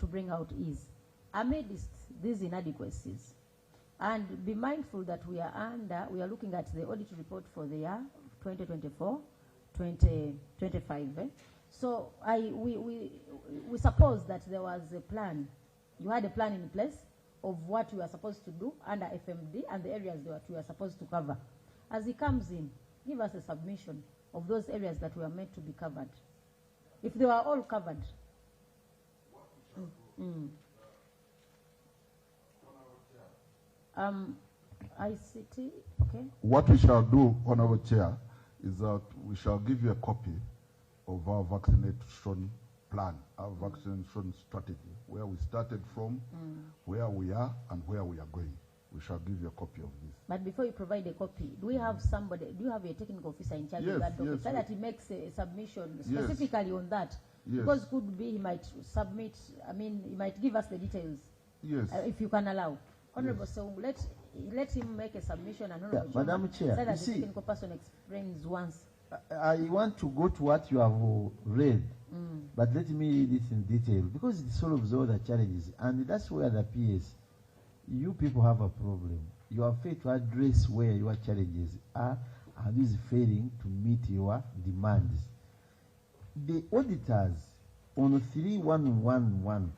bring out is, amidst these inadequacies, and be mindful that we are looking at the audit report for the year 2024-2025. So we suppose that there was a plan. You had a plan in place of what you are supposed to do under FMD and the areas that you are supposed to cover. As he comes in, give us a submission of those areas that were meant to be covered. If they were all covered. ICT, okay. What we shall do, Honorable Chair, is that we shall give you a copy of our vaccination plan, our vaccination strategy, where we started from, where we are, and where we are going. We shall give you a copy of this. But before you provide a copy, do we have somebody, do you have a technical officer in charge of that document, so that he makes a submission specifically on that? Yes. Because could be he might submit, he might give us the details. Yes. If you can allow. Honorable, so let him make a submission, and Honorable Madam Chair, so that you the see, technical person explains once. I want to go to what you have read, but let me read it in detail, because it solves all the challenges, and that's where the PS, you people have a problem. You have failed to address where your challenges are, and is failing to meet your demands. The auditors on 3111,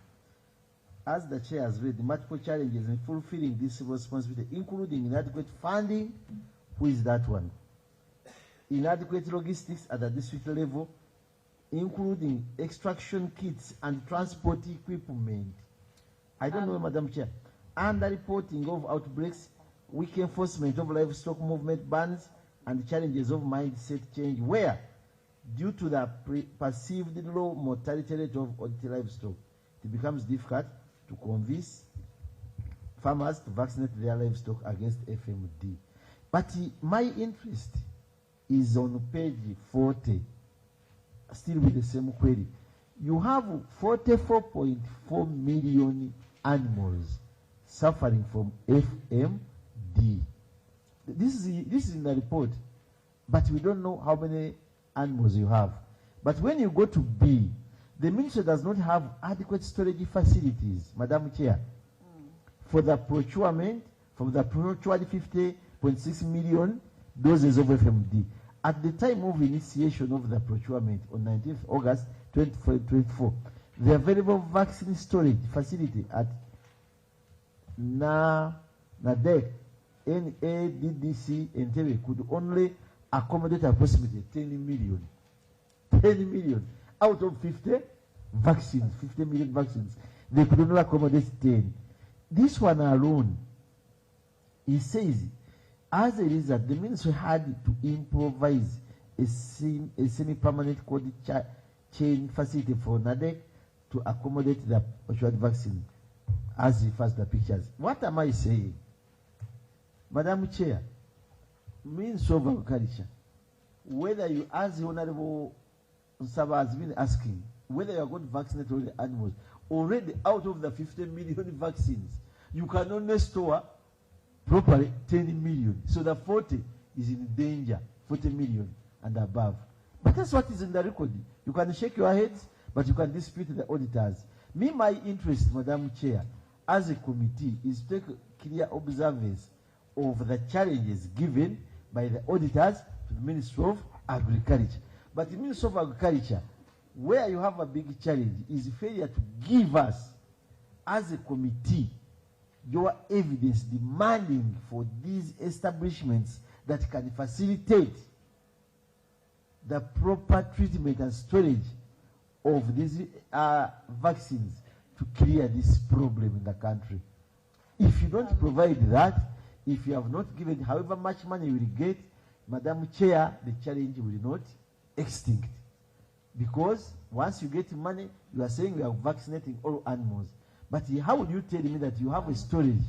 as the chair has read, the multiple challenges in fulfilling this responsibility, including inadequate funding, who is that one? Inadequate logistics at the district level, including extraction kits and transport equipment. I don't know, Madam Chair. Under reporting of outbreaks, weak enforcement of livestock movement bans, and challenges of mindset change, where, due to the perceived low mortality rate of audited livestock, it becomes difficult to convince farmers to vaccinate their livestock against FMD. But my interest is on page 40, still with the same query. You have 44.4 million animals suffering from FMD. This is in the report, but we don't know how many animals you have. But when you go to B, the ministry does not have adequate storage facilities, Madam Chair, for the procurement, from the procured 50.6 million doses of FMD. At the time of initiation of the procurement on 19th August 2024, the available vaccine storage facility at NADEC, NADDC, and Entebbe could only accommodate approximately 10 million. 10 million out of 50 vaccines, 50 million vaccines. They could only accommodate 10. This one alone, he says, as a result, the ministry had to improvise a semi-permanent cold chain facility for NADEC to accommodate the assured vaccine, as refers to the pictures. What am I saying? Madam Chair, Minister of Agriculture, whether you, as the Honorable Saba has been asking, whether you are going to vaccinate all the animals, already out of the 50 million vaccines, you can only store properly 10 million. So the 40 is in danger, 40 million and above. But that's what is in the record. You can shake your heads, but you can dispute the auditors. Me, my interest, Madam Chair, as a committee, is to take clear observance of the challenges given by the auditors to the Ministry of Agriculture. But the Ministry of Agriculture, where you have a big challenge, is failure to give us, as a committee, your evidence demanding for these establishments that can facilitate the proper treatment and storage of these vaccines to clear this problem in the country. If you don't provide that, if you have not given however much money you will get, Madam Chair, the challenge will not extinct. Because once you get money, you are saying we are vaccinating all animals. But how would you tell me that you have a storage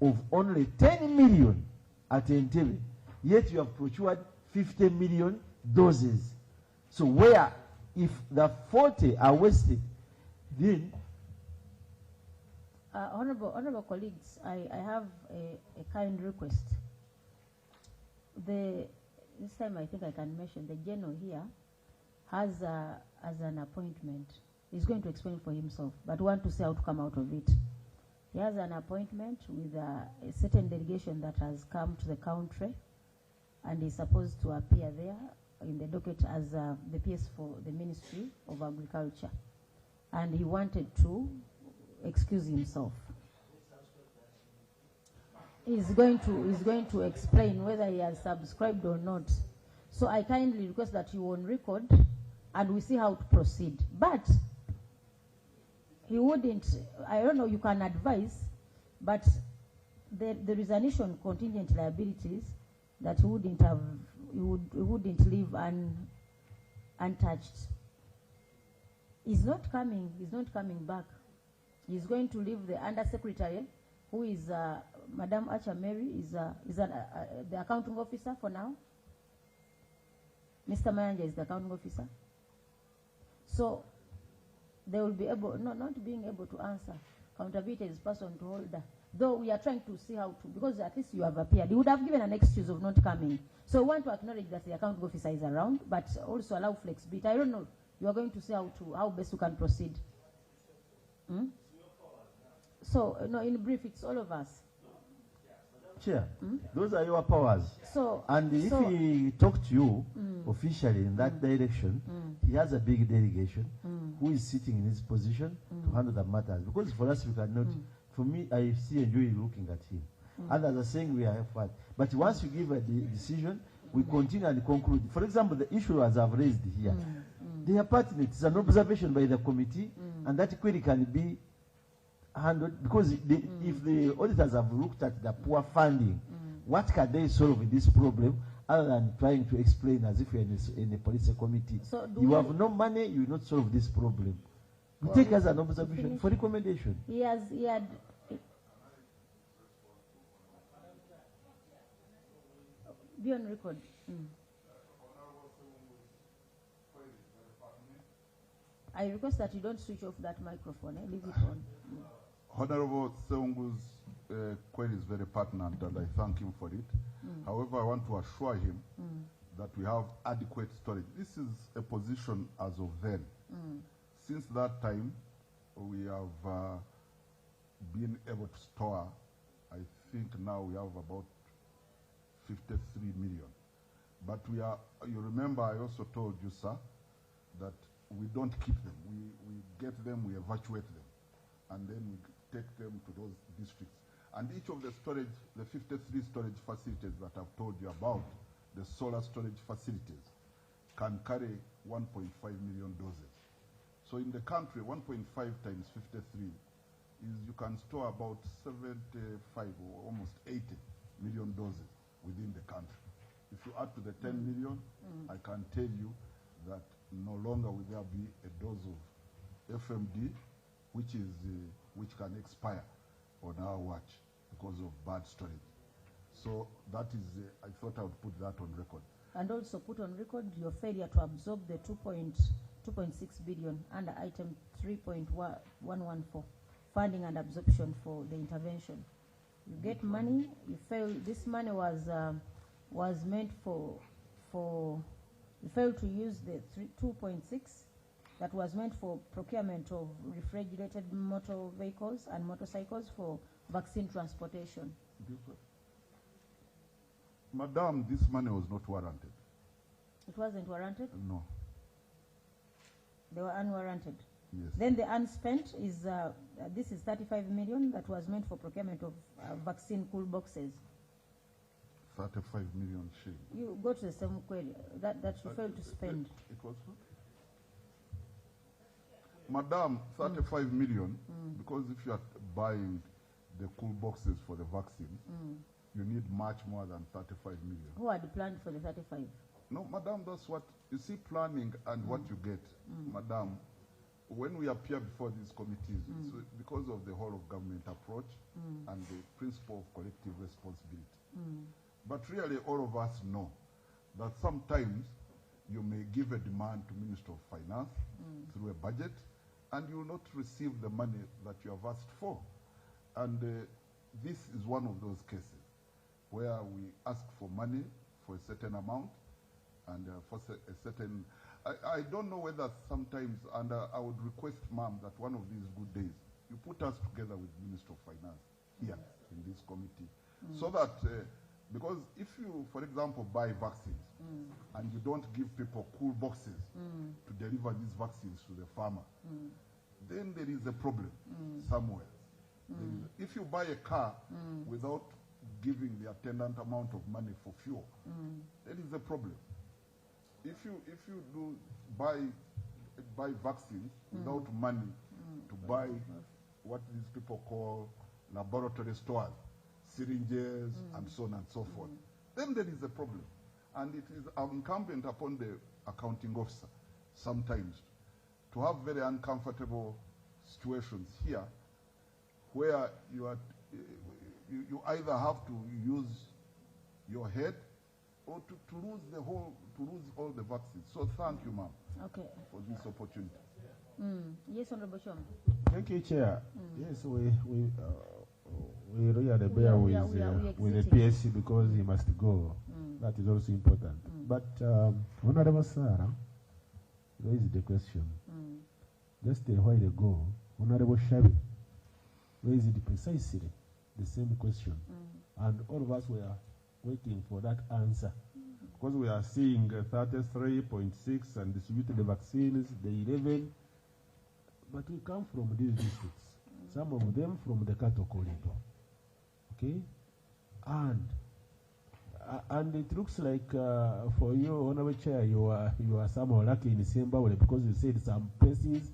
of only 10 million at Entebbe, yet you have procured 50 million doses? So where, if the 40 are wasted, then... Honorable colleagues, I have a kind request. This time I think I can mention the general here has an appointment. He's going to explain for himself, but want to see how to come out of it. He has an appointment with a certain delegation that has come to the country, and he's supposed to appear there in the docket as the PS for the Ministry of Agriculture. And he wanted to excuse himself. He's going to explain whether he has subscribed or not. So I kindly request that you on record and we see how to proceed. But he wouldn't, I don't know, you can advise, but there is an issue on contingent liabilities that he wouldn't leave untouched. He's not coming back. He's going to leave the Undersecretary, who is Madam Archer Mary, is the accounting officer for now. Mr. Mayanja is the accounting officer. So they will be able, not being able to answer. Accountability is person to holder. Though we are trying to see how to, because at least you have appeared. You would have given an excuse of not coming. So we want to acknowledge that the accounting officer is around, but also allow flexibility. I don't know. You are going to see how best you can proceed. So, no, in brief, it's all of us. Chair, those are your powers. So, and if he talk to you officially in that direction, he has a big delegation who is sitting in his position to handle the matters. Because for us, we cannot. For me, I see enjoy looking at him. Others are saying we are fine. But once you give a decision, we continue and conclude. For example, the issue as I've raised here, they are pertinent. It's an observation by the committee, and that query can be handled, because if the auditors have looked at the poor funding, what can they solve in this problem other than trying to explain as if you're in a policy committee? So you have no money, you will not solve this problem. We take as an observation for recommendation. He had be on record. I request that you don't switch off that microphone. Leave it on. Honorable Seungu's query is very pertinent, and I thank him for it. However, I want to assure him that we have adequate storage. This is a position as of then. Since that time, we have been able to store, I think now we have about 53 million. But we are, you remember I also told you, sir, that we don't keep them. We get them, we evacuate them, and then we take them to those districts. And each of the storage, the 53 storage facilities that I've told you about, the solar storage facilities, can carry 1.5 million doses. So in the country, 1.5 times 53 is you can store about 75 or almost 80 million doses within the country. If you add to the 10 million, I can tell you that no longer will there be a dose of FMD which can expire on our watch because of bad storage. So that is, I thought I would put that on record. And also put on record your failure to absorb the 2.6 billion under item 3.114, funding and absorption for the intervention. You get money, you fail. This money was meant for you failed to use the 2.6 that was meant for procurement of refrigerated motor vehicles and motorcycles for vaccine transportation. Madam, this money was not warranted. It wasn't warranted? No. They were unwarranted? Yes. Then the unspent is, this is 35 million that was meant for procurement of vaccine cool boxes. 35 million shillings. You go to the same query that you failed to spend. It was what? Madam, 35 million, because if you are buying the cool boxes for the vaccine, you need much more than 35 million. Who had planned for the 35? No, madam, that's what, you see, planning and what you get. Madam, when we appear before these committees, it's because of the whole of government approach and the principle of collective responsibility. But really, all of us know that sometimes you may give a demand to Minister of Finance through a budget, and you will not receive the money that you have asked for. And this is one of those cases where we ask for money for a certain amount and for a certain... I don't know whether sometimes, and I would request, ma'am, that one of these good days, you put us together with Minister of Finance here in this committee, so that, because if you, for example, buy vaccines and you don't give people cool boxes to deliver these vaccines to the farmer, then there is a problem somewhere. If you buy a car without giving the attendant amount of money for fuel, there is a problem. If you do buy vaccines without money to buy what these people call laboratory stores, syringes and so on and so forth, then there is a problem. And it is incumbent upon the accounting officer sometimes to have very uncomfortable situations here where you are you either have to use your head or to lose all the vaccines. So thank you, ma'am, for this opportunity. Yes, Honorable Chom. Thank you, Chair. Yes, we really bear with the PSC because he must go. That is also important. But Honorable Sarah raised the question just a while ago. Honorable Shabi raised precisely the same question, and all of us were waiting for that answer because we are seeing 33.6 and distributed the vaccines, the 11, but we come from these districts, some of them from the cattle corridor, okay, and it looks like for you, Honorable Chair, you are somehow lucky in Zimbabwe because you said some places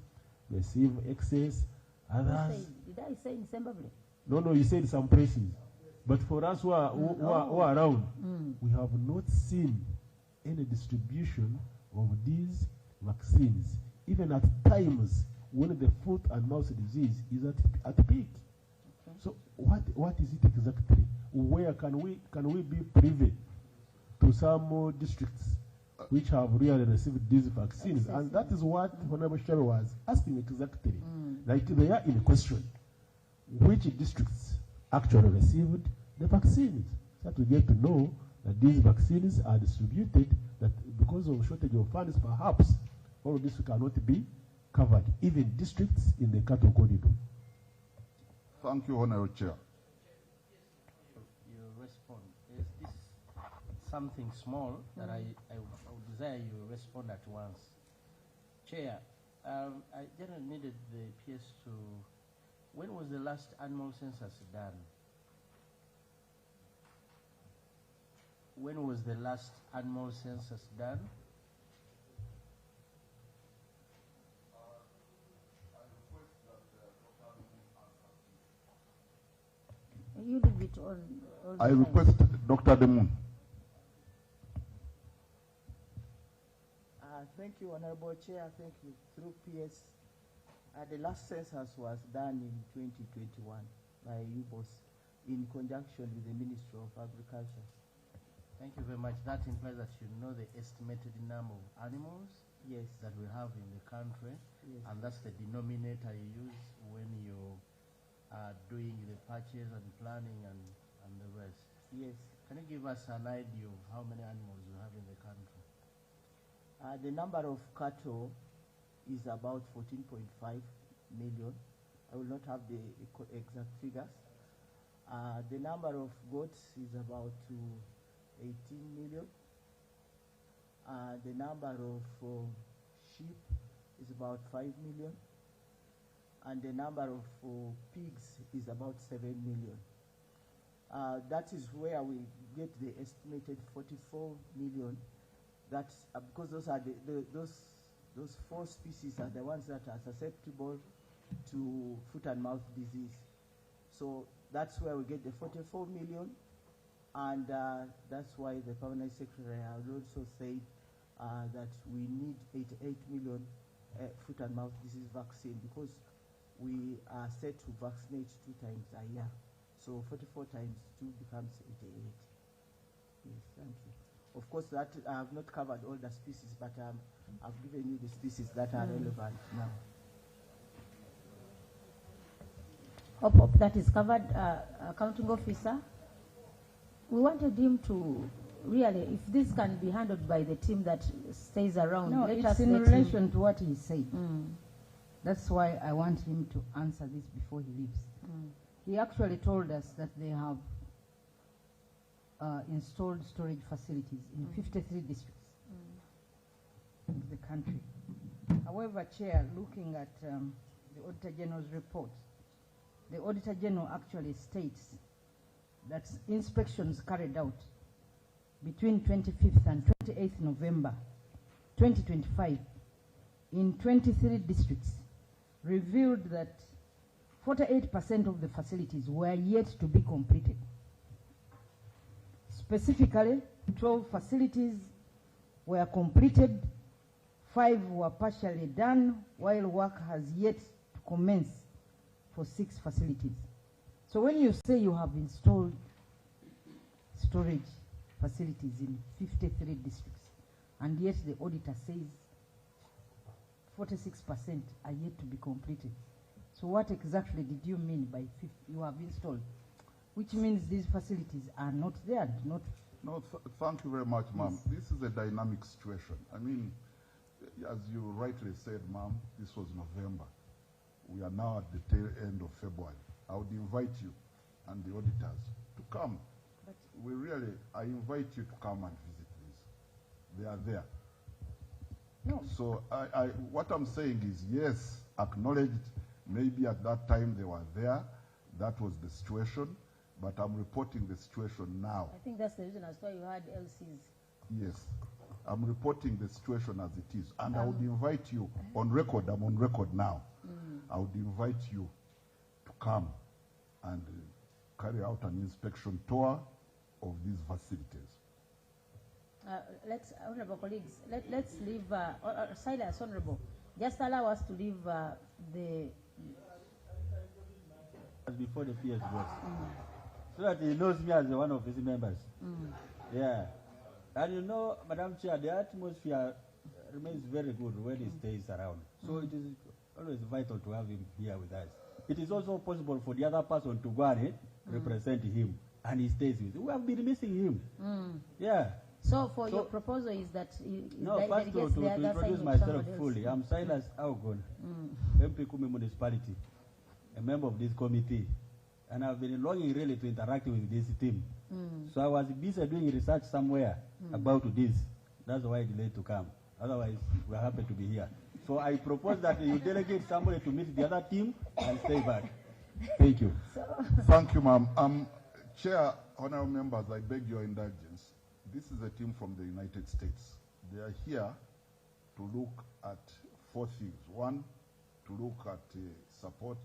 receive excess, others. Did I say in Zimbabwe? No, you said some places. But for us who are around, we have not seen any distribution of these vaccines, even at times when the foot and mouth disease is at peak. Okay. So what is it exactly? Where can we be privy to some districts which have really received these vaccines? And that is what Honorable Shabi was asking exactly. Like they are in question. Which districts actually received the vaccines? So that we get to know that these vaccines are distributed, that because of shortage of funds, perhaps all of this cannot be covered, even districts in the cattle corridor. Thank you, Honorable Chair. You respond. Is this something small that I would desire you respond at once? Chair, I just needed the PS to... When was the last animal census done? When was the last animal census done? You leave it on. I request Dr. Demun. Thank you, Honorable Chair. Thank you. Through PS, the last census was done in 2021 by UBOS in conjunction with the Ministry of Agriculture. Thank you very much. That implies that you know the estimated number of animals that we have in the country, and that's the denominator you use when you are doing the purchase and planning and the rest. Yes. Can you give us an idea of how many animals you have in the country? The number of cattle is about 14.5 million. I will not have the exact figures. The number of goats is about 18 million. The number of sheep is about 5 million. And the number of pigs is about 7 million. That is where we get the estimated 44 million. That's because those are those 4 species are the ones that are susceptible to foot and mouth disease. So that's where we get the 44 million, and that's why the permanent secretary has also said that we need 88 million foot and mouth disease vaccine, because we are set to vaccinate 2 times a year. So 44 times 2 becomes 88. Yes, thank you. Of course, that I have not covered all the species, but I've given you the species that are relevant now. Hope that is covered. Accounting officer, we wanted him to really, if this can be handled by the team that stays around, No, let it's us in let relation him. to what he said. That's why I want him to answer this before he leaves. He actually told us that they have installed storage facilities in 53 districts in the country. However, Chair, looking at the Auditor General's report, the Auditor General actually states that inspections carried out between 25th and 28th November 2025 in 23 districts revealed that 48% of the facilities were yet to be completed. Specifically, 12 facilities were completed, 5 were partially done, while work has yet to commence for 6 facilities. So when you say you have installed storage facilities in 53 districts, and yet the auditor says 46% are yet to be completed, so what exactly did you mean by you have installed? Which means these facilities are not there, not... No, thank you very much, ma'am. This is a dynamic situation. I mean, as you rightly said, ma'am, this was November. We are now at the tail end of February. I would invite you and the auditors to come. But I invite you to come and visit these. They are there. No. So what I'm saying is, yes, acknowledged, maybe at that time they were there. That was the situation. But I'm reporting the situation now. I think that's the reason as why you had LCs. Yes. I'm reporting the situation as it is. And I would invite you on record. I'm on record now. I would invite you to come and carry out an inspection tour of these facilities. Honorable colleagues, let's leave, Silas, Honorable, just allow us to leave the... Before the PS goes. So that he knows me as one of his members. Yeah. And you know, Madam Chair, the atmosphere remains very good when he stays around. So it is always vital to have him here with us. It is also possible for the other person to go and represent him, and he stays with him. We have been missing him. Yeah. So your proposal is that... first to introduce myself fully. I'm Silas Augon, MP Kumi Municipality, a member of this committee. And I've been longing really to interact with this team. So I was busy doing research somewhere about this. That's why I delayed to come. Otherwise, we're happy to be here. So I propose that you delegate somebody to meet the other team and stay back. Thank you. Thank you, ma'am. Chair, honorable members, I beg your indulgence. This is a team from the United States. They are here to look at 4 things. 1, to look at support,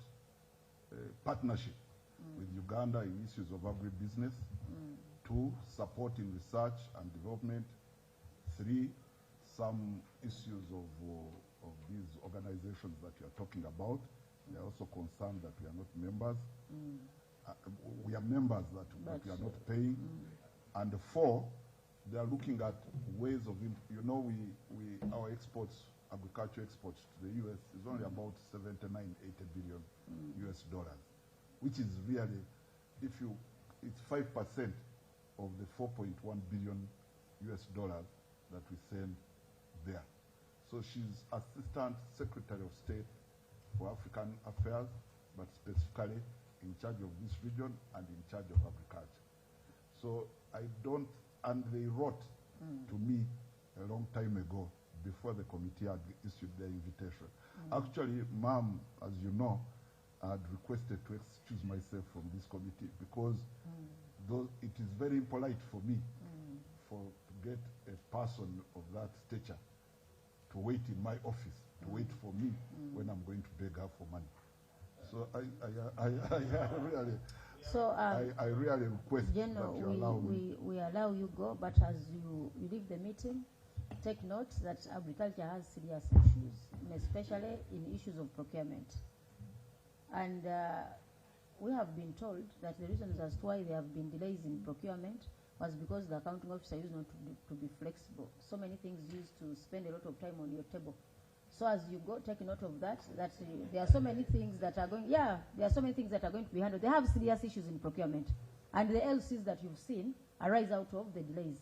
partnership with Uganda in issues of agribusiness. 2, support in research and development. 3, some issues of these organizations that you are talking about. They are also concerned that we are not members. We are members that we are not paying. And 4, they are looking at ways of, our exports, agriculture exports to the U.S. is only about 79, 80 billion US dollars, which is really, it's 5% of the 4.1 billion US dollars that we send there. So she's Assistant Secretary of State for African Affairs, but specifically in charge of this region and in charge of agriculture. So and they wrote to me a long time ago before the committee had issued their invitation. Actually, ma'am, as you know, I had requested to excuse myself from this committee because though it is very impolite for me to get a person of that stature to wait in my office, to wait for me when I'm going to beg her for money. So I really request that you allow me. We allow you go, but as you leave the meeting, take note that agriculture has serious issues, especially in issues of procurement. And we have been told that the reasons as to why there have been delays in procurement was because the accounting officer used not to be flexible. So many things used to spend a lot of time on your table. So as you go, take note of that, there are so many things that are going, there are so many things that are going to be handled. They have serious issues in procurement. And the LCs that you've seen arise out of the delays.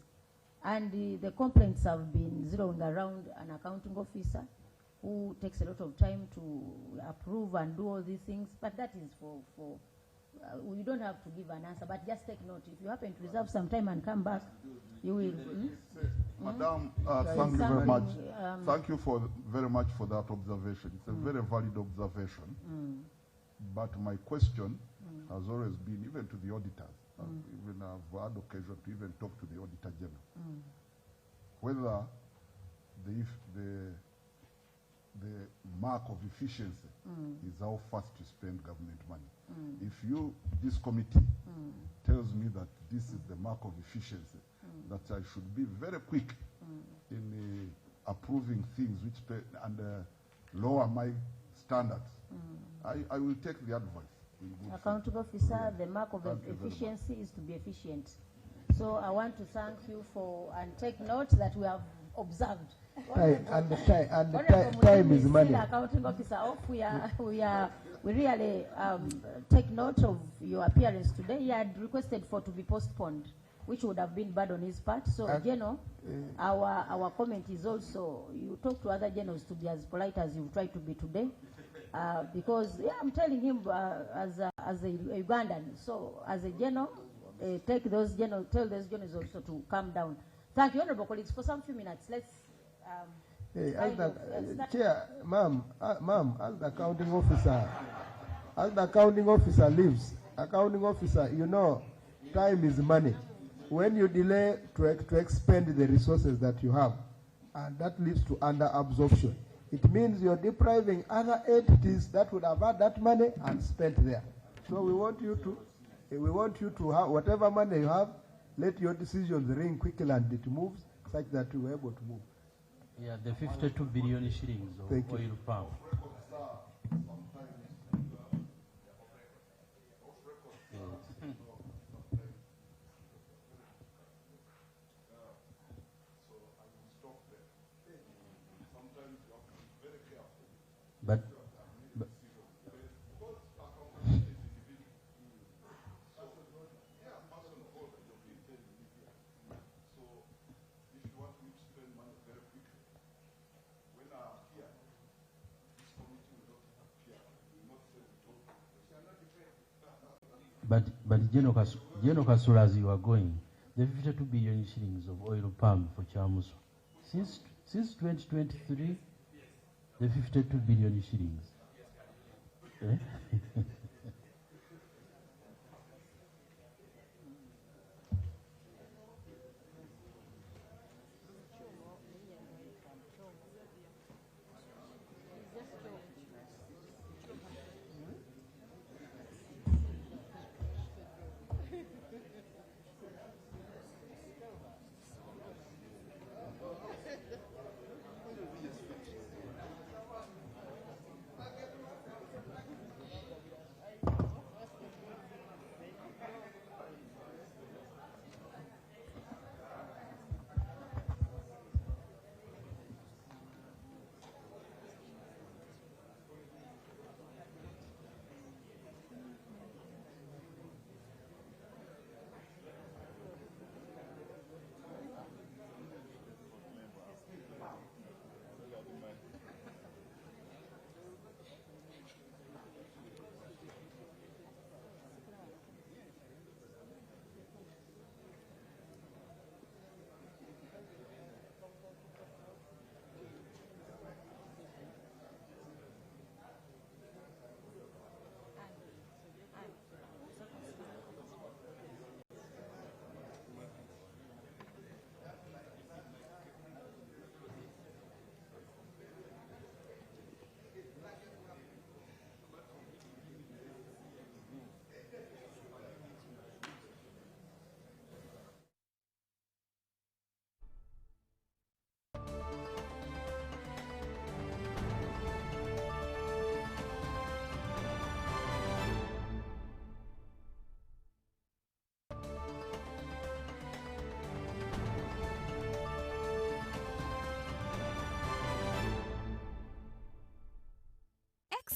And the complaints have been zeroing around an accounting officer who takes a lot of time to approve and do all these things. But that is you don't have to give an answer, but just take note. If you happen to reserve some time and come back, you will. Madam, thank you very much. Thank you very much for that observation. It's a very valid observation. But my question has always been, even to the auditors, even I've had occasion to even talk to the Auditor General, whether the mark of efficiency is how fast you spend government money. If this committee tells me that this is the mark of efficiency, that I should be very quick in approving things and lower my standards, I will take the advice. Accounting officer, the mark of efficiency is to be efficient. So I want to thank you and take note that we have observed. Time is money. Accounting officer off. We really take note of your appearance today. He had requested to be postponed, which would have been bad on his part. So, General, our comment is also, you talk to other generals to be as polite as you try to be today. Because, I'm telling him as a Ugandan. So, as a general, tell those generals also to calm down. Thank you, honorable colleagues. For some few minutes, let's... Chair, ma'am, as the accounting officer leaves, accounting officer, time is money. When you delay to expend the resources that you have, and that leads to under absorption, it means you're depriving other entities that would have had that money and spent there. So we want you to have whatever money you have, let your decisions ring quickly and it moves such that you are able to move. Yeah, the 52 billion shillings of oil palm. But General Kasula, as you are going, the 52 billion shillings of oil palm for Chamuso, since 2023, the 52 billion shillings. Eh?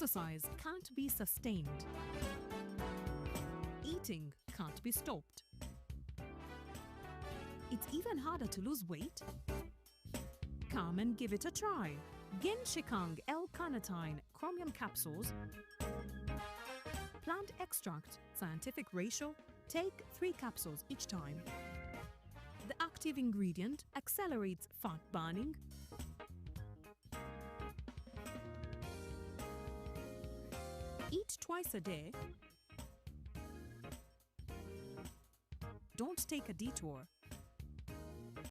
Exercise can't be sustained. Eating can't be stopped. It's even harder to lose weight. Come and give it a try. Genshikang L-carnitine chromium capsules. Plant extract, scientific ratio. Take 3 capsules each time. The active ingredient accelerates fat burning. Eat twice a day. Don't take a detour.